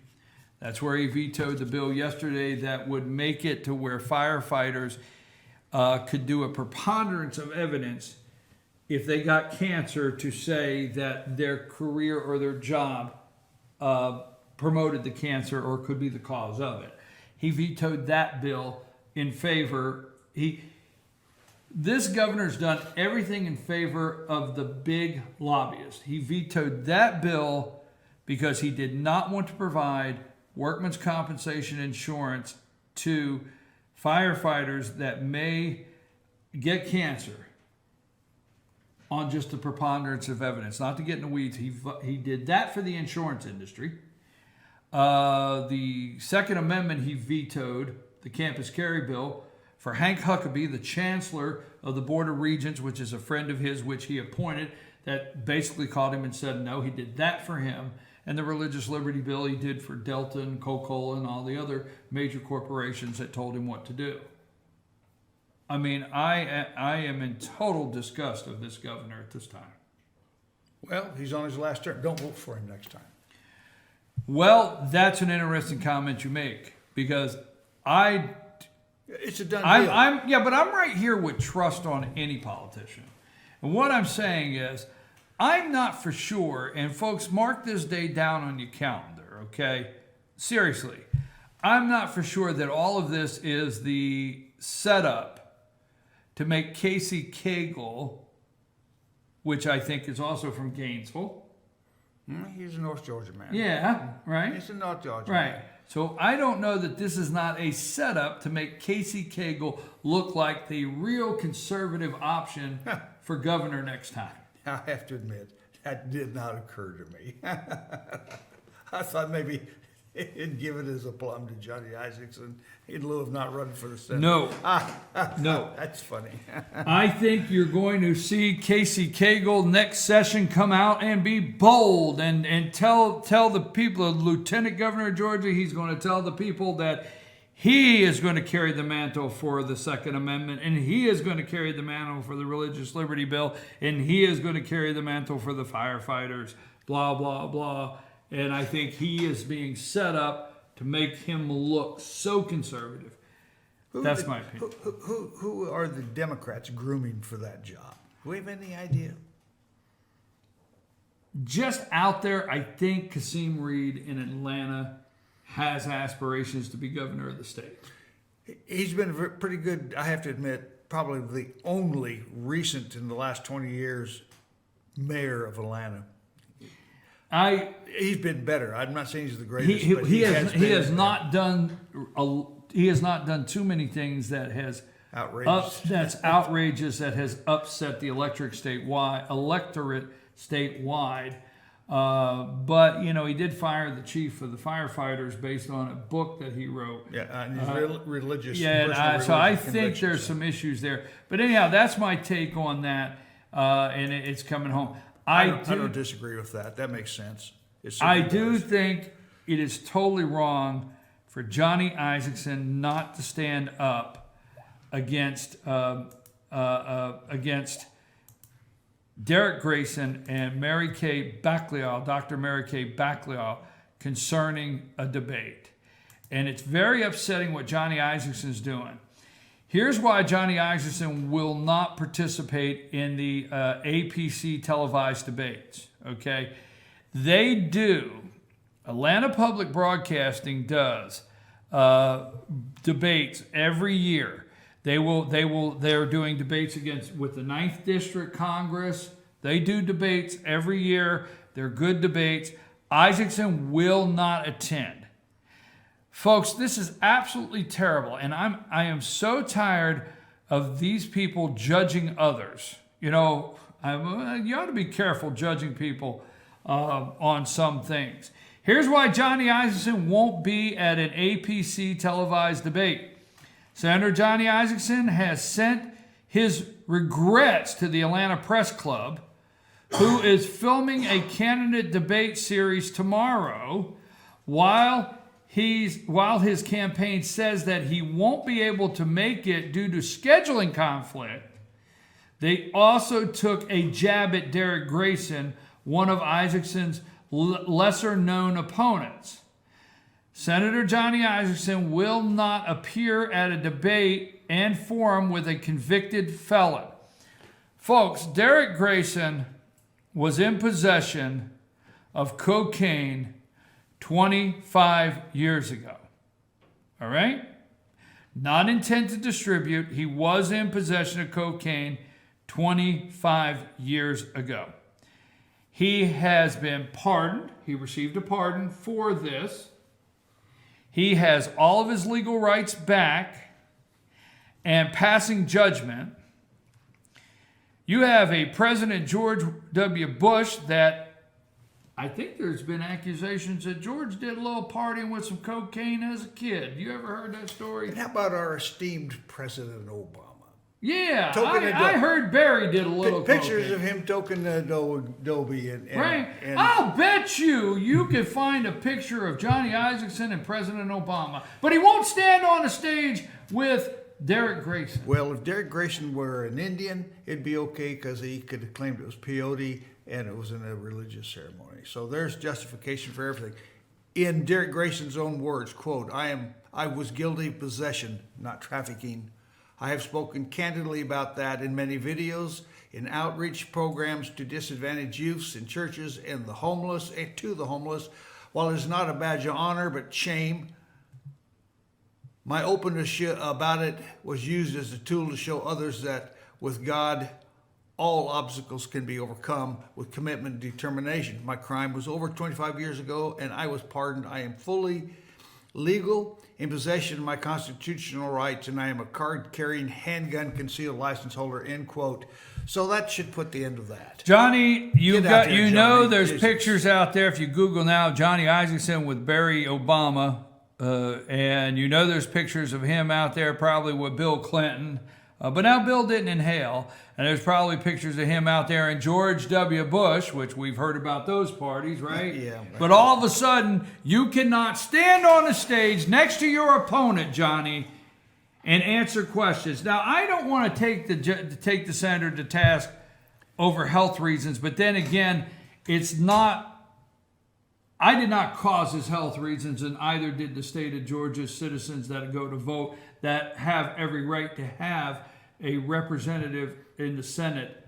That's where he vetoed the bill yesterday that would make it to where firefighters could do a preponderance of evidence if they got cancer to say that their career or their job promoted the cancer or could be the cause of it. He vetoed that bill in favor. This governor's done everything in favor of the big lobbyists. He vetoed that bill because he did not want to provide workman's compensation insurance to firefighters that may get cancer on just the preponderance of evidence. Not to get in the weeds, he did that for the insurance industry. The Second Amendment he vetoed, the campus carry bill, for Hank Huckabee, the chancellor of the Board of Regents, which is a friend of his, which he appointed, that basically called him and said no. He did that for him. And the religious liberty bill he did for Delta and Coca-Cola and all the other major corporations that told him what to do. I mean, I am in total disgust of this governor at this time. Well, he's on his last term. Don't vote for him next time. Well, that's an interesting comment you make, because it's a done deal. but I'm right here with trust on any politician. And what I'm saying is, I'm not for sure, and folks, mark this day down on your calendar, okay? Seriously, I'm not for sure that all of this is the setup to make Casey Cagle, which I think is also from Gainesville. He's a North Georgia man. Yeah, right? He's a North Georgia right. man. So I don't know that this is not a setup to make Casey Cagle look like the real conservative option for governor next time. I have to admit, that did not occur to me. I thought maybe he'd give it as a plum to Johnny Isakson in lieu of not running for the Senate. No. No. That's funny. I think you're going to see Casey Cagle next session come out and be bold and tell the people, Lieutenant Governor of Georgia, he's going to tell the people that he is going to carry the mantle for the Second Amendment, and he is going to carry the mantle for the religious liberty bill, and he is going to carry the mantle for the firefighters, blah, blah, blah. And I think he is being set up to make him look so conservative. That's my opinion. Who are the Democrats grooming for that job? Do we have any idea? Just out there, I think Kasim Reed in Atlanta has aspirations to be governor of the state. He's been pretty good, I have to admit, probably the only recent in the last 20 years mayor of Atlanta. He's been better. I'm not saying he's the greatest, but he has not done too many things that has outrageous that has upset the electorate statewide. But he did fire the chief of the firefighters based on a book that he wrote. Yeah, and his religious. Yeah, so I think there's some issues there. But anyhow, that's my take on that, and it's coming home. I don't disagree with that. That makes sense. I do think it is totally wrong for Johnny Isakson not to stand up against Derek Grayson and Mary Kay Baclial, Dr. Mary Kay Baclial, concerning a debate. And it's very upsetting what Johnny Isakson's doing. Here's why Johnny Isakson will not participate in the APC televised debates, okay? They do, Atlanta Public Broadcasting does debates every year. They're doing debates with the 9th District Congress. They do debates every year. They're good debates. Isakson will not attend. Folks, this is absolutely terrible, and I am so tired of these people judging others. You ought to be careful judging people on some things. Here's why Johnny Isakson won't be at an APC televised debate. Senator Johnny Isakson has sent his regrets to the Atlanta Press Club, who is filming a candidate debate series tomorrow, while his campaign says that he won't be able to make it due to scheduling conflict. They also took a jab at Derek Grayson, one of Isakson's lesser-known opponents. Senator Johnny Isakson will not appear at a debate and forum with a convicted felon. Folks, Derek Grayson was in possession of cocaine 25 years ago. All right? Not intent to distribute. He was in possession of cocaine 25 years ago. He has been pardoned. He received a pardon for this. He has all of his legal rights back and passing judgment. You have a President George W. Bush that I think there's been accusations that George did a little partying with some cocaine as a kid. You ever heard that story? And how about our esteemed President Obama? Yeah, I heard Barry did a little pictures cocaine. of him toking Adobe and Right. I'll bet you could find a picture of Johnny Isakson and President Obama, but he won't stand on a stage with Derek Grayson. Well, if Derek Grayson were an Indian, it'd be okay because he could have claimed it was peyote and it was in a religious ceremony. So there's justification for everything. In Derek Grayson's own words, quote, I was guilty of possession, not trafficking. I have spoken candidly about that in many videos, in outreach programs to disadvantaged youths in churches and the homeless, and to the homeless. While it is not a badge of honor, but shame, my openness about it was used as a tool to show others that with God, all obstacles can be overcome with commitment and determination. My crime was over 25 years ago, and I was pardoned. I am fully legal in possession of my constitutional rights, and I am a card-carrying handgun concealed license holder, end quote. So that should put the end of that. Johnny, there's Jesus. pictures out there if you Google now, Johnny Isakson with Barry Obama, and there's pictures of him out there probably with Bill Clinton, but now Bill didn't inhale, and there's probably pictures of him out there and George W. Bush, which we've heard about those parties, right? Yeah. But all of a sudden, you cannot stand on a stage next to your opponent, Johnny, and answer questions. Now, I don't want to take the senator to task over health reasons, but then again, I did not cause his health reasons, and either did the state of Georgia's citizens that go to vote that have every right to have a representative in the Senate.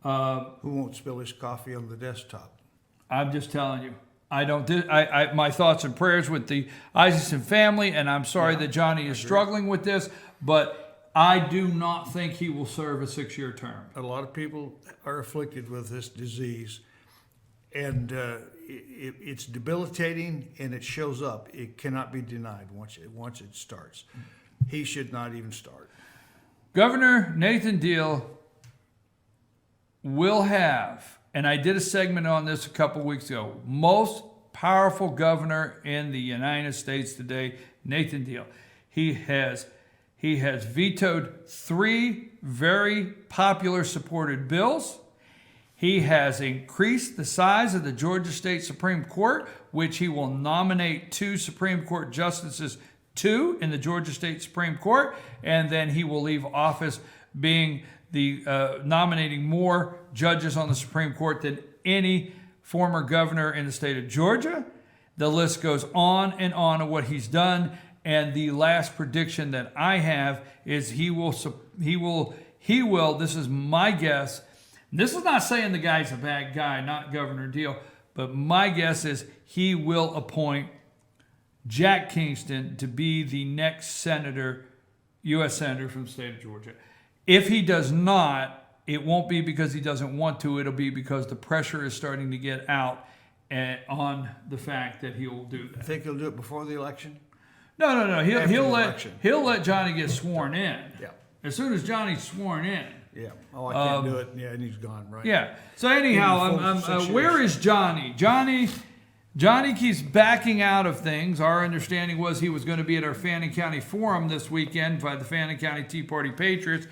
Who won't spill his coffee on the desktop? I'm just telling you. My thoughts and prayers with the Isakson family, and I'm sorry that Johnny is struggling with this, but I do not think he will serve a 6-year term. A lot of people are afflicted with this disease, and it's debilitating, and it shows up. It cannot be denied once it starts. He should not even start. Governor Nathan Deal will have, and I did a segment on this a couple weeks ago, most powerful governor in the United States today, Nathan Deal. He has vetoed 3 very popular supported bills. He has increased the size of the Georgia State Supreme Court, which he will nominate 2 Supreme Court justices to in the Georgia State Supreme Court, and then he will leave office being the nominating more judges on the Supreme Court than any former governor in the state of Georgia. The list goes on and on of what he's done, and the last prediction that I have is he will, this is my guess. This is not saying the guy's a bad guy, not Governor Deal, but my guess is he will appoint Jack Kingston to be the next senator, U.S. senator from the state of Georgia. If he does not, it won't be because he doesn't want to. It'll be because the pressure is starting to get out on the fact that he will do that. Think he'll do it before the election? No. He'll let Johnny get sworn in. Yeah. As soon as Johnny's sworn in. Yeah. Oh, I can't do it. Yeah, and he's gone, right? Yeah. So anyhow, where is Johnny? Johnny Johnny keeps backing out of things. Our understanding was he was going to be at our Fannin County Forum this weekend by the Fannin County Tea Party Patriots.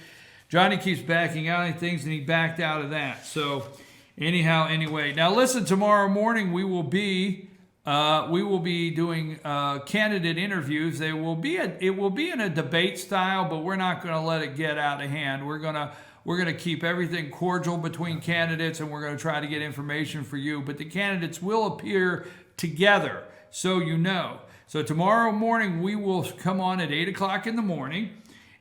Johnny keeps backing out of things, and he backed out of that. So anyhow, anyway. Now listen, tomorrow morning we will be doing candidate interviews. It will be in a debate style, but we're not going to let it get out of hand. We're going to keep everything cordial between candidates, and we're going to try to get information for you. But the candidates will appear together, so you know. So tomorrow morning we will come on at 8 o'clock in the morning,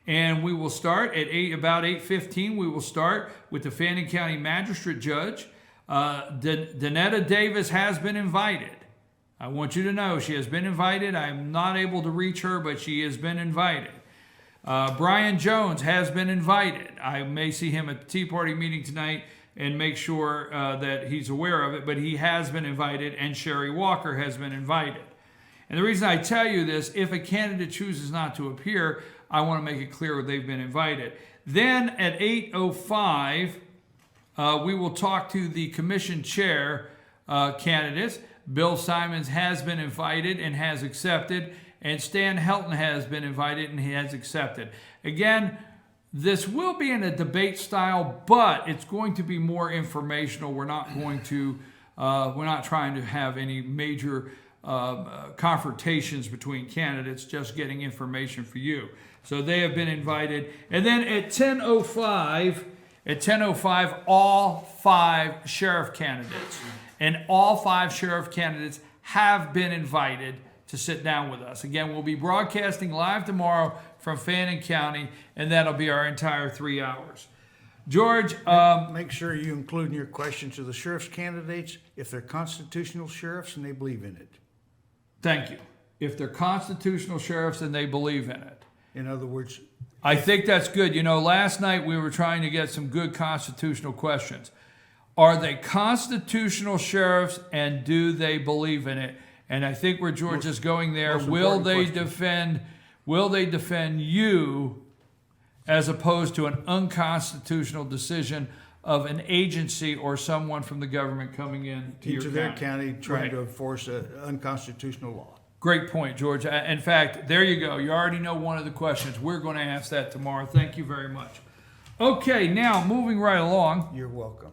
and we will start at about 8:15. We will start with the Fannin County Magistrate Judge. Danetta Davis has been invited. I want you to know she has been invited. I'm not able to reach her, but she has been invited. Brian Jones has been invited. I may see him at the Tea Party meeting tonight and make sure that he's aware of it, but he has been invited, and Sherry Walker has been invited. And the reason I tell you this, if a candidate chooses not to appear, I want to make it clear they've been invited. Then at 8:05, we will talk to the commission chair candidates. Bill Simons has been invited and has accepted, and Stan Helton has been invited and he has accepted. Again, this will be in a debate style, but it's going to be more informational. We're not trying to have any major confrontations between candidates, just getting information for you. So they have been invited. And then at 10:05, all 5 sheriff candidates and all 5 sheriff candidates have been invited to sit down with us. Again, we'll be broadcasting live tomorrow from Fannin County, and that'll be our entire 3 hours. George, make sure you include in your questions to the sheriff's candidates if they're constitutional sheriffs and they believe in it. Thank you. If they're constitutional sheriffs and they believe in it. In other words, I think that's good. You know, last night we were trying to get some good constitutional questions. Are they constitutional sheriffs, and do they believe in it? And I think where George is going there, will they defend you as opposed to an unconstitutional decision of an agency or someone from the government coming in to your their county trying to enforce an unconstitutional law? Great point, George. In fact, there you go. You already know one of the questions. We're going to ask that tomorrow. Thank you very much. Okay, now moving right along. You're welcome.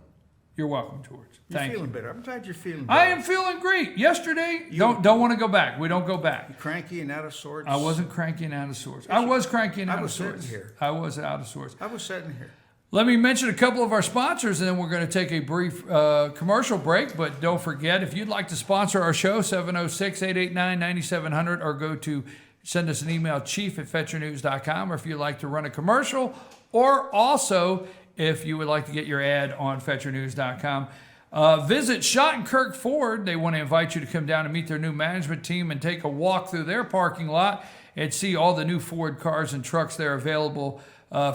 You're welcome, George. Thank you. You're feeling better. I'm glad you're feeling better. I am feeling great. Yesterday, don't want to go back. We don't go back. You cranky and out of sorts? I wasn't cranky and out of sorts. I was cranky and out of sorts. I was I was sitting here. out of sorts. I was sitting here. Let me mention a couple of our sponsors, and then we're going to take a brief commercial break. But don't forget, if you'd like to sponsor our show, 706-889-9700, or send us an email, chief@fetchernews.com, or if you'd like to run a commercial, or also if you would like to get your ad on fetchernews.com. Visit Schottenkirk Ford. They want to invite you to come down and meet their new management team and take a walk through their parking lot and see all the new Ford cars and trucks that are available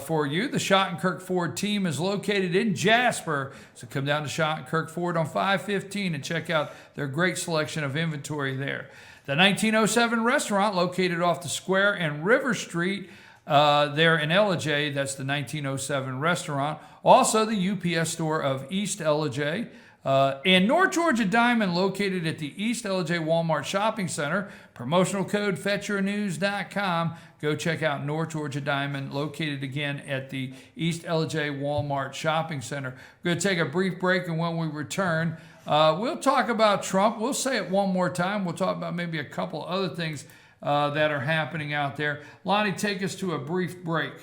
for you. The Schottenkirk Ford team is located in Jasper, so come down to Schottenkirk Ford on 515 and check out their great selection of inventory there. The 1907 restaurant, located off the square and River Street, there in Ellijay, that's the 1907 restaurant. Also, the UPS store of East Ellijay. And North Georgia Diamond, located at the East Ellijay Walmart Shopping Center. Promotional code FetcherNews.com. Go check out North Georgia Diamond, located again at the East Ellijay Walmart Shopping Center. We're going to take a brief break, and when we return, we'll talk about Trump. We'll say it one more time. We'll talk about maybe a couple other things that are happening out there. Lonnie, take us to a brief break.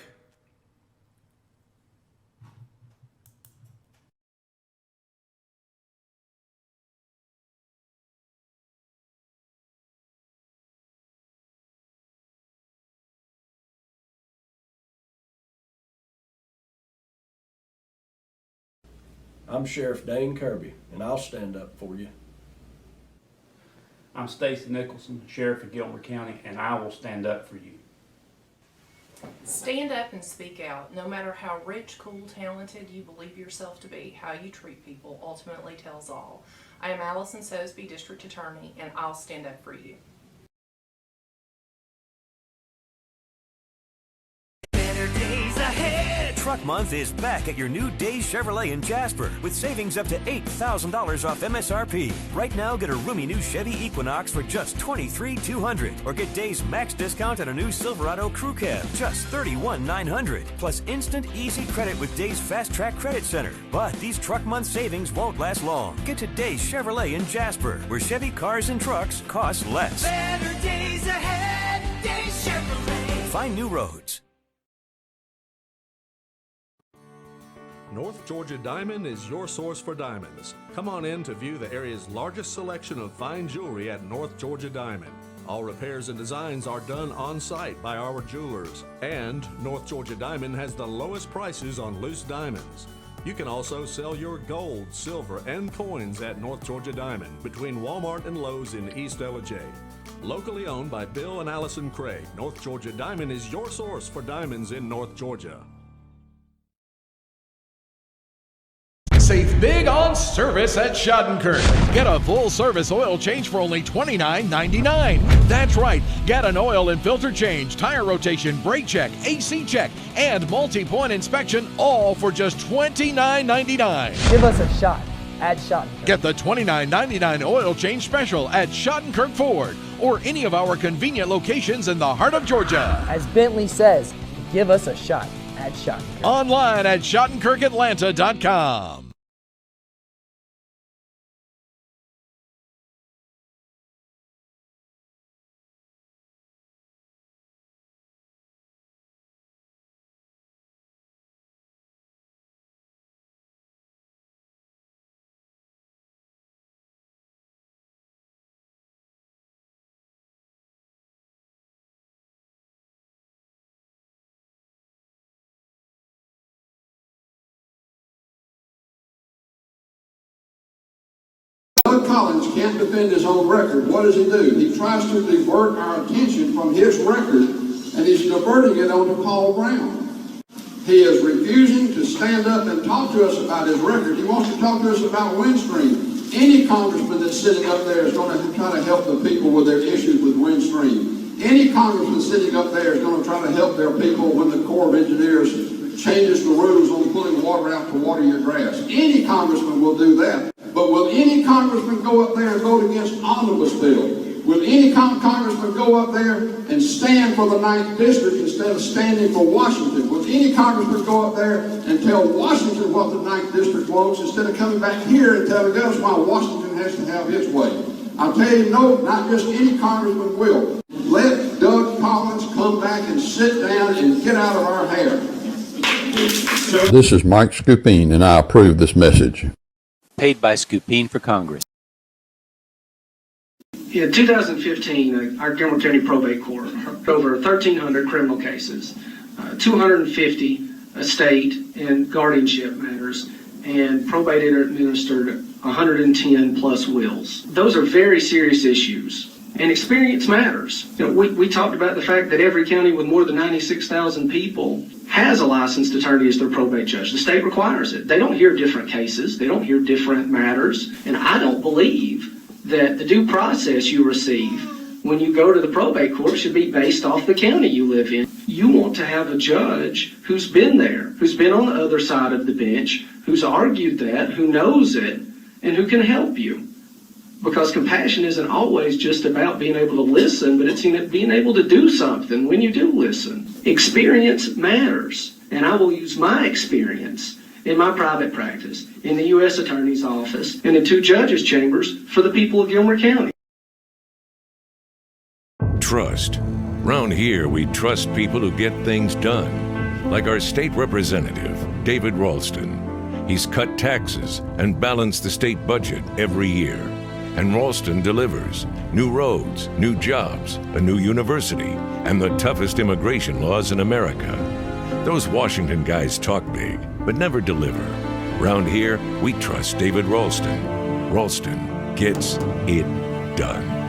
I'm Sheriff Dane Kirby, and I'll stand up for you. I'm Stacy Nicholson, Sheriff of Gilmer County, and I will stand up for you. Stand up and speak out. No matter how rich, cool, talented you believe yourself to be, how you treat people ultimately tells all. I am Allison Sosby, District Attorney, and I'll stand up for you. Better days ahead. Truck Truck Month is back at your new Days Chevrolet in Jasper with savings up to $8,000 off MSRP. Right now, get a roomy new Chevy Equinox for just $23,200, or get Days max discount on a new Silverado Crew Cab, just $31,900, plus instant easy credit with Days Fast Track Credit Center. But these Truck Month savings won't last long. Get to Days Chevrolet in Jasper, where Chevy cars and trucks cost less. Better days ahead, Days Chevrolet. Find new roads. North Georgia Diamond is your source for diamonds. Come on in to view the area's largest selection of fine jewelry at North Georgia Diamond. All repairs and designs are done on site by our jewelers. And North Georgia Diamond has the lowest prices on loose diamonds. You can also sell your gold, silver, and coins at North Georgia Diamond between Walmart and Lowe's in East Ellijay. Locally owned by Bill and Allison Craig, North Georgia Diamond is your source for diamonds in North Georgia. Save big on service at Schadenkirk. Get a full service oil change for only $29.99. That's right. Get an oil and filter change, tire rotation, brake check, AC check, and multi-point inspection, all for just $29.99. Give us a shot at Schadenkirk. Get the $29.99 oil change special at Schadenkirk Ford or any of our convenient locations in the heart of Georgia. As Bentley says, give us a shot at Schadenkirk. Online at SchadenkirkAtlanta.com. Doug Collins can't defend his own record. What does he do? He tries to divert our attention from his record, and he's diverting it onto Paul Brown. He is refusing to stand up and talk to us about his record. He wants to talk to us about Windstream. Any congressman that's sitting up there is going to try to help the people with their issues with Windstream. Any congressman sitting up there is going to try to help their people when the Corps of Engineers changes the rules on pulling water out to water your grass. Any congressman will do that. But will any congressman go up there and vote against omnibus bill? Will any congressman go up there and stand for the 9th District instead of standing for Washington? Will any congressman go up there and tell Washington what the 9th District wants instead of coming back here and telling us why Washington has to have his way? I'll tell you, no, not just any congressman will. Let Doug Collins come back and sit down and get out of our hair. This is Mike Scoopine, and I approve this message. Paid by Scoopine for Congress. In 2015, our Gilmer County Probate Court heard over 1,300 criminal cases, 250 estate and guardianship matters, and probated or administered 110 plus wills. Those are very serious issues, and experience matters. You know, we talked about the fact that every county with more than 96,000 people has a licensed attorney as their probate judge. The state requires it. They don't hear different cases. They don't hear different matters. And I don't believe that the due process you receive when you go to the probate court should be based off the county you live in. You want to have a judge who's been there, who's been on the other side of the bench, who's argued that, who knows it, and who can help you. Because compassion isn't always just about being able to listen, but it's being able to do something when you do listen. Experience matters, and I will use my experience in my private practice, in the U.S. Attorney's Office, and in 2 judges' chambers for the people of Gilmer County. Trust. Round here, we trust people who get things done. Like our state representative, David Ralston. He's cut taxes and balanced the state budget every year. And Ralston delivers new roads, new jobs, a new university, and the toughest immigration laws in America. Those Washington guys talk big, but never deliver. Round here, we trust David Ralston. Ralston gets it done.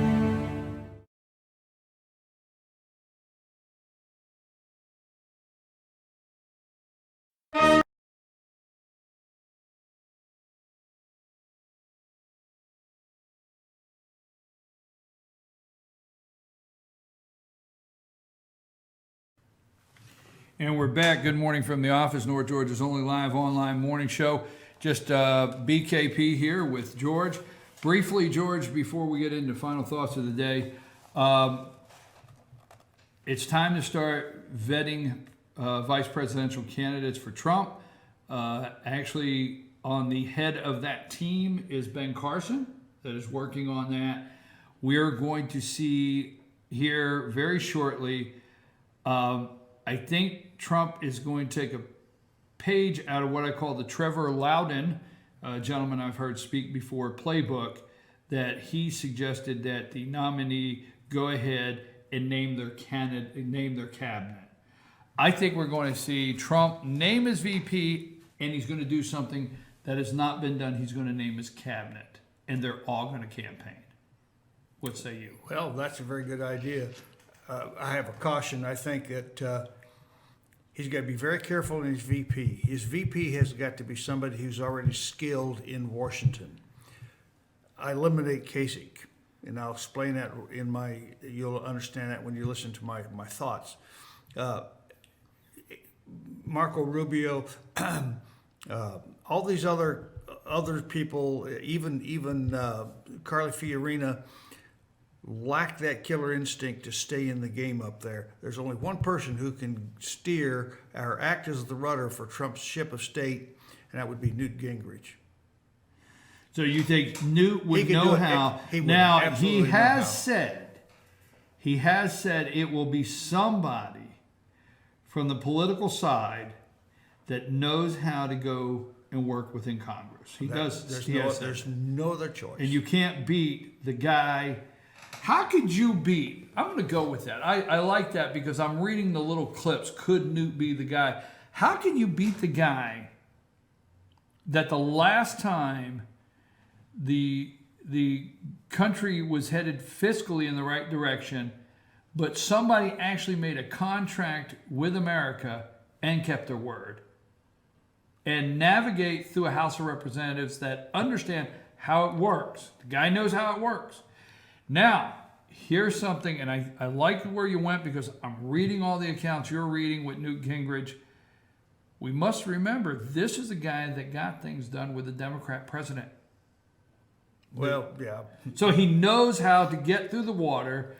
And we're back. Good morning from the office, North Georgia's only live online morning show. Just BKP here with George. Briefly, George, before we get into final thoughts of the day, it's time to start vetting vice presidential candidates for Trump. Actually, on the head of that team is Ben Carson, that is working on that. We're going to see here very shortly, I think Trump is going to take a page out of what I call the Trevor Loudon, gentleman I've heard speak before, playbook, that he suggested that the nominee go ahead and name their candidate, name their cabinet. I think we're going to see Trump name his VP, and he's going to do something that has not been done. He's going to name his cabinet, and they're all going to campaign. What say you? Well, that's a very good idea. I have a caution. I think that he's got to be very careful in his VP. His VP has got to be somebody who's already skilled in Washington. I eliminate Kasich, and I'll explain that you'll understand that when you listen to my thoughts. Marco Rubio, all these other people, even Carly Fiorina, lack that killer instinct to stay in the game up there. There's only one person who can steer or act as the rudder for Trump's ship of state, and that would be Newt Gingrich. So you think Newt would know how? Now, he has said it will be somebody from the political side that knows how to go and work within Congress. There's no other choice. And you can't beat the guy. How could you beat? I'm going to go with that. I like that because I'm reading the little clips. Could Newt be the guy? How can you beat the guy that the last time the country was headed fiscally in the right direction, but somebody actually made a contract with America and kept their word, and navigate through a House of Representatives that understand how it works? The guy knows how it works. Now, here's something, and I like where you went because I'm reading all the accounts you're reading with Newt Gingrich. We must remember, this is a guy that got things done with a Democrat president. Well, yeah. So he knows how to get through the water,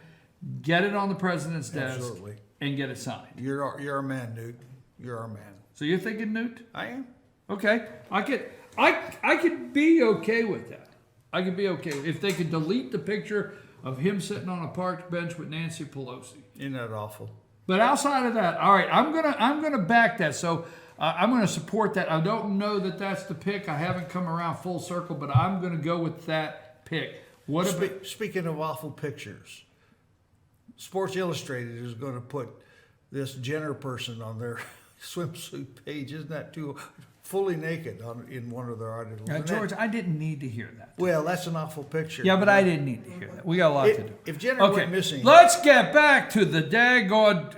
get it on the president's desk, Absolutely. And get it signed. You're our man, Newt. You're our man. So you're thinking Newt? I am. Okay. I could be okay with that. I could be okay if they could delete the picture of him sitting on a park bench with Nancy Pelosi. Isn't that awful? But outside of that, all right, I'm gonna back that. So I'm gonna support that. I don't know that that's the pick. I haven't come around full circle, but I'm gonna go with that pick. Speaking of awful pictures, Sports Illustrated is going to put this Jenner person on their swimsuit page. Isn't that too fully naked in one of their articles? George, I didn't need to hear that. Well, that's an awful picture. Yeah, but I didn't need to hear that. We got a lot to do. If Jenner went missing, let's get back to the daggone.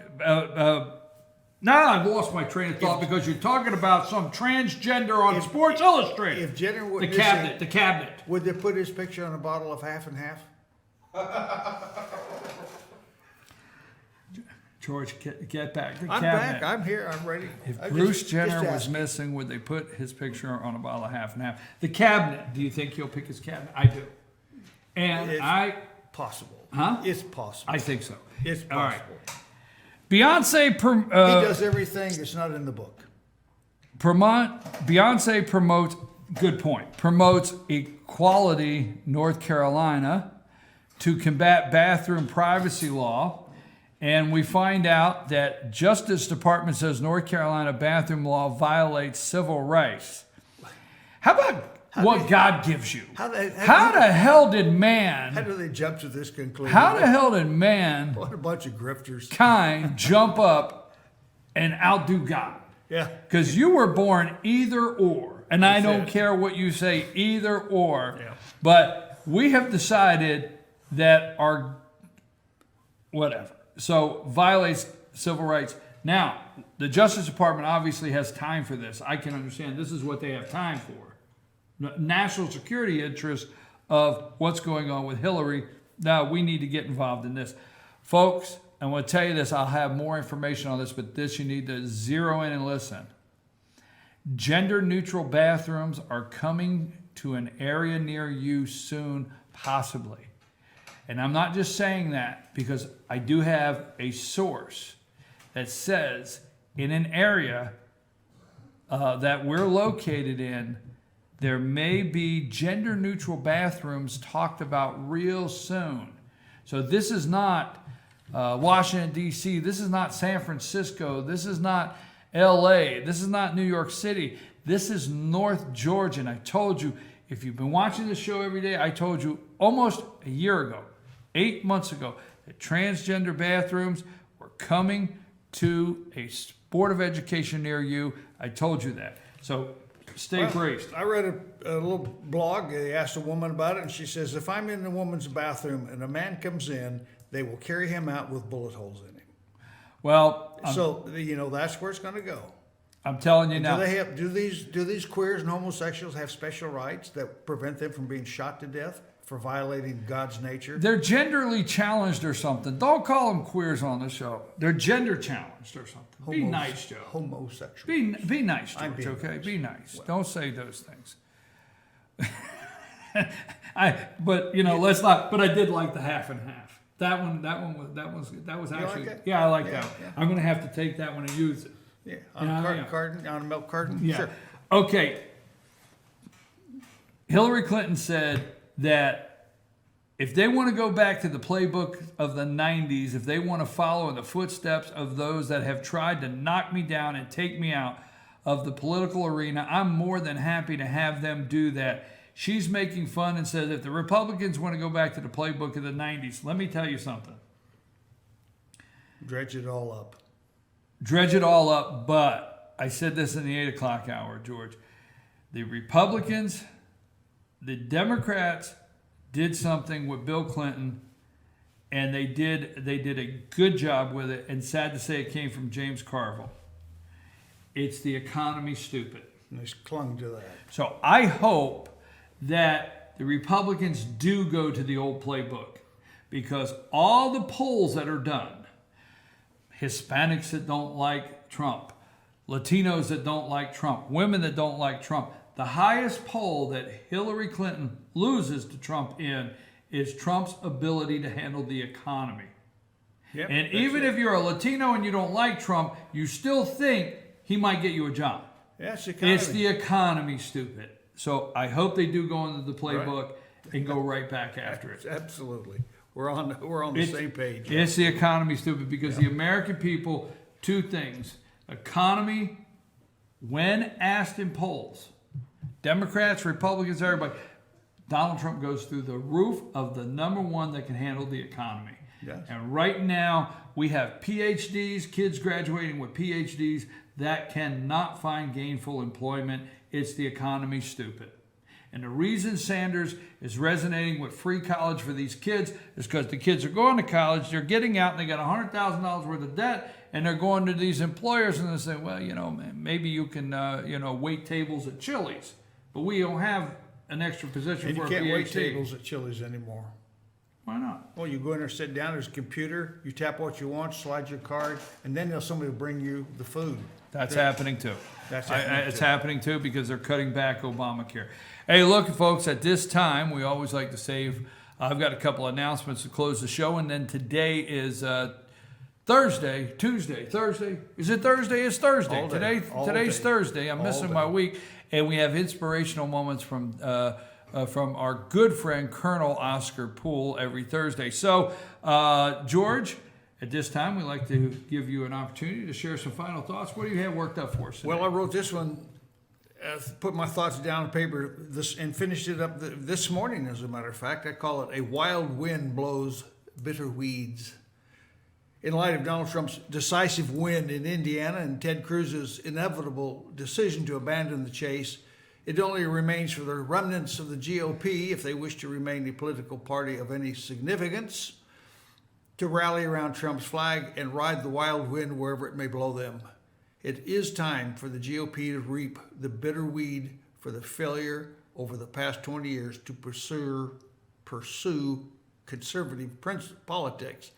Now I've lost my train of thought because you're talking about some transgender on Sports Illustrated. If Jenner went the cabinet. Would they put his picture on a bottle of half and half? George, get back. The I'm cabinet. back. I'm here. I'm ready. If Bruce Jenner was missing, would they put his picture on a bottle of half and half? The cabinet. Do you think he'll pick his cabinet? I do. And it's possible. Huh? It's possible. I think so. It's possible. All right. Beyonce. He does everything that's not in the book. Beyonce promotes. Good point. Promotes Equality North Carolina to combat bathroom privacy law. And we find out that Justice Department says North Carolina bathroom law violates civil rights. How about what God gives you? How the hell did man... How do they jump to this conclusion? How the hell did man... What a bunch of grifters. Jump up and outdo God? Yeah. Because you were born either or. And I don't care what you say, either or. Yeah. But we have decided that our... whatever. So violates civil rights. Now, the Justice Department obviously has time for this. I can understand this is what they have time for. National security interests of what's going on with Hillary. Now, we need to get involved in this. Folks, I'm going to tell you this. I'll have more information on this, but this you need to zero in and listen. Gender-neutral bathrooms are coming to an area near you soon, possibly. And I'm not just saying that because I do have a source that says in an area that we're located in, there may be gender-neutral bathrooms talked about real soon. So this is not Washington, D.C. This is not San Francisco. This is not L.A. This is not New York City. This is North Georgia. And I told you, if you've been watching this show every day, I told you almost a year ago, 8 months ago, that transgender bathrooms were coming to a Board of Education near you. I told you that. So stay braced. I read a little blog. They asked a woman about it, and she says, if I'm in the woman's bathroom and a man comes in, they will carry him out with bullet holes in him. Well, so that's where it's going to go. I'm telling you now. Do these queers and homosexuals have special rights that prevent them from being shot to death for violating God's nature? They're genderly challenged or something. Don't call them queers on the show. They're gender challenged or something. Be nice, Joe. Homosexual. Be nice, George. Okay, be nice. Well, don't say those things. Let's not. But I did like the half and half. That was actually. Like yeah, I like that. Yeah. I'm going to have to take that one and use it. Yeah, on a milk carton. Yeah. Sure. Okay. Hillary Clinton said that if they want to go back to the playbook of the 90s, if they want to follow in the footsteps of those that have tried to knock me down and take me out of the political arena, I'm more than happy to have them do that. She's making fun and says if the Republicans want to go back to the playbook of the 90s, let me tell you something. Dredge it all up. Dredge it all up, but I said this in the 8 o'clock hour, George. The Republicans, the Democrats did something with Bill Clinton, and they did a good job with it, and sad to say it came from James Carville. It's the economy, stupid. And they clung to that. So I hope that the Republicans do go to the old playbook, because all the polls that are done, Hispanics that don't like Trump, Latinos that don't like Trump, women that don't like Trump, the highest poll that Hillary Clinton loses to Trump in is Trump's ability to handle the economy. Yep, and even if you're a Latino and you don't like Trump, you still think he might get you a job. Yeah, it's the economy. It's the economy, stupid. So I hope they do go into the playbook and go right back after it. Absolutely. We're on the same page. It's the economy, stupid, because the American people, two things. Economy, when asked in polls, Democrats, Republicans, everybody, Donald Trump goes through the roof of the number one that can handle the economy. Yes. And right now, we have PhDs, kids graduating with PhDs that cannot find gainful employment. It's the economy, stupid. And the reason Sanders is resonating with free college for these kids is because the kids are going to college, they're getting out, and they got $100,000 worth of debt, and they're going to these employers and they say, well, maybe you can, wait tables at Chili's, but we don't have an extra position And for you a can't PhD. wait tables at Chili's anymore. Why not? Well, you go in there, sit down, there's a computer, you tap what you want, slide your card, and then somebody will bring you the food. That's happening too. It's happening too because they're cutting back Obamacare. Hey, look, folks, at this time, we always like to save. I've got a couple announcements to close the show, and then today is Thursday. Is it Thursday? It's Thursday. All day. Today's Thursday. I'm All missing day. my week, and we have inspirational moments from our good friend Colonel Oscar Poole every Thursday. So, George, at this time, we'd like to give you an opportunity to share some final thoughts. What do you have worked up for us today? Well, I wrote this one, put my thoughts down on paper and finished it up this morning, as a matter of fact. I call it A Wild Wind Blows Bitter Weeds. In light of Donald Trump's decisive win in Indiana and Ted Cruz's inevitable decision to abandon the chase, it only remains for the remnants of the GOP, if they wish to remain a political party of any significance, to rally around Trump's flag and ride the wild wind wherever it may blow them. It is time for the GOP to reap the bitter weed for the failure over the past 20 years to pursue conservative politics.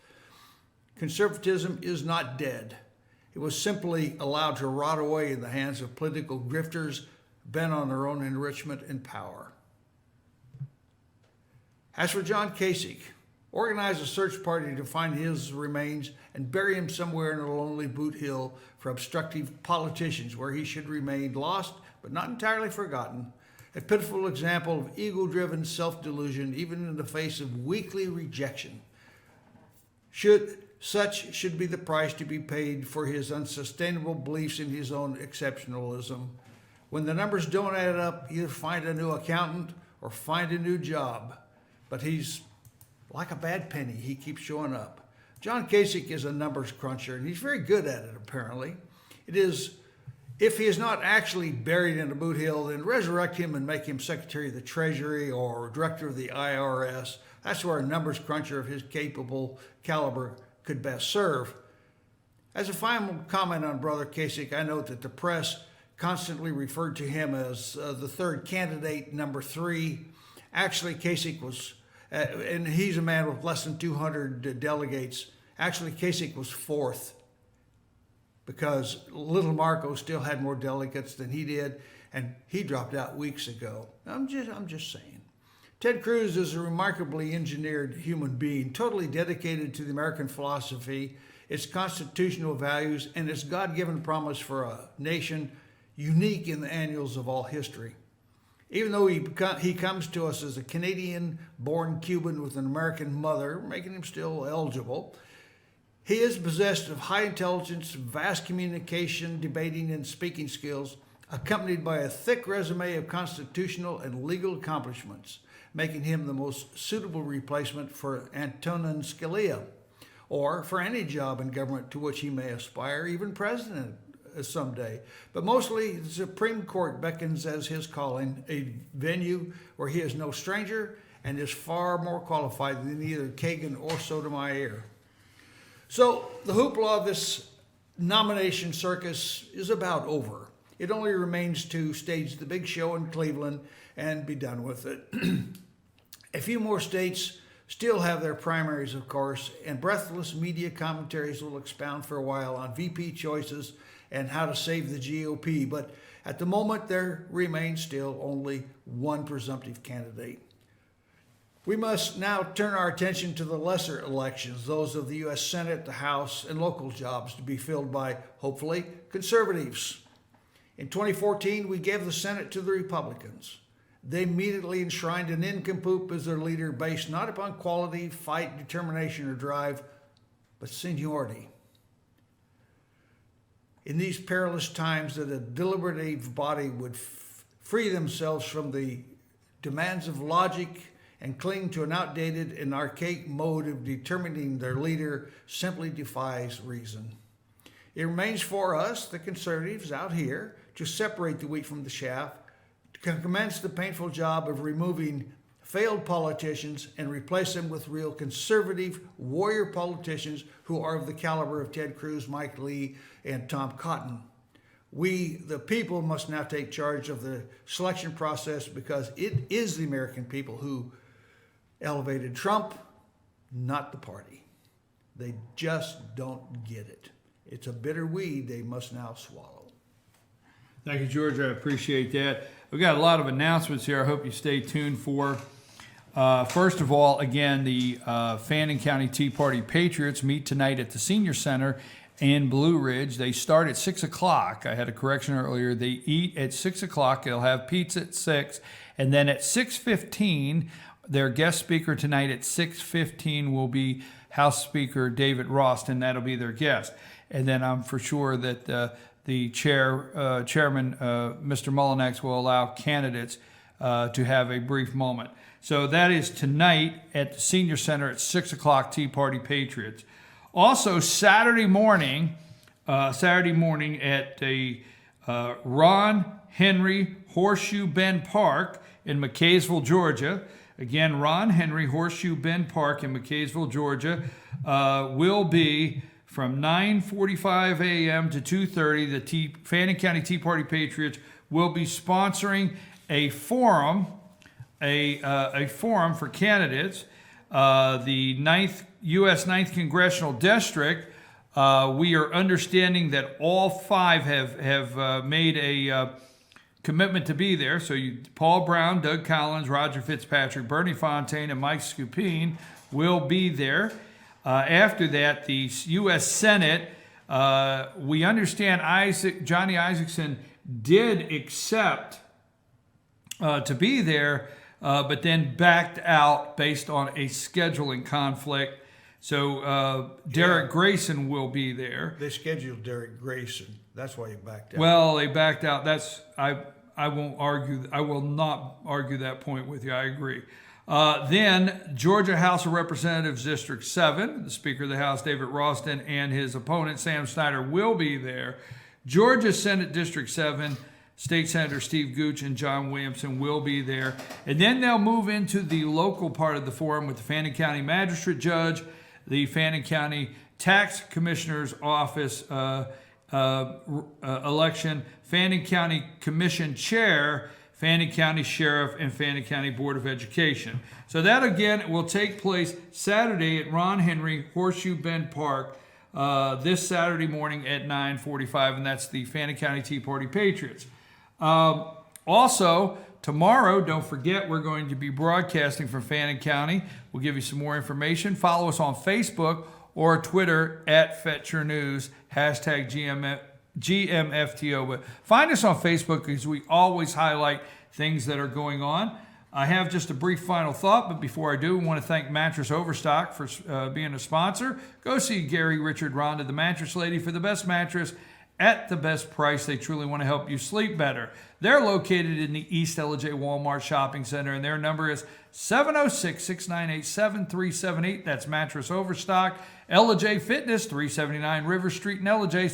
Conservatism is not dead. It was simply allowed to rot away in the hands of political grifters bent on their own enrichment and power. As for John Kasich, organize a search party to find his remains and bury him somewhere in a lonely boot hill for obstructive politicians where he should remain lost but not entirely forgotten. A pitiful example of ego-driven self-delusion even in the face of weekly rejection. Such should be the price to be paid for his unsustainable beliefs in his own exceptionalism. When the numbers don't add up, either find a new accountant or find a new job. But he's like a bad penny. He keeps showing up. John Kasich is a numbers cruncher, and he's very good at it, apparently. It is, if he is not actually buried in a boot hill, then resurrect him and make him Secretary of the Treasury or Director of the IRS. That's where a numbers cruncher of his capable caliber could best serve. As a final comment on Brother Kasich, I note that the press constantly referred to him as the third candidate, number 3. Actually, Kasich was, and he's a man with less than 200 delegates. Actually, Kasich was 4th because Little Marco still had more delegates than he did, and he dropped out weeks ago. I'm just saying. Ted Cruz is a remarkably engineered human being, totally dedicated to the American philosophy, its constitutional values, and its God-given promise for a nation unique in the annals of all history. Even though he comes to us as a Canadian-born Cuban with an American mother, making him still eligible, he is possessed of high intelligence, vast communication, debating, and speaking skills, accompanied by a thick resume of constitutional and legal accomplishments, making him the most suitable replacement for Antonin Scalia, or for any job in government to which he may aspire, even president someday. But mostly the Supreme Court beckons as his calling, a venue where he is no stranger and is far more qualified than either Kagan or Sotomayor. So the hoopla of this nomination circus is about over. It only remains to stage the big show in Cleveland and be done with it. A few more states still have their primaries, of course, and breathless media commentaries will expound for a while on VP choices and how to save the GOP. But at the moment, there remains still only one presumptive candidate. We must now turn our attention to the lesser elections, those of the U.S. Senate, the House, and local jobs to be filled by, hopefully, conservatives. In 2014, we gave the Senate to the Republicans. They immediately enshrined an nincompoop as their leader based not upon quality, fight, determination, or drive, but seniority. In these perilous times that a deliberative body would free themselves from the demands of logic and cling to an outdated and archaic mode of determining their leader simply defies reason. It remains for us, the conservatives out here, to separate the wheat from the chaff, to commence the painful job of removing failed politicians and replace them with real conservative warrior politicians who are of the caliber of Ted Cruz, Mike Lee, and Tom Cotton. We, the people, must now take charge of the selection process because it is the American people who elevated Trump, not the party. They just don't get it. It's a bitter weed they must now swallow. Thank you, George. I appreciate that. We've got a lot of announcements here. I hope you stay tuned for. First of all, again, the Fannin County Tea Party Patriots meet tonight at the Senior Center in Blue Ridge. They start at 6 o'clock. I had a correction earlier. They eat at 6 o'clock. They'll have pizza at 6. And then at 6:15, their guest speaker tonight at 6:15 will be House Speaker David Ralston. That'll be their guest. And then I'm for sure that the chairman, Mr. Mullinax, will allow candidates to have a brief moment. So that is tonight at the Senior Center at 6 o'clock, Tea Party Patriots. Also, Saturday morning at the Ron Henry Horseshoe Bend Park in McKaysville, Georgia. Again, Ron Henry Horseshoe Bend Park in McKaysville, Georgia, will be from 9:45 a.m. to 2:30. The Fannin County Tea Party Patriots will be sponsoring a forum for candidates. the U.S. 9th Congressional District. We are understanding that all 5 have made a commitment to be there. So Paul Brown, Doug Collins, Roger Fitzpatrick, Bernie Fontaine, and Mike Scupine will be there. After that, the U.S. Senate, we understand Johnny Isaacson did accept to be there, but then backed out based on a scheduling conflict. So Derek Grayson will be there. They scheduled Derek Grayson. That's why he backed out. Well, they backed out. I won't argue. I will not argue that point with you. I agree. Then Georgia House of Representatives District 7, the Speaker of the House, David Ralston, and his opponent, Sam Snyder, will be there. Georgia Senate District 7, State Senator Steve Gooch and John Williamson will be there. And then they'll move into the local part of the forum with the Fannin County Magistrate Judge, the Fannin County Tax Commissioner's Office election, Fannin County Commission Chair, Fannin County Sheriff, and Fannin County Board of Education. So that, again, will take place Saturday at Ron Henry Horseshoe Bend Park this Saturday morning at 9:45, and that's the Fannin County Tea Party Patriots. Also, tomorrow, don't forget, we're going to be broadcasting from Fannin County. We'll give you some more information. Follow us on Facebook or Twitter at Fetcher News, hashtag GMFTO. But find us on Facebook because we always highlight things that are going on. I have just a brief final thought, but before I do, I want to thank Mattress Overstock for being a sponsor. Go see Gary, Richard, Rhonda, the Mattress Lady, for the best mattress at the best price. They truly want to help you sleep better. They're located in the East LJ Walmart Shopping Center, and their number is 706-698-7378. That's Mattress Overstock. LJ Fitness, 379 River Street in LJ,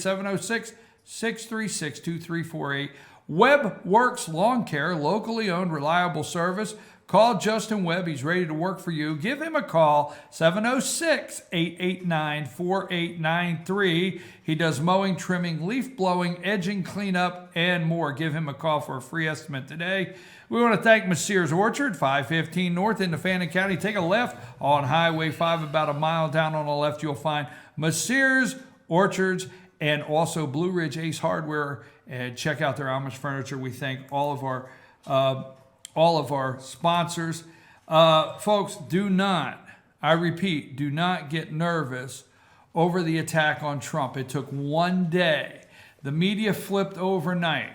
706-636-2348. WebWorks Lawn Care, locally owned, reliable service. Call Justin Webb. He's ready to work for you. Give him a call, 706-889-4893. He does mowing, trimming, leaf blowing, edging, cleanup, and more. Give him a call for a free estimate today. We want to thank Messrs. Orchard, 515 North into Fannin County. Take a left on Highway 5, about a mile down on the left. You'll find Messrs. Orchards and also Blue Ridge Ace Hardware. And check out their Amish furniture. We thank all of our sponsors. Folks, do not, I repeat, do not get nervous over the attack on Trump. It took one day. The media flipped overnight.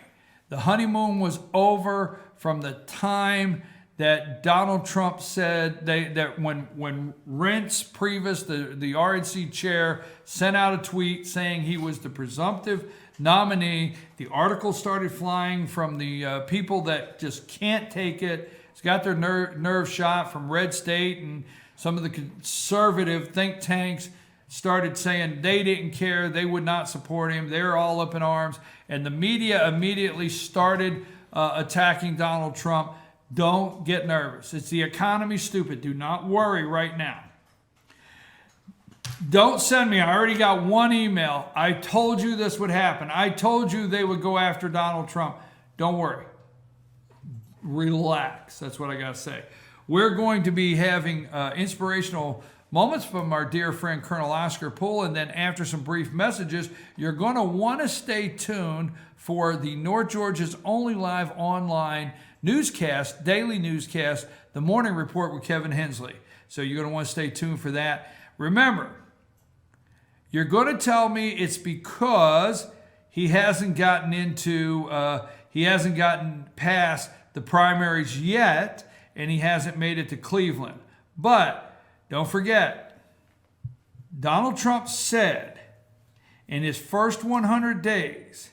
The honeymoon was over from the time that Donald Trump said that when Reince Priebus, the RNC chair, sent out a tweet saying he was the presumptive nominee, the article started flying from the people that just can't take it. It's got their nerve shot from Red State, and some of the conservative think tanks started saying they didn't care, they would not support him, they're all up in arms, and the media immediately started attacking Donald Trump. Don't get nervous. It's the economy, stupid. Do not worry right now. Don't send me. I already got one email. I told you this would happen. I told you they would go after Donald Trump. Don't worry. Relax. That's what I got to say. We're going to be having inspirational moments from our dear friend Colonel Oscar Poole, and then after some brief messages, you're going to want to stay tuned for the North Georgia's only live online newscast, daily newscast, The Morning Report with Kevin Hensley. So you're going to want to stay tuned for that. Remember, you're going to tell me it's because he hasn't gotten past the primaries yet, and he hasn't made it to Cleveland. But don't forget, Donald Trump said in his first 100 days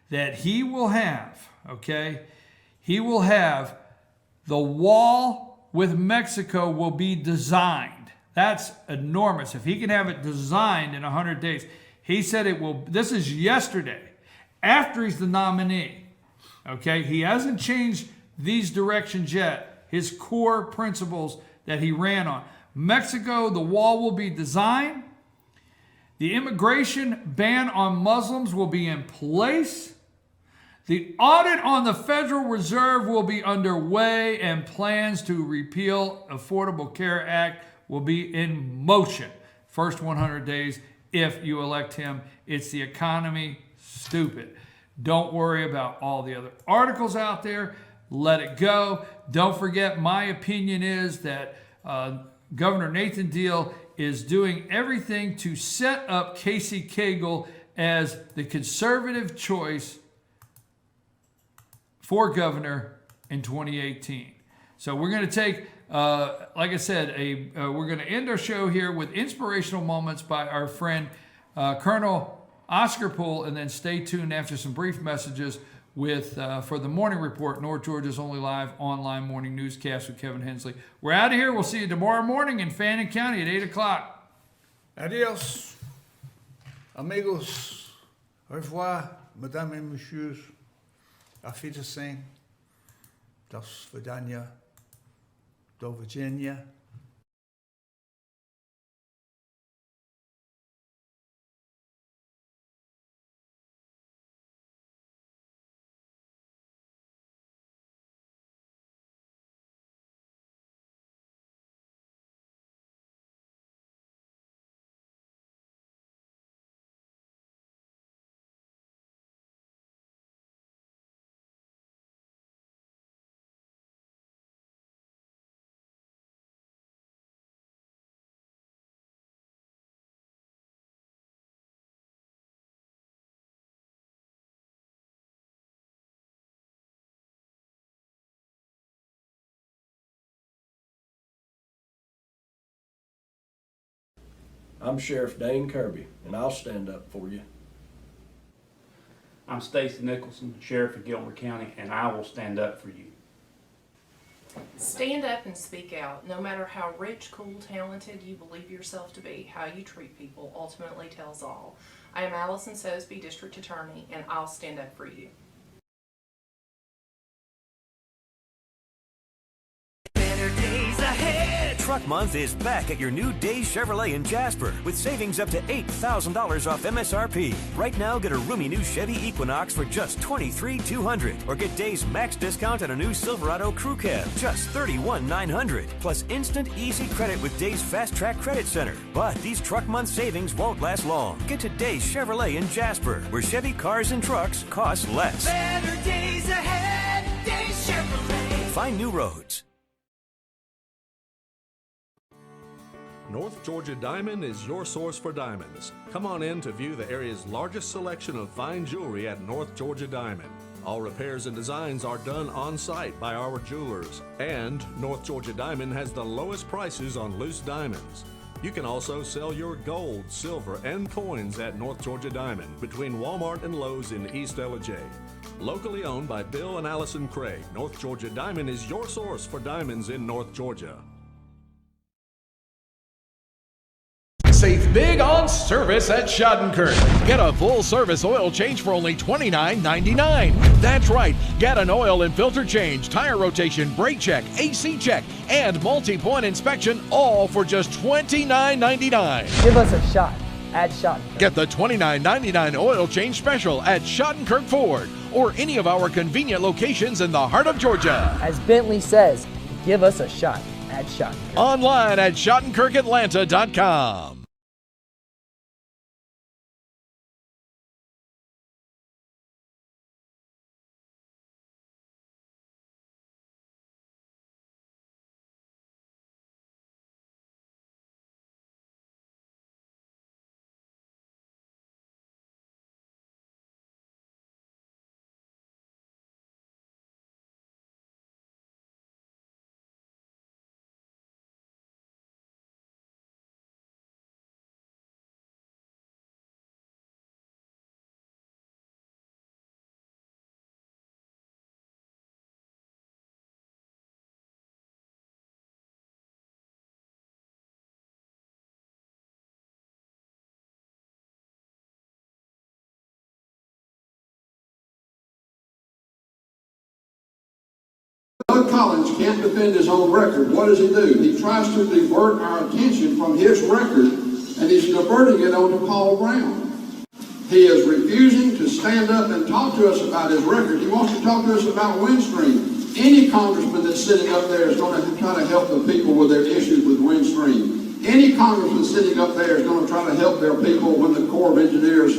that he will have the wall with Mexico will be designed. That's enormous. If he can have it designed in 100 days, he said it will. This is yesterday, after he's the nominee. Okay, he hasn't changed these directions yet, his core principles that he ran on. Mexico, the wall will be designed. The immigration ban on Muslims will be in place. The audit on the Federal Reserve will be underway, and plans to repeal Affordable Care Act will be in motion. First 100 days if you elect him. It's the economy, stupid. Don't worry about all the other articles out there. Let it go. Don't forget, my opinion is that Governor Nathan Deal is doing everything to set up Casey Cagle as the conservative choice for governor in 2018. So we're going to take, like I said, we're going to end our show here with inspirational moments by our friend Colonel Oscar Poole, and then stay tuned after some brief messages with for the Morning Report, North Georgia's only live online morning newscast with Kevin Hensley. We're out of here. We'll see you tomorrow morning in Fannin County at 8 o'clock. Adios, amigos. Au revoir, mesdames et messieurs. Auf Wiedersehen. Do svidania. Do Virginia. I'm Sheriff Dane Kirby, and I'll stand up for you. I'm Stacy Nicholson, Sheriff of Gilmer County, and I will stand up for you. Stand up and speak out. No matter how rich, cool, talented you believe yourself to be, how you treat people ultimately tells all. I am Allison Sosby, District Attorney, and I'll stand up for you. Better days ahead. Truck Month is back at your new Days Chevrolet in Jasper with savings up to $8,000 off MSRP. Right now, get a roomy new Chevy Equinox for just $23,200, or get Days max discount on a new Silverado Crew Cab, just $31,900, plus instant easy credit with Days Fast Track Credit Center. But these Truck Month savings won't last long. Get to Days Chevrolet in Jasper, where Chevy cars and trucks cost less. Better days ahead. Days Chevrolet. Find new roads. North Georgia Diamond is your source for diamonds. Come on in to view the area's largest selection of fine jewelry at North Georgia Diamond. All repairs and designs are done on site by our jewelers. And North Georgia Diamond has the lowest prices on loose diamonds. You can also sell your gold, silver, and coins at North Georgia Diamond between Walmart and Lowe's in East Ellijay. Locally owned by Bill and Allison Craig, North Georgia Diamond is your source for diamonds in North Georgia. Save big on service at Schadenkirk. Get a full service oil change for only $29.99. That's right. Get an oil and filter change, tire rotation, brake check, AC check, and multi-point inspection, all for just $29.99. Give us a shot at Schadenkirk. Get the $29.99 oil change special at Schadenkirk Ford or any of our convenient locations in the heart of Georgia. As Bentley says, give us a shot at Schadenkirk. Online at SchadenkirkAtlanta.com. Doug Collins can't defend his own record. What does he do? He tries to divert our attention from his record, and he's diverting it onto Paul Brown. He is refusing to stand up and talk to us about his record. He wants to talk to us about Windstream. Any congressman that's sitting up there is going to try to help the people with their issues with Windstream. Any congressman sitting up there is going to try to help their people when the Corps of Engineers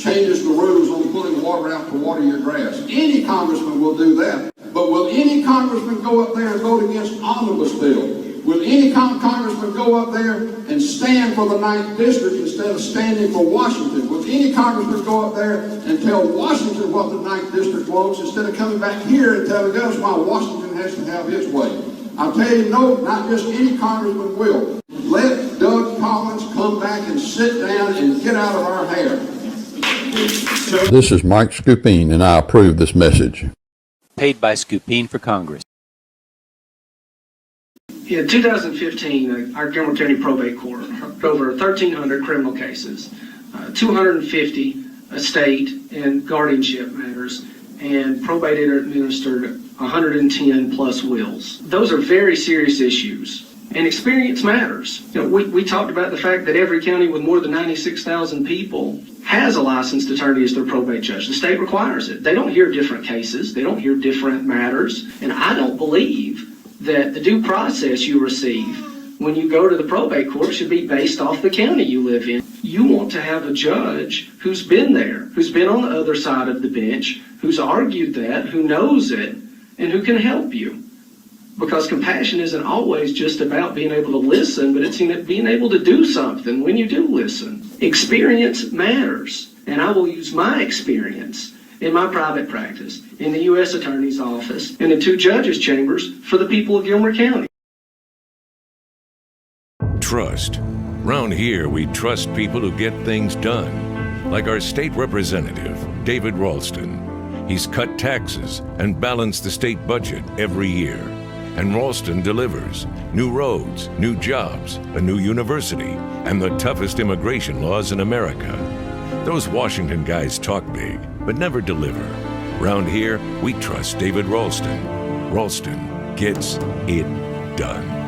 changes the rules on pulling water out to water your grass. Any congressman will do that. But will any congressman go up there and vote against omnibus bill? Will any congressman go up there and stand for the 9th District instead of standing for Washington? Will any congressman go up there and tell Washington what the 9th District wants instead of coming back here and telling us why Washington has to have his way? I'll tell you, no, not just any congressman will. Let Doug Collins come back and sit down and get out of our hair. This is Mike Scoopine, and I approve this message. Paid by Scoopine for Congress. In 2015, our Gilmer County Probate Court heard over 1,300 criminal cases, 250 estate and guardianship matters, and probated or administered 110 plus wills. Those are very serious issues, and experience matters. We talked about the fact that every county with more than 96,000 people has a licensed attorney as their probate judge. The state requires it. They don't hear different cases. They don't hear different matters. And I don't believe that the due process you receive when you go to the probate court should be based off the county you live in. You want to have a judge who's been there, who's been on the other side of the bench, who's argued that, who knows it, and who can help you. Because compassion isn't always just about being able to listen, but it's being able to do something when you do listen. Experience matters, and I will use my experience in my private practice, in the U.S. Attorney's Office, and in 2 judges' chambers for the people of Gilmer County. Trust. Round here, we trust people who get things done. Like our state representative, David Ralston. He's cut taxes and balanced the state budget every year. And Ralston delivers new roads, new jobs, a new university, and the toughest immigration laws in America. Those Washington guys talk big, but never deliver. Round here, we trust David Ralston. Ralston gets it done.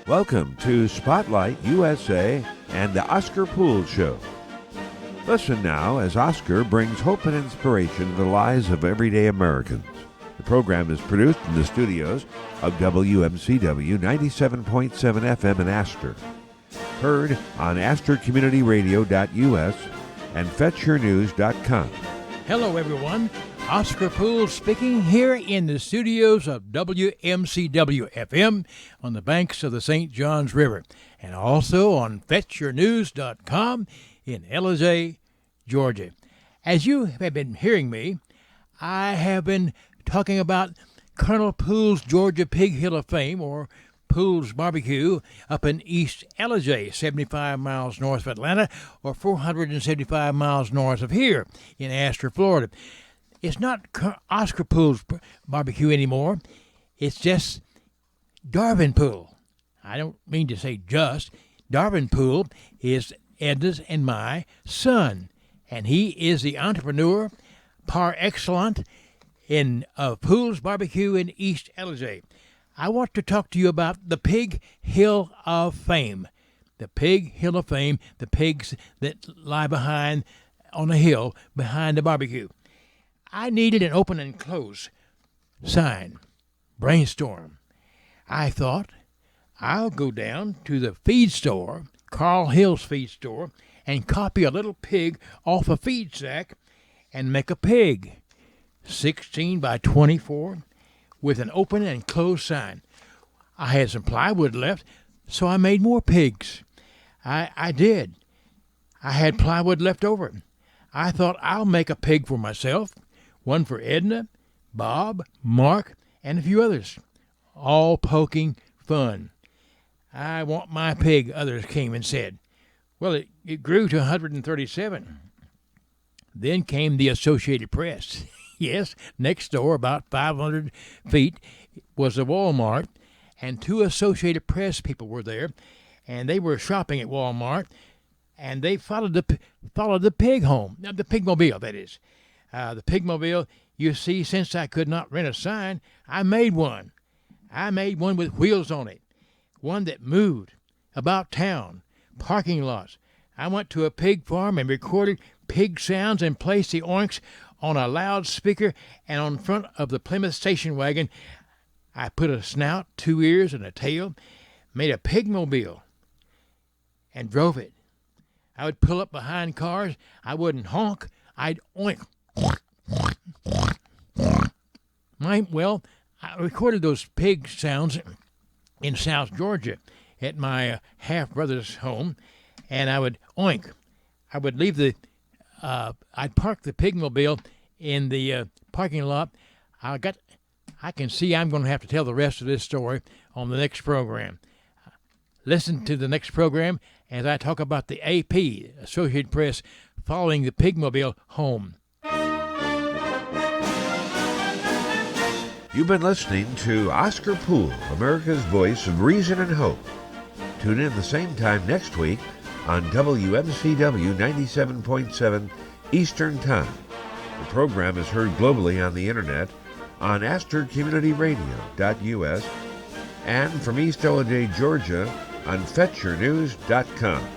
Welcome to Spotlight USA and the Oscar Poole Show. Listen now as Oscar brings hope and inspiration to the lives of everyday Americans. The program is produced in the studios of WMCW 97.7 FM in Astor. Heard on AstorCommunityRadio.us and FetchYourNews.com. Hello, everyone. Oscar Poole speaking here in the studios of WMCW-FM on the banks of the St. Johns River, and also on FetchYourNews.com in Ellijay, Georgia. As you have been hearing me, I have been talking about Colonel Poole's Georgia Pig Hill of Fame, or Poole's Barbecue, up in East Ellijay, 75 miles north of Atlanta, or 475 miles north of here in Astor, Florida. It's not Oscar Poole's Barbecue anymore. It's just Darvin Poole. I don't mean to say just. Darvin Poole is Edna's and my son, and he is the entrepreneur par excellence in Poole's Barbecue in East Ellijay. I want to talk to you about the Pig Hill of Fame. The Pig Hill of Fame, the pigs that lie behind on a hill behind the barbecue. I needed an open and close sign. Brainstorm. I thought, I'll go down to the feed store, Carl Hill's feed store, and copy a little pig off a feed sack and make a pig, 16 by 24, with an open and closed sign. I had some plywood left, so I made more pigs. I did. I had plywood left over. I thought I'll make a pig for myself, one for Edna, Bob, Mark, and a few others, all poking fun. I want my pig, others came and said. Well, it grew to 137. Then came the Associated Press. Yes, next door, about 500 feet, was a Walmart, and 2 Associated Press people were there, and they were shopping at Walmart, and they followed the pig home. Now, the pigmobile, that is. The pigmobile, you see, since I could not rent a sign, I made one. I made one with wheels on it, one that moved about town, parking lots. I went to a pig farm and recorded pig sounds and placed the oinks on a loudspeaker, and on front of the Plymouth station wagon, I put a snout, 2 ears, and a tail, made a pigmobile, and drove it. I would pull up behind cars. I wouldn't honk. I'd oink. Well, I recorded those pig sounds in South Georgia at my half-brother's home, and I would oink. I would leave I'd park the pigmobile in the parking lot. I can see I'm going to have to tell the rest of this story on the next program. Listen to the next program as I talk about the AP, Associated Press, following the pigmobile home. You've been listening to Oscar Poole, America's Voice of Reason and Hope. Tune in the same time next week on WMCW 97.7 Eastern Time. The program is heard globally on the internet on AstorCommunityRadio.us and from East Ellijay, Georgia on FetchYourNews.com.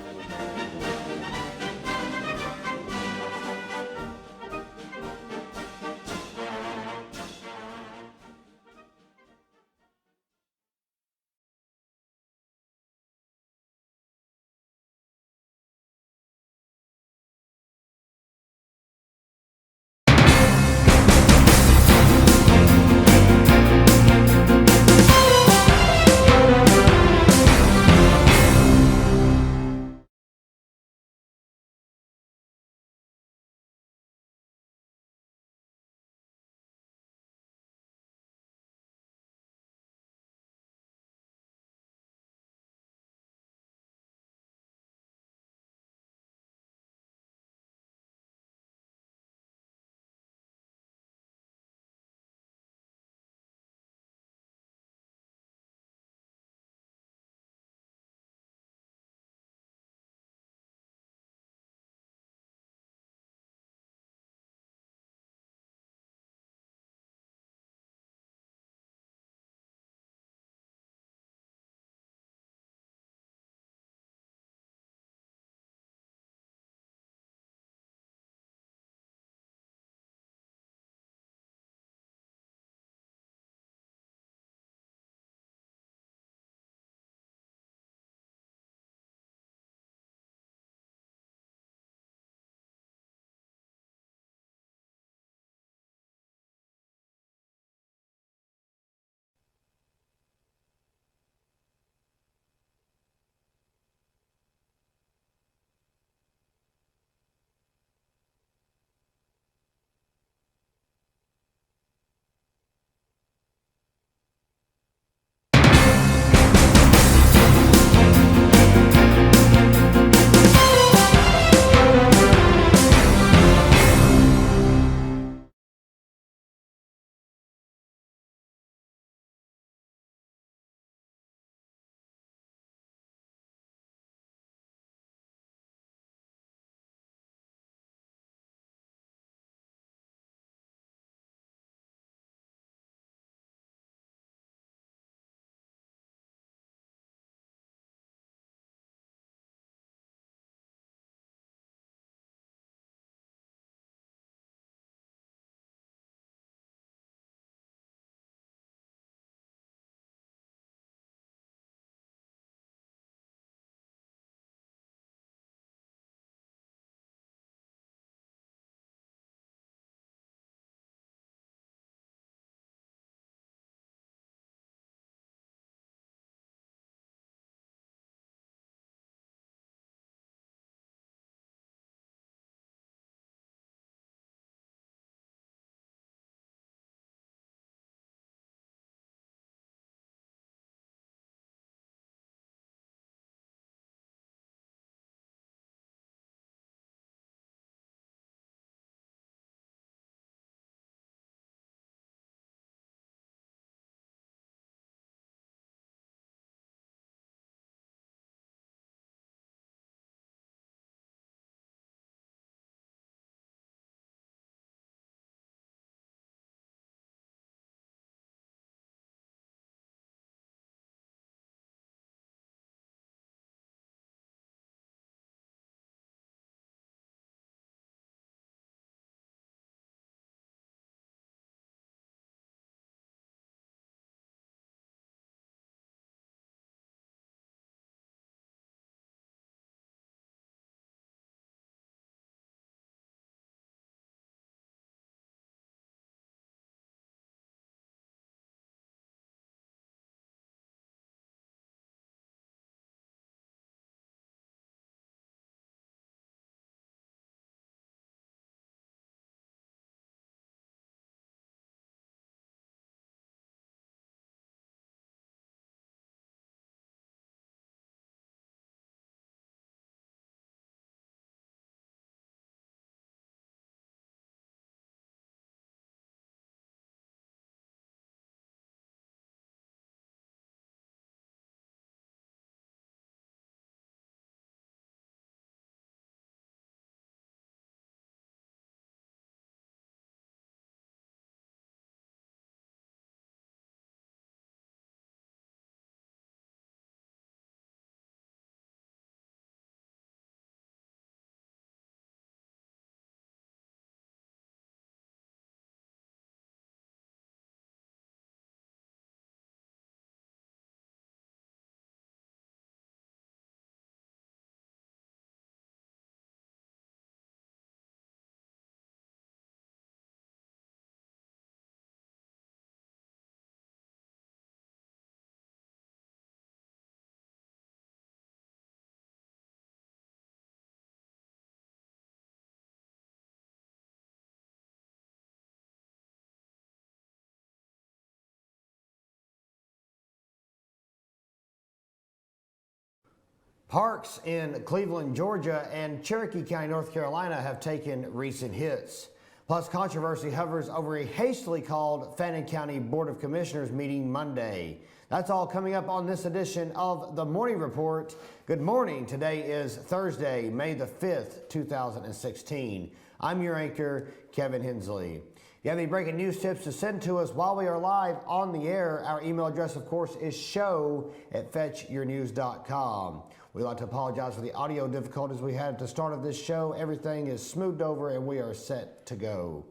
Parks in Cleveland, Georgia, and Cherokee County, North Carolina have taken recent hits. Plus, controversy hovers over a hastily called Fannin County Board of Commissioners meeting Monday. That's all coming up on this edition of The Morning Report. Good morning. Today is Thursday, May the 5th, 2016. I'm your anchor, Kevin Hensley. If you have any breaking news tips to send to us while we are live on the air, our email address, of course, is show@fetchyournews.com. We'd like to apologize for the audio difficulties we had at the start of this show. Everything is smoothed over and we are set to go.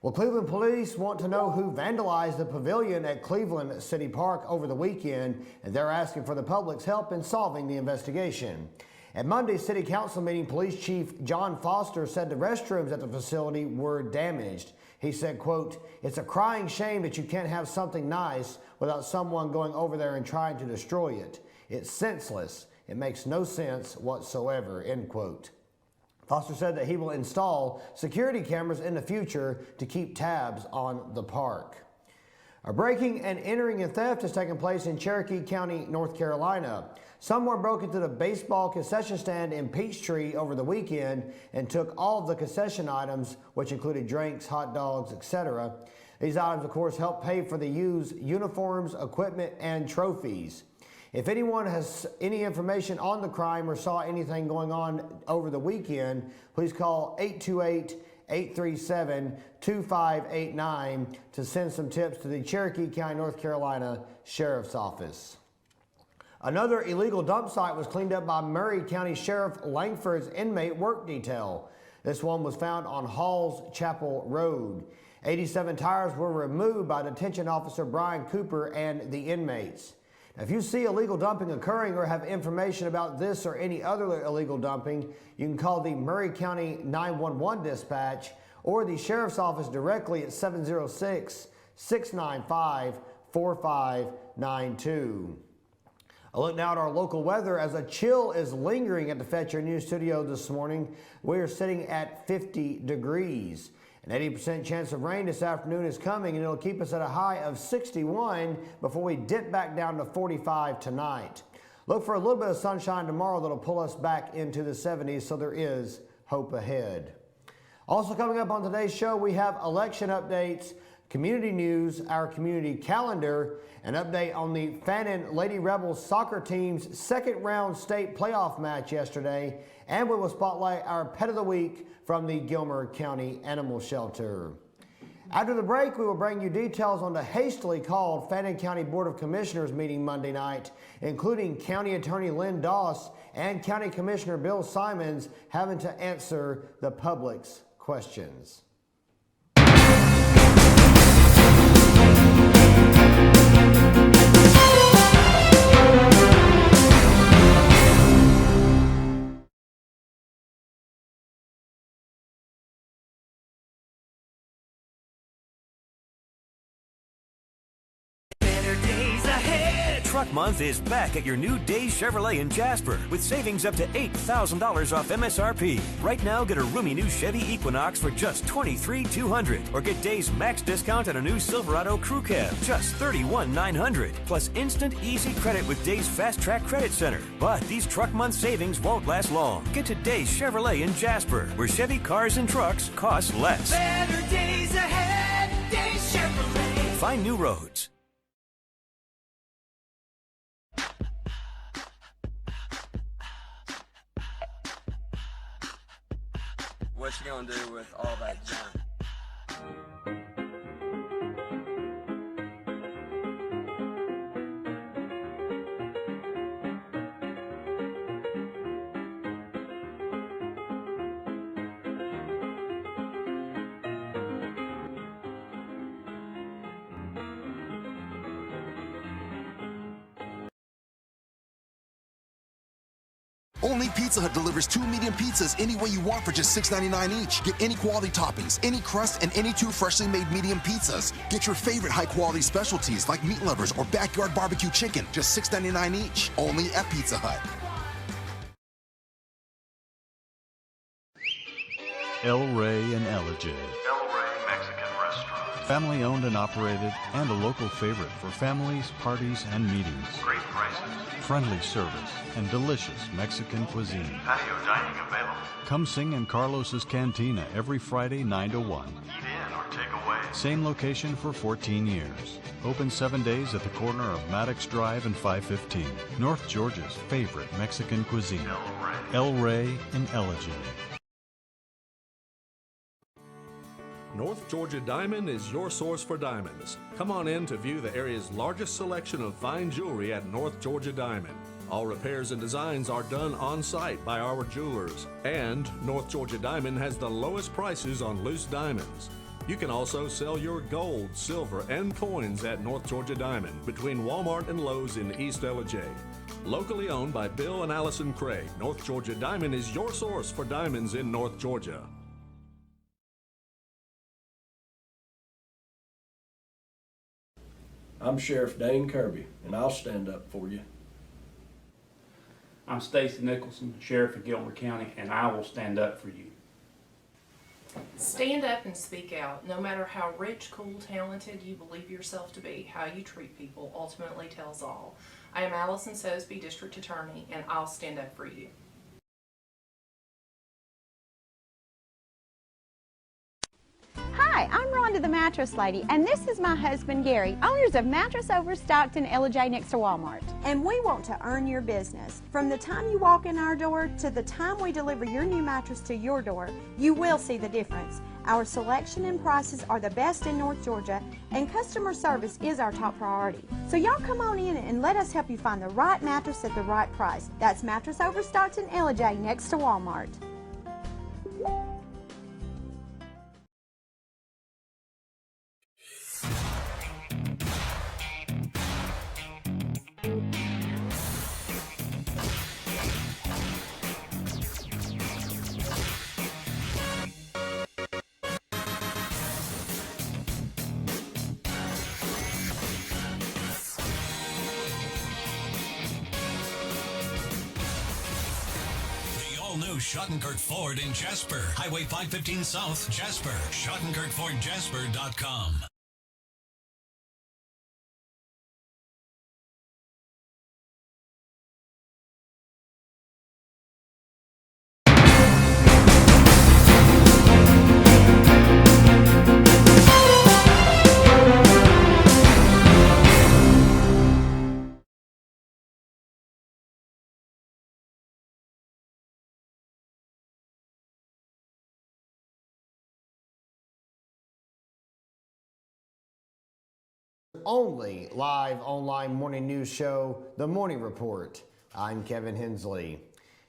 Well, Cleveland police want to know who vandalized the pavilion at Cleveland City Park over the weekend, and they're asking for the public's help in solving the investigation. At Monday's City Council meeting, Police Chief John Foster said the restrooms at the facility were damaged. He said, quote, "It's a crying shame that you can't have something nice without someone going over there and trying to destroy it. It's senseless. It makes no sense whatsoever," end quote. Foster said that he will install security cameras in the future to keep tabs on the park. A breaking and entering and theft has taken place in Cherokee County, North Carolina. Someone broke into the baseball concession stand in Peachtree over the weekend and took all of the concession items, which included drinks, hot dogs, etc. These items, of course, help pay for the used uniforms, equipment, and trophies. If anyone has any information on the crime or saw anything going on over the weekend, please call 828-837-2589 to send some tips to the Cherokee County, North Carolina Sheriff's Office. Another illegal dump site was cleaned up by Murray County Sheriff Langford's inmate work detail. This one was found on Halls Chapel Road. 87 tires were removed by detention officer Brian Cooper and the inmates. Now, if you see illegal dumping occurring or have information about this or any other illegal dumping, you can call the Murray County 911 dispatch or the Sheriff's Office directly at 706-695-4592. A look now at our local weather as a chill is lingering at the Fetch Your News studio this morning. We are sitting at 50 degrees. An 80% chance of rain this afternoon is coming, and it'll keep us at a high of 61 before we dip back down to 45 tonight. Look for a little bit of sunshine tomorrow that'll pull us back into the 70s, so there is hope ahead. Also coming up on today's show, we have election updates, community news, our community calendar, an update on the Fannin Lady Rebels soccer team's second round state playoff match yesterday, and we will spotlight our Pet of the Week from the Gilmer County Animal Shelter. After the break, we will bring you details on the hastily called Fannin County Board of Commissioners meeting Monday night, including County Attorney Lynn Doss and County Commissioner Bill Simons having to answer the public's questions. Truck Month is back at your new Days Chevrolet in Jasper with savings up to $8,000 off MSRP. Right now, get a roomy new Chevy Equinox for just $23,200, or get Days max discount on a new Silverado Crew Cab, just $31,900, plus instant easy credit with Days Fast Track Credit Center. But these Truck Month savings won't last long. Get to Days Chevrolet in Jasper, where Chevy cars and trucks cost less. Better days ahead, Days Chevrolet. Find new roads. What you gonna do with all that junk? Only Pizza Hut delivers 2 medium pizzas any way you want for just $6.99 each. Get any quality toppings, any crust, and any 2 freshly made medium pizzas. Get your favorite high-quality specialties like meat lovers or backyard barbecue chicken, just $6.99 each. Only at Pizza Hut. El Rey and Ella J. El Rey Mexican Restaurant. Family owned and operated and a local favorite for families, parties, and meetings. Great prices. Friendly service and delicious Mexican cuisine. Patio dining available. Come sing in Carlos's Cantina every Friday 9 to 1. Eat in or take away. Same location for 14 years. Open 7 days at the corner of Maddox Drive and 515. North Georgia's favorite Mexican cuisine. El Rey in Ellijay. North Georgia Diamond is your source for diamonds. Come on in to view the area's largest selection of fine jewelry at North Georgia Diamond. All repairs and designs are done on site by our jewelers. And North Georgia Diamond has the lowest prices on loose diamonds. You can also sell your gold, silver, and coins at North Georgia Diamond between Walmart and Lowe's in East Ellijay. Locally owned by Bill and Allison Craig, North Georgia Diamond is your source for diamonds in North Georgia. I'm Sheriff Dane Kirby, and I'll stand up for you. I'm Stacy Nicholson, Sheriff of Gilmer County, and I will stand up for you. Stand up and speak out. No matter how rich, cool, talented you believe yourself to be, how you treat people ultimately tells all. I am Allison Sosby, District Attorney, and I'll stand up for you. Hi, I'm Rhonda the Mattress Lady, and this is my husband Gary, owners of Mattress Overstocked in Ellijay next to Walmart. And we want to earn your business. From the time you walk in our door to the time we deliver your new mattress to your door, you will see the difference. Our selection and prices are the best in North Georgia, and customer service is our top priority. So y'all come on in and let us help you find the right mattress at the right price. That's Mattress Overstocked in Ellijay next to Walmart. Schottenkirk Ford in Jasper. Highway 515 South, Jasper. SchottenkirkFordJasper.com. Only live online morning news show, The Morning Report. I'm Kevin Hensley.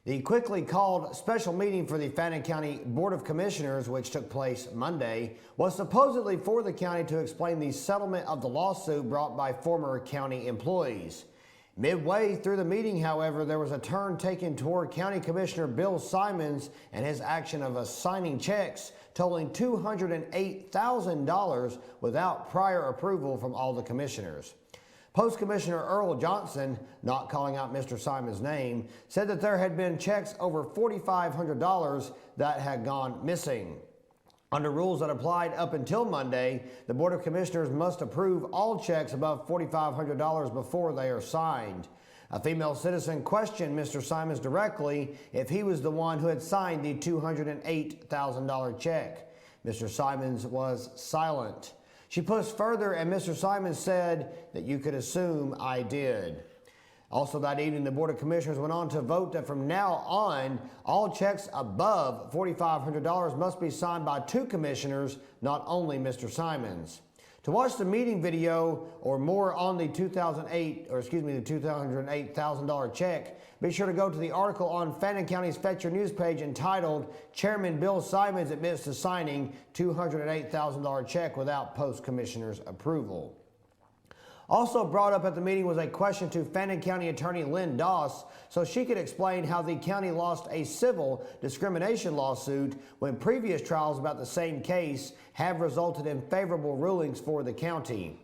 The quickly called special meeting for the Fannin County Board of Commissioners, which took place Monday, was supposedly for the county to explain the settlement of the lawsuit brought by former county employees. Midway through the meeting, however, there was a turn taken toward County Commissioner Bill Simons and his action of assigning checks totaling $208,000 without prior approval from all the commissioners. Post Commissioner Earl Johnson, not calling out Mr. Simons' name, said that there had been checks over $4,500 that had gone missing. Under rules that applied up until Monday, the Board of Commissioners must approve all checks above $4,500 before they are signed. A female citizen questioned Mr. Simons directly if he was the one who had signed the $208,000 check. Mr. Simons was silent. She pushed further, and Mr. Simons said that you could assume I did. Also that evening, the Board of Commissioners went on to vote that from now on, all checks above $4,500 must be signed by 2 commissioners, not only Mr. Simons. To watch the meeting video or more on the $208,000 check, be sure to go to the article on Fannin County's Fetcher News page entitled Chairman Bill Simons Admits to Signing $208,000 Check Without Post Commissioner's Approval. Also brought up at the meeting was a question to Fannin County Attorney Lynn Doss so she could explain how the county lost a civil discrimination lawsuit when previous trials about the same case have resulted in favorable rulings for the county.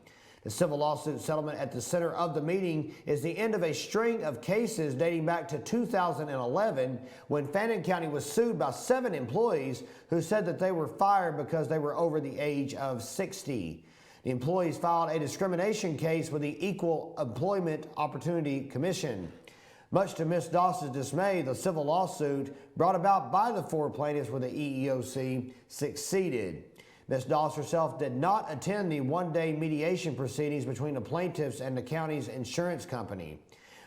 The civil lawsuit settlement at the center of the meeting is the end of a string of cases dating back to 2011 when Fannin County was sued by 7 employees who said that they were fired because they were over the age of 60. The employees filed a discrimination case with the Equal Employment Opportunity Commission. Much to Ms. Doss's dismay, the civil lawsuit brought about by the 4 plaintiffs with the EEOC succeeded. Ms. Doss herself did not attend the one-day mediation proceedings between the plaintiffs and the county's insurance company.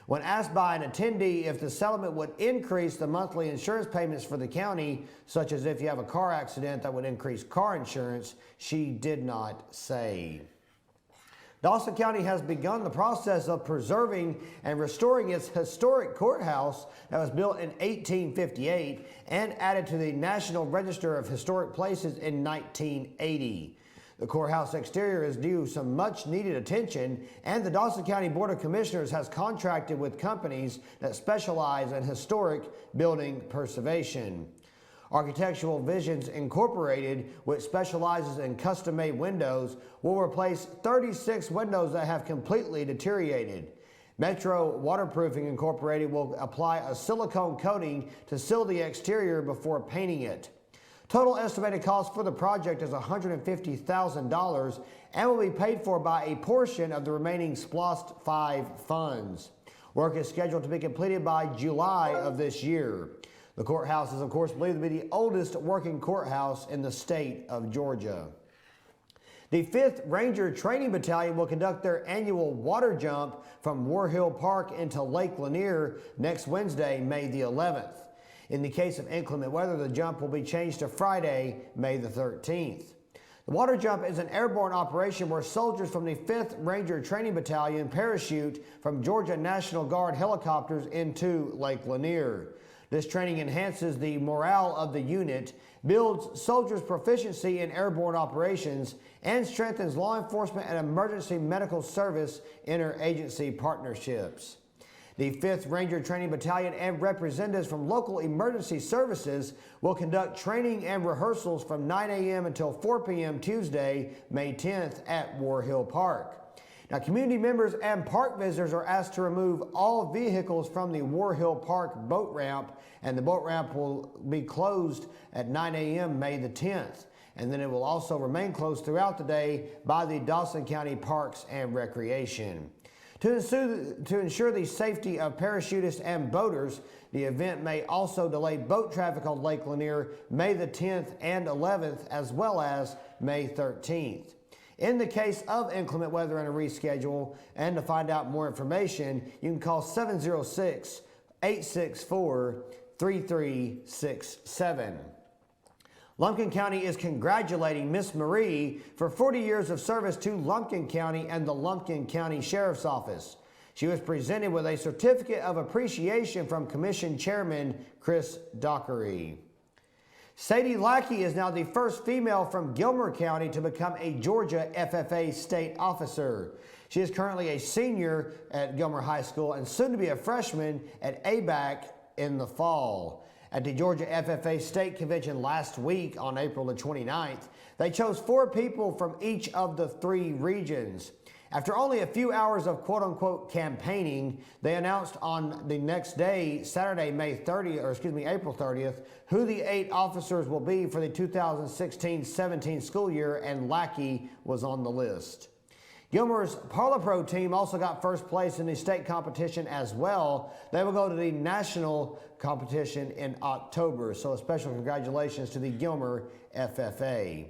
When asked by an attendee if the settlement would increase the monthly insurance payments for the county, such as if you have a car accident that would increase car insurance, she did not say. Dawson County has begun the process of preserving and restoring its historic courthouse that was built in 1858 and added to the National Register of Historic Places in 1980. The courthouse exterior is due some much needed attention, and the Dawson County Board of Commissioners has contracted with companies that specialize in historic building preservation. Architectural Visions Incorporated, which specializes in custom-made windows, will replace 36 windows that have completely deteriorated. Metro Waterproofing Incorporated will apply a silicone coating to seal the exterior before painting it. Total estimated cost for the project is $150,000 and will be paid for by a portion of the remaining SPLOST 5 funds. Work is scheduled to be completed by July of this year. The courthouse is, of course, believed to be the oldest working courthouse in the state of Georgia. The 5th Ranger Training Battalion will conduct their annual water jump from War Hill Park into Lake Lanier next Wednesday, May the 11th. In the case of inclement weather, the jump will be changed to Friday, May the 13th. The water jump is an airborne operation where soldiers from the 5th Ranger Training Battalion parachute from Georgia National Guard helicopters into Lake Lanier. This training enhances the morale of the unit, builds soldiers' proficiency in airborne operations, and strengthens law enforcement and emergency medical service interagency partnerships. The 5th Ranger Training Battalion and representatives from local emergency services will conduct training and rehearsals from 9 a.m. until 4 p.m. Tuesday, May 10th at War Hill Park. Now, community members and park visitors are asked to remove all vehicles from the War Hill Park boat ramp, and the boat ramp will be closed at 9 a.m. May the 10th. And then it will also remain closed throughout the day by the Dawson County Parks and Recreation. To ensure the safety of parachutists and boaters, the event may also delay boat traffic on Lake Lanier May the 10th and 11th, as well as May 13th. In the case of inclement weather and a reschedule, and to find out more information, you can call 706-864-3367. Lumpkin County is congratulating Miss Marie for 40 years of service to Lumpkin County and the Lumpkin County Sheriff's Office. She was presented with a certificate of appreciation from Commission Chairman Chris Dockery. Sadie Lackey is now the first female from Gilmer County to become a Georgia FFA state officer. She is currently a senior at Gilmer High School and soon to be a freshman at ABAC in the fall. At the Georgia FFA State Convention last week on April the 29th, they chose 4 people from each of the 3 regions. After only a few hours of quote-unquote campaigning, they announced on the next day, Saturday, April 30th, who the 8 officers will be for the 2016-17 school year, and Lackey was on the list. Gilmer's Parlor-Pro team also got first place in the state competition as well. They will go to the national competition in October, so a special congratulations to the Gilmer FFA.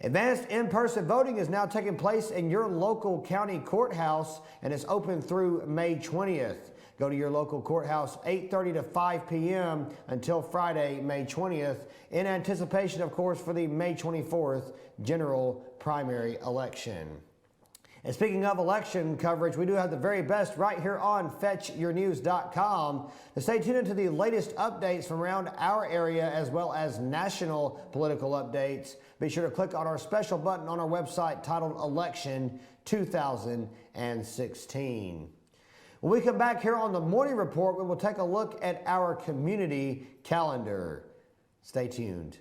Advanced in-person voting is now taking place in your local county courthouse and is open through May 20th. Go to your local courthouse 8:30 to 5 p.m. until Friday, May 20th, in anticipation, of course, for the May 24th general primary election. And speaking of election coverage, we do have the very best right here on FetchYourNews.com. To stay tuned into the latest updates from around our area as well as national political updates, be sure to click on our special button on our website titled Election 2016. When we come back here on the Morning Report, we will take a look at our community calendar. Stay tuned.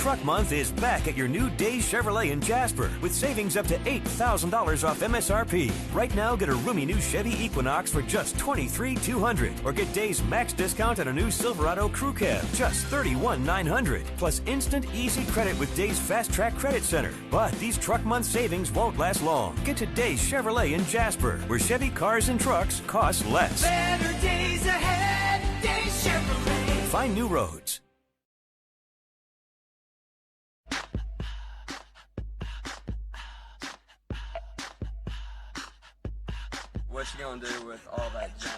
Truck Month is back at your new Days Chevrolet in Jasper with savings up to $8,000 off MSRP. Right now, get a roomy new Chevy Equinox for just $23,200, or get Days max discount on a new Silverado Crew Cab, just $31,900, plus instant easy credit with Days Fast Track Credit Center. But these Truck Month savings won't last long. Get to Days Chevrolet in Jasper, where Chevy cars and trucks cost less. Better days ahead, Days Chevrolet. Find new roads. What you gonna do with all that junk?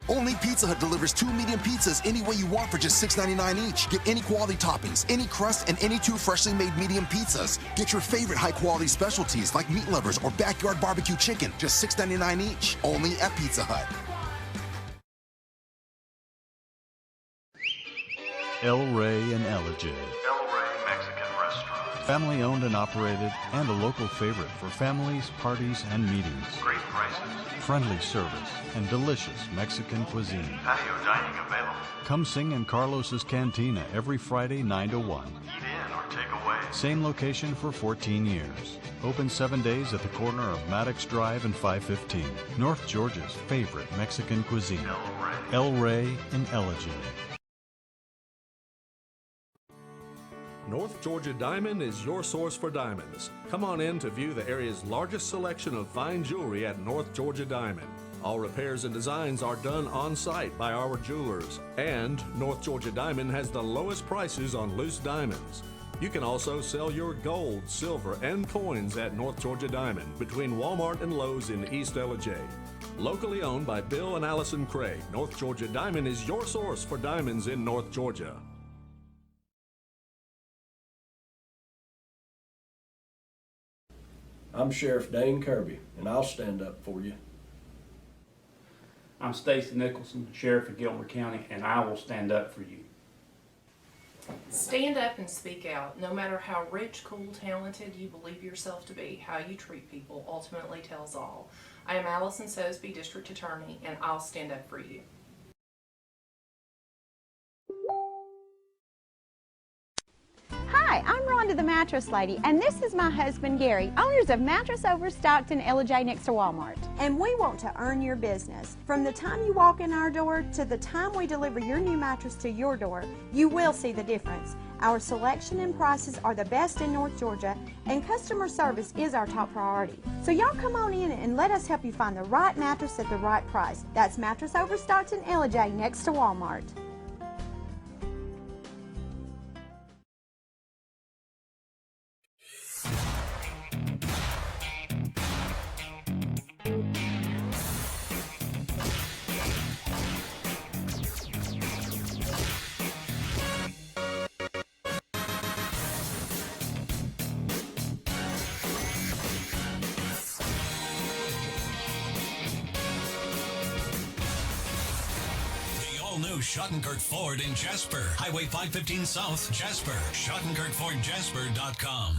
Only Pizza Hut delivers 2 medium pizzas any way you want for just $6.99 each. Get any quality toppings, any crust, and any 2 freshly made medium pizzas. Get your favorite high-quality specialties like meat lovers or backyard barbecue chicken, just $6.99 each. Only at Pizza Hut. El Rey and Ellijay. El Rey Mexican Restaurant. Family owned and operated, and a local favorite for families, parties, and meetings. Great prices. Friendly service and delicious Mexican cuisine. Patio dining available. Come sing in Carlos's Cantina every Friday 9 to 1. Eat in or take away. Same location for 14 years. Open 7 days at the corner of Maddox Drive and 515. North Georgia's favorite Mexican cuisine. El Rey and Ellijay. North Georgia Diamond is your source for diamonds. Come on in to view the area's largest selection of fine jewelry at North Georgia Diamond. All repairs and designs are done on site by our jewelers. And North Georgia Diamond has the lowest prices on loose diamonds. You can also sell your gold, silver, and coins at North Georgia Diamond between Walmart and Lowe's in East Ellijay. Locally owned by Bill and Allison Craig, North Georgia Diamond is your source for diamonds in North Georgia. I'm Sheriff Dane Kirby, and I'll stand up for you. I'm Stacy Nicholson, Sheriff of Gilmer County, and I will stand up for you. Stand up and speak out. No matter how rich, cool, talented you believe yourself to be, how you treat people ultimately tells all. I am Allison Sosby, District Attorney, and I'll stand up for you. Hi, I'm Rhonda the Mattress Lady, and this is my husband Gary, owners of Mattress Overstocked in Ellijay next to Walmart. And we want to earn your business. From the time you walk in our door to the time we deliver your new mattress to your door, you will see the difference. Our selection and prices are the best in North Georgia, and customer service is our top priority. So y'all come on in and let us help you find the right mattress at the right price. That's Mattress Overstocked in Ellijay next to Walmart. All-new Schottenkirk Ford in Jasper. Highway 515 South, Jasper. SchottenkirkFordJasper.com.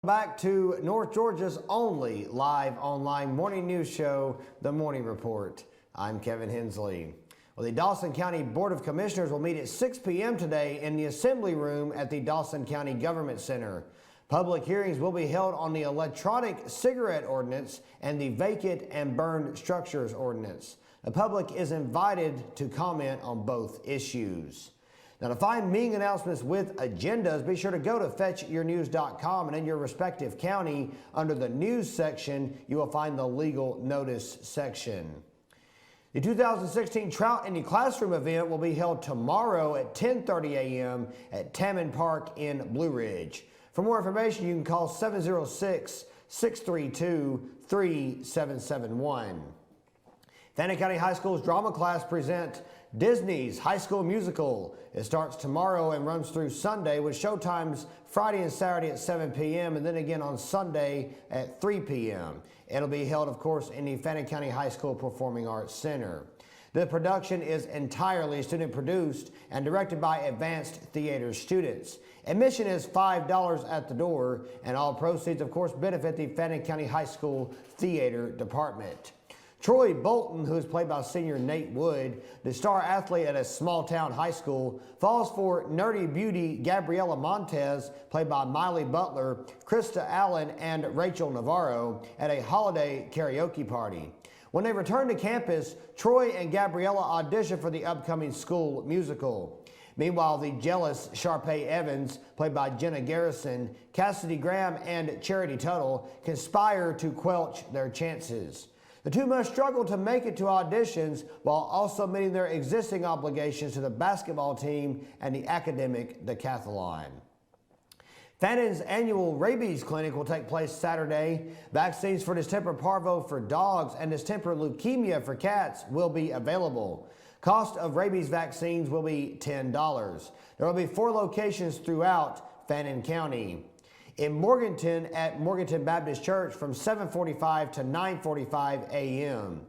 Back to North Georgia's only live online morning news show, The Morning Report. I'm Kevin Hensley. Well, the Dawson County Board of Commissioners will meet at 6 p.m. today in the Assembly Room at the Dawson County Government Center. Public hearings will be held on the electronic cigarette ordinance and the vacant and burned structures ordinance. The public is invited to comment on both issues. Now, to find meeting announcements with agendas, be sure to go to fetchyournews.com, and in your respective county, under the news section, you will find the legal notice section. The 2016 Trout in the Classroom event will be held tomorrow at 10:30 a.m. at Tammon Park in Blue Ridge. For more information, you can call 706-632-3771. Fannin County High School's drama class present Disney's High School Musical. It starts tomorrow and runs through Sunday, with showtimes Friday and Saturday at 7 p.m. and then again on Sunday at 3 p.m. It'll be held, of course, in the Fannin County High School Performing Arts Center. The production is entirely student-produced and directed by advanced theater students. Admission is $5 at the door, and all proceeds, of course, benefit the Fannin County High School Theater Department. Troy Bolton, who is played by senior Nate Wood, the star athlete at a small-town high school, falls for nerdy beauty Gabriela Montez, played by Miley Butler, Krista Allen, and Rachel Navarro, at a holiday karaoke party. When they return to campus, Troy and Gabriela audition for the upcoming school musical. Meanwhile, the jealous Sharpay Evans, played by Jenna Garrison, Cassidy Graham, and Charity Tuttle, conspire to quelch their chances. The two must struggle to make it to auditions while also meeting their existing obligations to the basketball team and the academic decathlon. Fannin's annual rabies clinic will take place Saturday. Vaccines for distemper parvo for dogs and distemper leukemia for cats will be available. Cost of rabies vaccines will be $10. There will be 4 locations throughout Fannin County. In Morganton at Morganton Baptist Church from 7:45 to 9:45 a.m.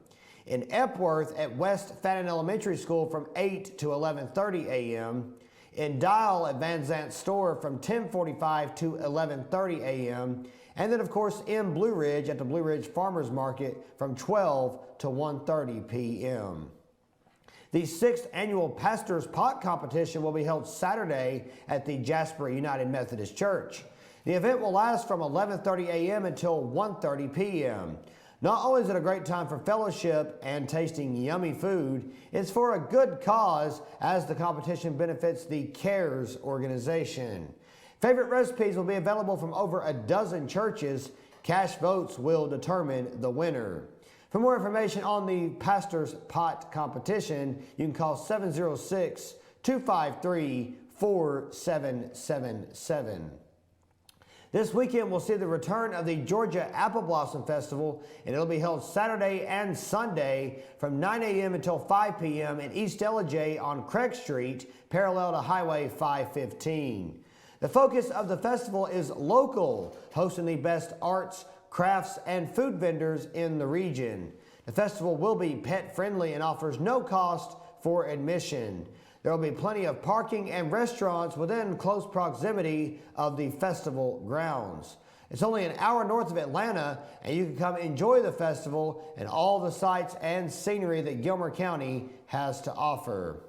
In Epworth at West Fannin Elementary School from 8 to 11:30 a.m. In Dial at Van Zant Store from 10:45 to 11:30 a.m. And then, of course, in Blue Ridge at the Blue Ridge Farmers Market from 12 to 1:30 p.m. The 6th annual Pastor's Pot Competition will be held Saturday at the Jasper United Methodist Church. The event will last from 11:30 a.m. until 1:30 p.m. Not only is it a great time for fellowship and tasting yummy food, it's for a good cause, as the competition benefits the CARES organization. Favorite recipes will be available from over a dozen churches. Cash votes will determine the winner. For more information on the Pastor's Pot Competition, you can call 706-253-4777. This weekend we'll see the return of the Georgia Apple Blossom Festival, and it'll be held Saturday and Sunday from 9 a.m. until 5 p.m. in East Ellijay on Craig Street, parallel to Highway 515. The focus of the festival is local, hosting the best arts, crafts, and food vendors in the region. The festival will be pet-friendly and offers no cost for admission. There will be plenty of parking and restaurants within close proximity of the festival grounds. It's only an hour north of Atlanta, and you can come enjoy the festival and all the sights and scenery that Gilmer County has to offer.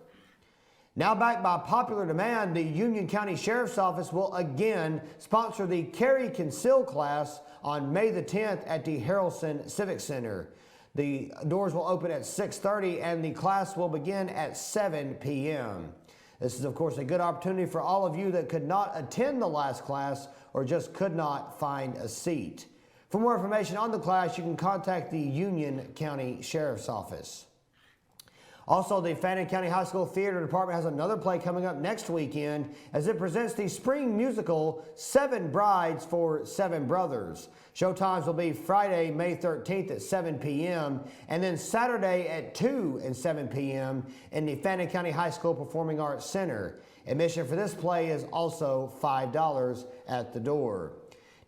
Now back by popular demand, the Union County Sheriff's Office will again sponsor the Carry Conceal class on May the 10th at the Harrelson Civic Center. The doors will open at 6:30 and the class will begin at 7 p.m. This is, of course, a good opportunity for all of you that could not attend the last class or just could not find a seat. For more information on the class, you can contact the Union County Sheriff's Office. Also, the Fannin County High School Theater Department has another play coming up next weekend as it presents the spring musical 7 Brides for 7 Brothers. Showtimes will be Friday, May 13th at 7 p.m. and then Saturday at 2 and 7 p.m. in the Fannin County High School Performing Arts Center. Admission for this play is also $5 at the door.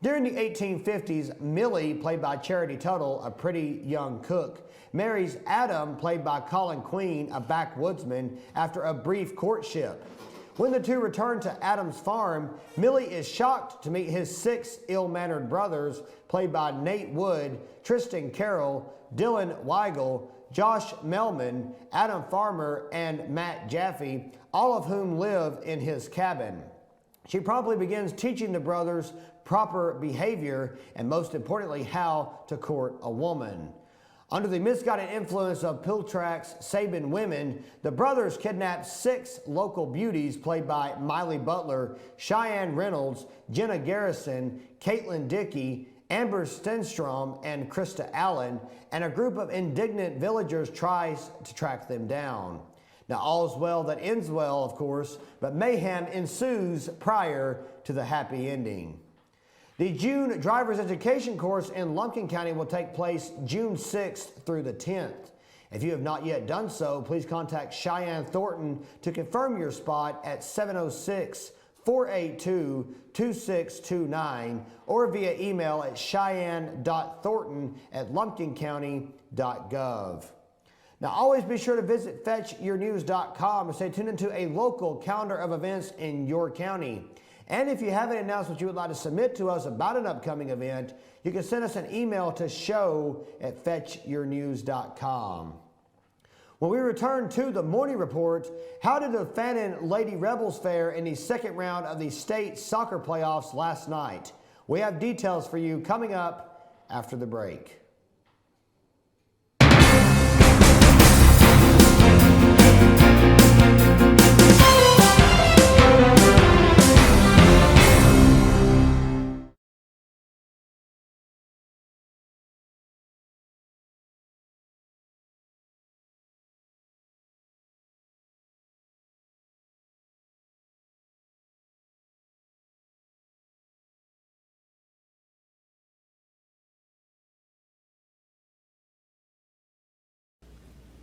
During the 1850s, Millie, played by Charity Tuttle, a pretty young cook, marries Adam, played by Colin Queen, a backwoodsman, after a brief courtship. When the two return to Adam's farm, Millie is shocked to meet his 6 ill-mannered brothers, played by Nate Wood, Tristan Carroll, Dylan Weigel, Josh Melman, Adam Farmer, and Matt Jaffe, all of whom live in his cabin. She promptly begins teaching the brothers proper behavior and, most importantly, how to court a woman. Under the misguided influence of Piltrack's Sabin women, the brothers kidnapped 6 local beauties played by Miley Butler, Cheyenne Reynolds, Jenna Garrison, Caitlin Dickey, Amber Stenstrom, and Krista Allen, and a group of indignant villagers tries to track them down. Now, all's well that ends well, of course, but mayhem ensues prior to the happy ending. The June driver's education course in Lumpkin County will take place June 6th through the 10th. If you have not yet done so, please contact Cheyenne Thornton to confirm your spot at 706-482-2629 or via email at cheyenne.thornton@lumpkincounty.gov. Now, always be sure to visit fetchyournews.com and stay tuned into a local calendar of events in your county. And if you have any announcements you would like to submit to us about an upcoming event, you can send us an email to show@fetchyournews.com. When we return to the morning report, how did the Fannin Lady Rebels fare in the second round of the state soccer playoffs last night? We have details for you coming up after the break.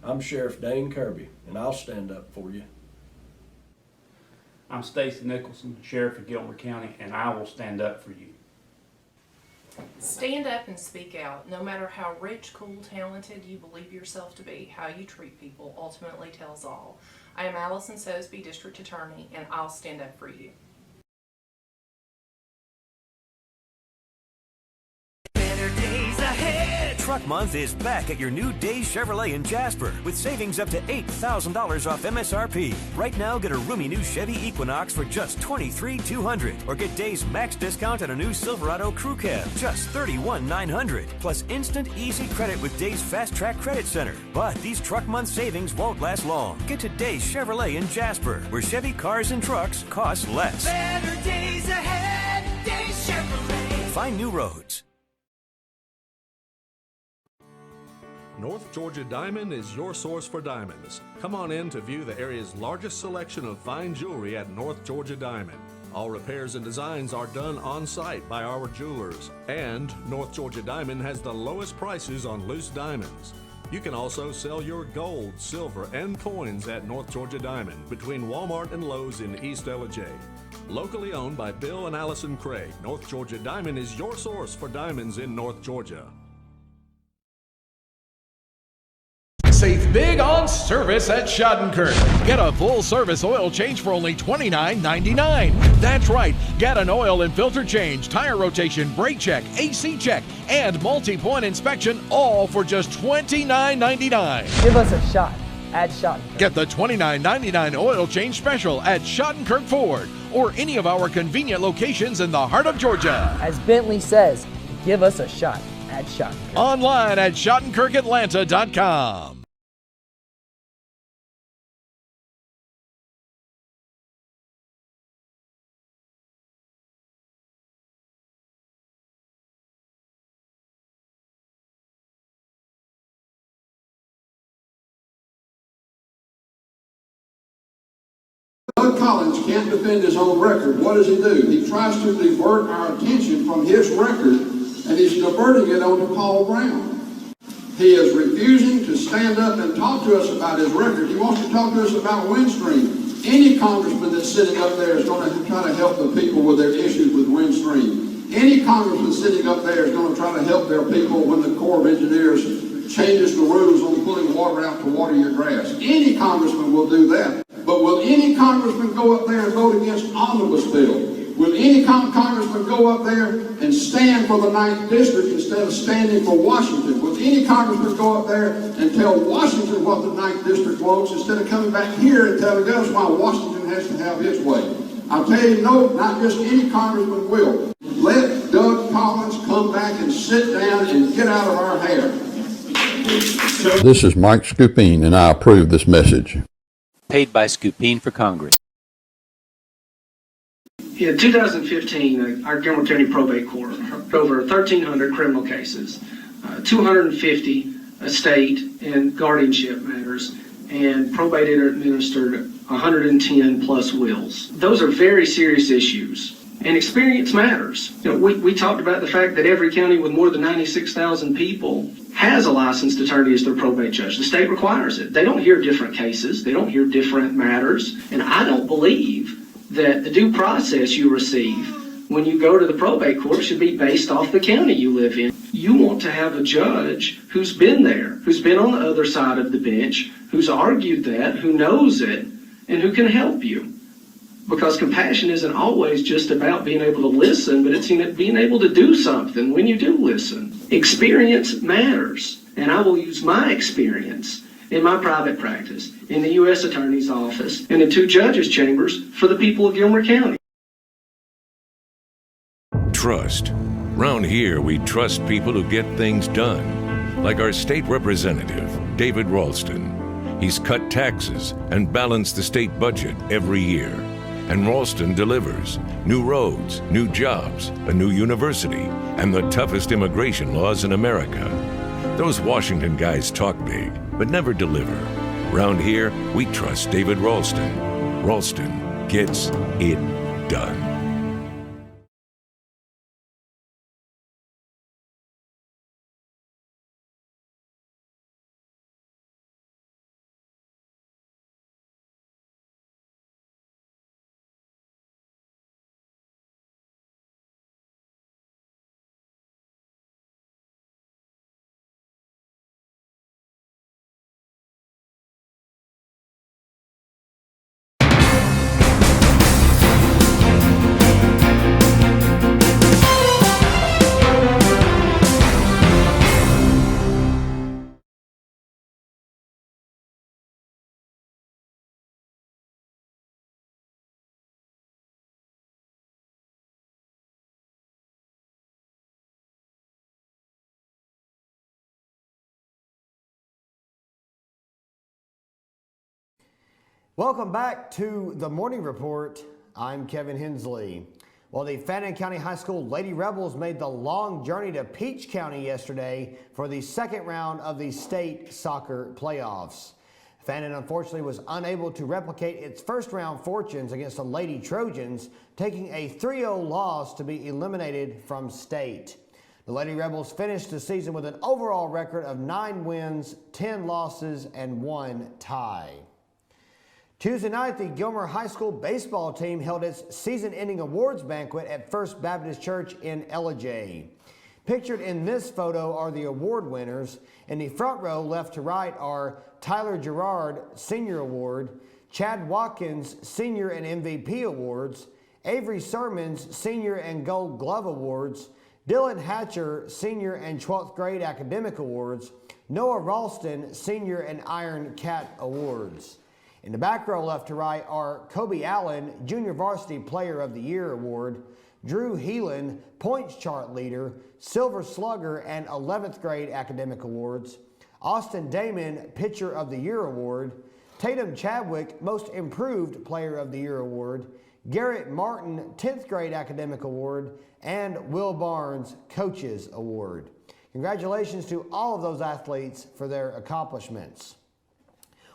I'm Sheriff Dane Kirby, and I'll stand up for you. I'm Stacy Nicholson, Sheriff of Gilmer County, and I will stand up for you. Stand up and speak out. No matter how rich, cool, talented you believe yourself to be, how you treat people ultimately tells all. I am Allison Sosby, District Attorney, and I'll stand up for you. Better days ahead. Truck Month is back at your new Days Chevrolet in Jasper with savings up to $8,000 off MSRP. Right now, get a roomy new Chevy Equinox for just $23,200, or get Days max discount on a new Silverado Crew Cab, just $31,900, plus instant easy credit with Days Fast Track Credit Center. But these Truck Month savings won't last long. Get to Days Chevrolet in Jasper, where Chevy cars and trucks cost less. Better days ahead. Days Chevrolet. Find new roads. North Georgia Diamond is your source for diamonds. Come on in to view the area's largest selection of fine jewelry at North Georgia Diamond. All repairs and designs are done on site by our jewelers. And North Georgia Diamond has the lowest prices on loose diamonds. You can also sell your gold, silver, and coins at North Georgia Diamond between Walmart and Lowe's in East Ellijay. Locally owned by Bill and Allison Craig, North Georgia Diamond is your source for diamonds in North Georgia. Save big on service at Schadenkirk. Get a full-service oil change for only $29.99. That's right. Get an oil and filter change, tire rotation, brake check, AC check, and multi-point inspection, all for just $29.99. Give us a shot at Schadenkirk. Get the $29.99 oil change special at Schadenkirk Ford or any of our convenient locations in the heart of Georgia. As Bentley says, give us a shot at Schadenkirk. Online at SchadenkirkAtlanta.com. Doug Collins can't defend his own record. What does he do? He tries to divert our attention from his record, and he's diverting it onto Paul Brown. He is refusing to stand up and talk to us about his record. He wants to talk to us about Windstream. Any congressman that's sitting up there is going to try to help the people with their issues with Windstream. Any congressman sitting up there is going to try to help their people when the Corps of Engineers changes the rules on pulling water out to water your grass. Any congressman will do that. But will any congressman go up there and vote against omnibus bill? Will any congressman go up there and stand for the 9th District instead of standing for Washington? Will any congressman go up there and tell Washington what the 9th District wants instead of coming back here and telling us why Washington has to have his way? I'll tell you, no, not just any congressman will. Let Doug Collins come back and sit down and get out of our hair. This is Mike Scoopine, and I approve this message. Paid by Scoopine for Congress. In 2015, our Gilmer County Probate Court heard over 1,300 criminal cases, 250 estate and guardianship matters, and probated or administered 110 plus wills. Those are very serious issues, and experience matters. We talked about the fact that every county with more than 96,000 people has a licensed attorney as their probate judge. The state requires it. They don't hear different cases. They don't hear different matters. And I don't believe that the due process you receive when you go to the probate court should be based off the county you live in. You want to have a judge who's been there, who's been on the other side of the bench, who's argued that, who knows it, and who can help you. Because compassion isn't always just about being able to listen, but it's being able to do something when you do listen. Experience matters, and I will use my experience in my private practice, in the U.S. Attorney's Office, and in 2 judges' chambers for the people of Gilmer County. Trust. Round here, we trust people who get things done. Like our state representative, David Ralston. He's cut taxes and balanced the state budget every year. And Ralston delivers new roads, new jobs, a new university, and the toughest immigration laws in America. Those Washington guys talk big, but never deliver. Round here, we trust David Ralston. Ralston gets it done. Welcome back to the Morning Report. I'm Kevin Hensley. Well, the Fannin County High School Lady Rebels made the long journey to Peach County yesterday for the second round of the state soccer playoffs. Fannin unfortunately was unable to replicate its first round fortunes against the Lady Trojans, taking a 3-0 loss to be eliminated from state. The Lady Rebels finished the season with an overall record of 9 wins, 10 losses, and 1 tie. Tuesday night, the Gilmer High School baseball team held its season-ending awards banquet at First Baptist Church in Ellijay. Pictured in this photo are the award winners. In the front row, left to right, are Tyler Gerard Senior Award, Chad Watkins Senior and MVP Awards, Avery Sermons Senior and Gold Glove Awards, Dylan Hatcher Senior and 12th Grade Academic Awards, Noah Ralston Senior and Iron Cat Awards. In the back row, left to right, are Kobe Allen, Junior Varsity Player of the Year Award, Drew Heelan, Points Chart Leader, Silver Slugger and 11th Grade Academic Awards, Austin Damon, Pitcher of the Year Award, Tatum Chadwick, Most Improved Player of the Year Award, Garrett Martin, 10th Grade Academic Award, and Will Barnes, Coaches Award. Congratulations to all of those athletes for their accomplishments.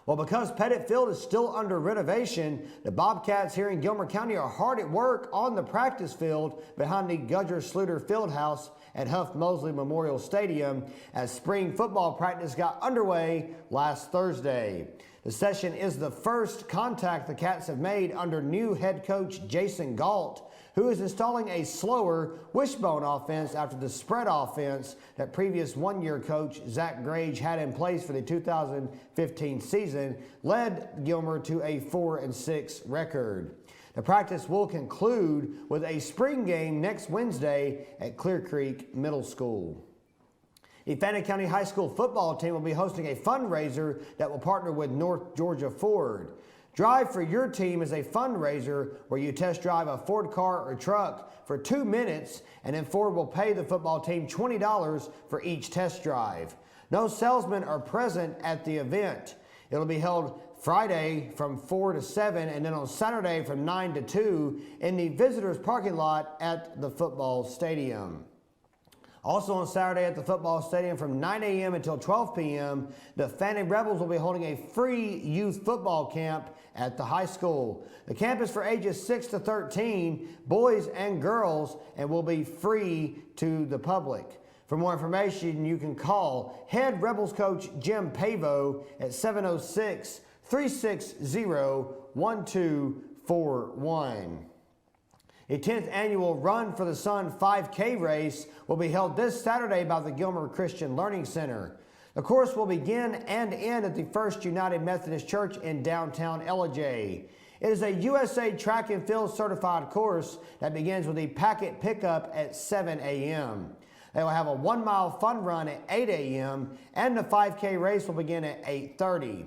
Well, because Pettit Field is still under renovation, the Bobcats here in Gilmer County are hard at work on the practice field behind the Gudger-Sluter Fieldhouse at Huff Mosley Memorial Stadium as spring football practice got underway last Thursday. The session is the first contact the Cats have made under new head coach Jason Galt, who is installing a slower wishbone offense after the spread offense that previous one-year coach Zach Grage had in place for the 2015 season led Gilmer to a 4-6 record. The practice will conclude with a spring game next Wednesday at Clear Creek Middle School. The Fannin County High School football team will be hosting a fundraiser that will partner with North Georgia Ford. Drive for Your Team is a fundraiser where you test drive a Ford car or truck for 2 minutes, and then Ford will pay the football team $20 for each test drive. No salesmen are present at the event. It'll be held Friday from 4 to 7 and then on Saturday from 9 to 2 in the visitors parking lot at the football stadium. Also on Saturday at the football stadium from 9 a.m. until 12 p.m., the Fanning Rebels will be holding a free youth football camp at the high school. The camp is for ages 6 to 13, boys and girls, and will be free to the public. For more information, you can call head Rebels coach Jim Pavo at 706-360-1241. The 10th annual Run for the Sun 5K race will be held this Saturday by the Gilmer Christian Learning Center. The course will begin and end at the First United Methodist Church in downtown Ellijay. It is a USA Track and Field certified course that begins with a packet pickup at 7 a.m. They will have a 1-mile fun run at 8 a.m. and the 5K race will begin at 8:30.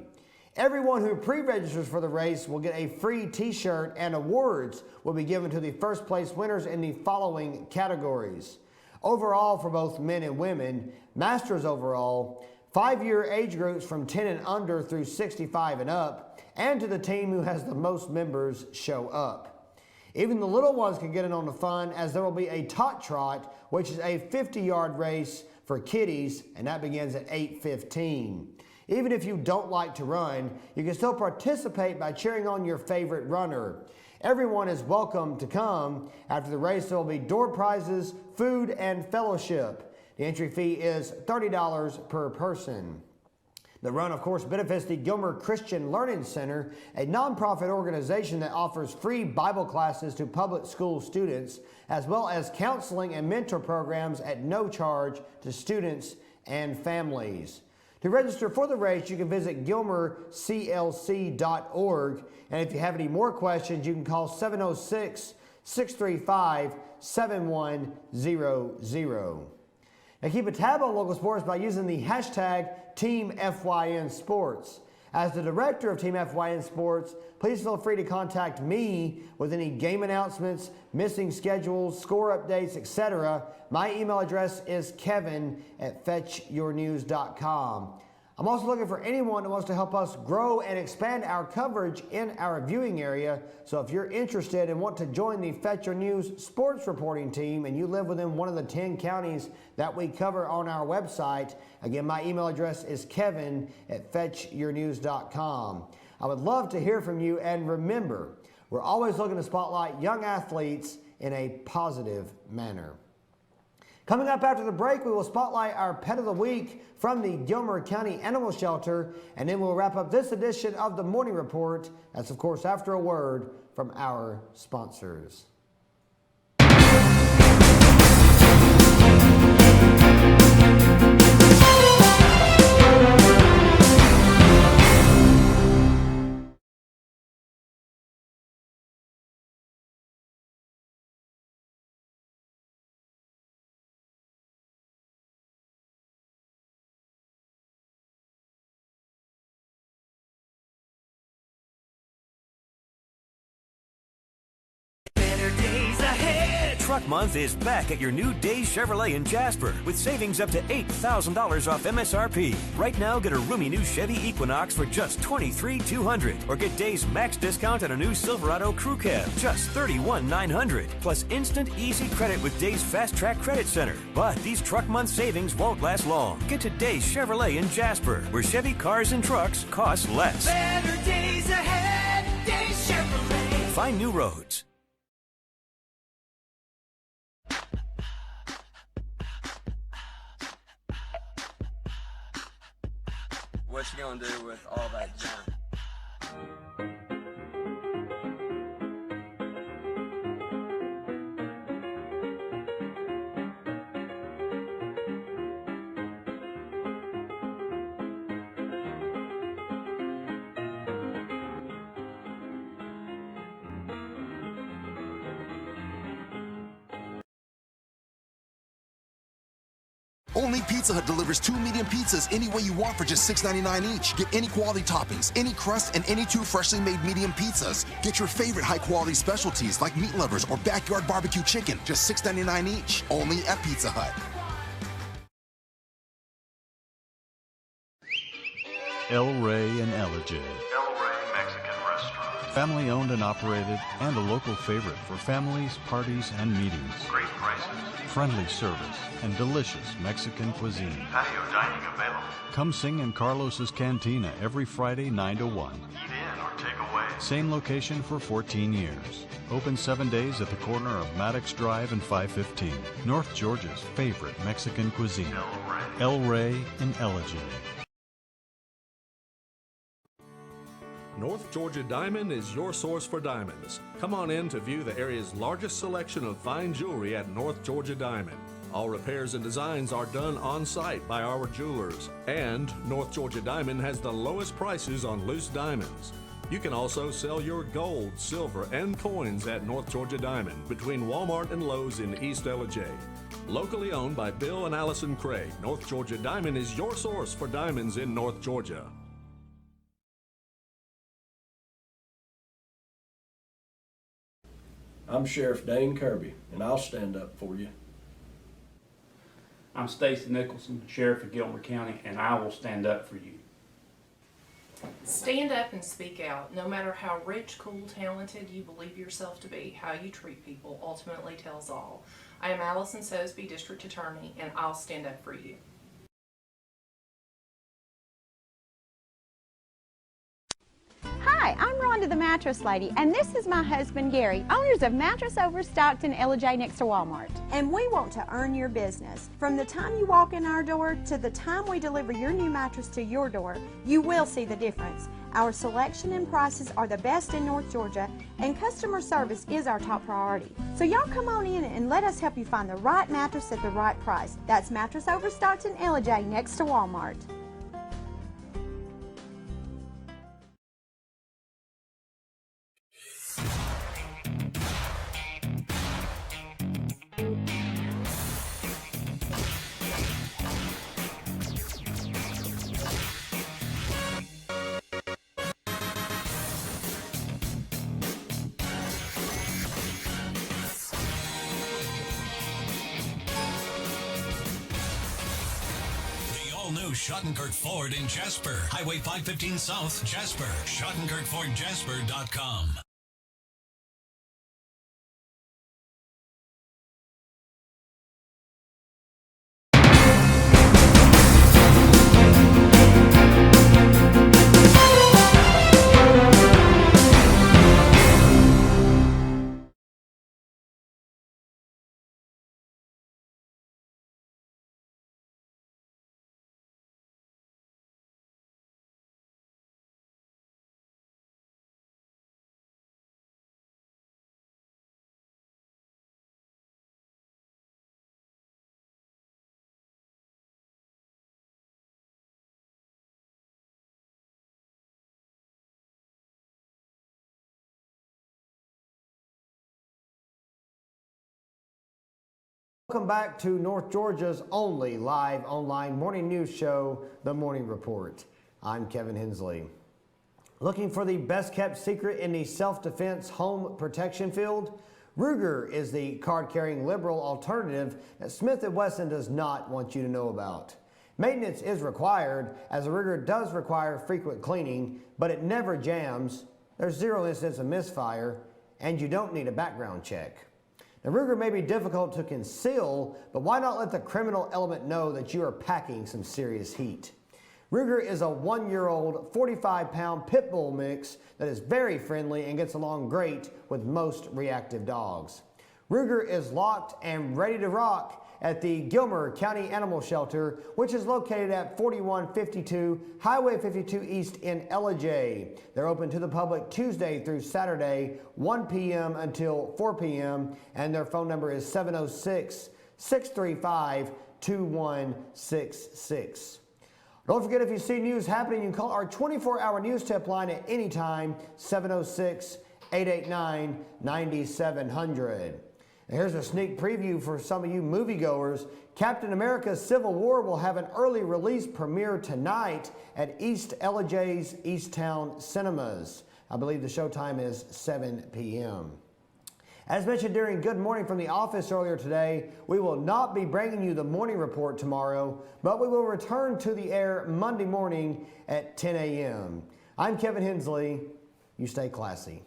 Everyone who pre-registers for the race will get a free t-shirt, and awards will be given to the first place winners in the following categories. Overall for both men and women, Masters overall, 5-year age groups from 10 and under through 65 and up, and to the team who has the most members show up. Even the little ones can get in on the fun, as there will be a tot trot, which is a 50-yard race for kiddies, and that begins at 8:15. Even if you don't like to run, you can still participate by cheering on your favorite runner. Everyone is welcome to come. After the race, there will be door prizes, food, and fellowship. The entry fee is $30 per person. The run, of course, benefits the Gilmer Christian Learning Center, a nonprofit organization that offers free Bible classes to public school students, as well as counseling and mentor programs at no charge to students and families. To register for the race, you can visit gilmerclc.org, and if you have any more questions, you can call 706-635-7100. Now keep a tab on local sports by using the hashtag TeamFYNSports. As the director of Team FYN Sports, please feel free to contact me with any game announcements, missing schedules, score updates, etc. My email address is kevin@fetchyournews.com. I'm also looking for anyone who wants to help us grow and expand our coverage in our viewing area. So if you're interested and want to join the Fetch Your News sports reporting team and you live within one of the 10 counties that we cover on our website, again, my email address is kevin@fetchyournews.com. I would love to hear from you, and remember, we're always looking to spotlight young athletes in a positive manner. Coming up after the break, we will spotlight our Pet of the Week from the Gilmer County Animal Shelter, and then we'll wrap up this edition of the Morning Report. That's, of course, after a word from our sponsors. Truck Month is back at your new Days Chevrolet in Jasper with savings up to $8,000 off MSRP. Right now, get a roomy new Chevy Equinox for just $23,200, or get Days max discount on a new Silverado Crew Cab, just $31,900, plus instant easy credit with Days Fast Track Credit Center. But these Truck Month savings won't last long. Get to Days Chevrolet in Jasper, where Chevy cars and trucks cost less. Better days ahead, Days Chevrolet. Find new roads. What you gonna do with all that junk? Only Pizza Hut delivers 2 medium pizzas any way you want for just $6.99 each. Get any quality toppings, any crust, and any 2 freshly made medium pizzas. Get your favorite high-quality specialties like meat lovers or backyard barbecue chicken, just $6.99 each. Only at Pizza Hut. El Rey and Ella J. El Rey Mexican Restaurant. Family owned and operated and a local favorite for families, parties, and meetings. Great prices. Friendly service and delicious Mexican cuisine. Patio dining available. Come sing in Carlos's Cantina every Friday 9 to 1. Eat in or take away. Same location for 14 years. Open 7 days at the corner of Maddox Drive and 515. North Georgia's favorite Mexican cuisine. El Rey and Ella J. North Georgia Diamond is your source for diamonds. Come on in to view the area's largest selection of fine jewelry at North Georgia Diamond. All repairs and designs are done on site by our jewelers. And North Georgia Diamond has the lowest prices on loose diamonds. You can also sell your gold, silver, and coins at North Georgia Diamond between Walmart and Lowe's in East Ella-J. Locally owned by Bill and Allison Craig, North Georgia Diamond is your source for diamonds in North Georgia. I'm Sheriff Dane Kirby, and I'll stand up for you. I'm Stacy Nicholson, Sheriff of Gilmer County, and I will stand up for you. Stand up and speak out. No matter how rich, cool, talented you believe yourself to be, how you treat people ultimately tells all. I am Allison Sosby, District Attorney, and I'll stand up for you. Hi, I'm Rhonda the Mattress Lady, and this is my husband Gary, owners of Mattress Over Stockton, Ella-J next to Walmart. And we want to earn your business. From the time you walk in our door to the time we deliver your new mattress to your door, you will see the difference. Our selection and prices are the best in North Georgia, and customer service is our top priority. So y'all come on in and let us help you find the right mattress at the right price. That's Mattress Over Stockton, Ella-J next to Walmart. New Schottenkirk Ford in Jasper. Highway 515 South, Jasper. SchottenkirkFordJasper.com. Welcome back to North Georgia's only live online morning news show, The Morning Report. I'm Kevin Hensley. Looking for the best kept secret in the self-defense home protection field? Ruger is the card-carrying liberal alternative that Smith & Wesson does not want you to know about. Maintenance is required, as a Ruger does require frequent cleaning, but it never jams, there's 0 incidents of misfire, and you don't need a background check. Now, Ruger may be difficult to conceal, but why not let the criminal element know that you are packing some serious heat? Ruger is a 1-year-old, 45-pound pit bull mix that is very friendly and gets along great with most reactive dogs. Ruger is locked and ready to rock at the Gilmer County Animal Shelter, which is located at 4152 Highway 52 East in Ella-J. They're open to the public Tuesday through Saturday, 1 p.m. until 4 p.m., and their phone number is 706-635-2166. Don't forget, if you see news happening, you can call our 24-hour news tip line at any time, 706-889-9700. And here's a sneak preview for some of you moviegoers. Captain America Civil War will have an early release premiere tonight at East Ella-J's Easttown Cinemas. I believe the showtime is 7 p.m. As mentioned during Good Morning from the Office earlier today, we will not be bringing you the morning report tomorrow, but we will return to the air Monday morning at 10 a.m. I'm Kevin Hensley. You stay classy.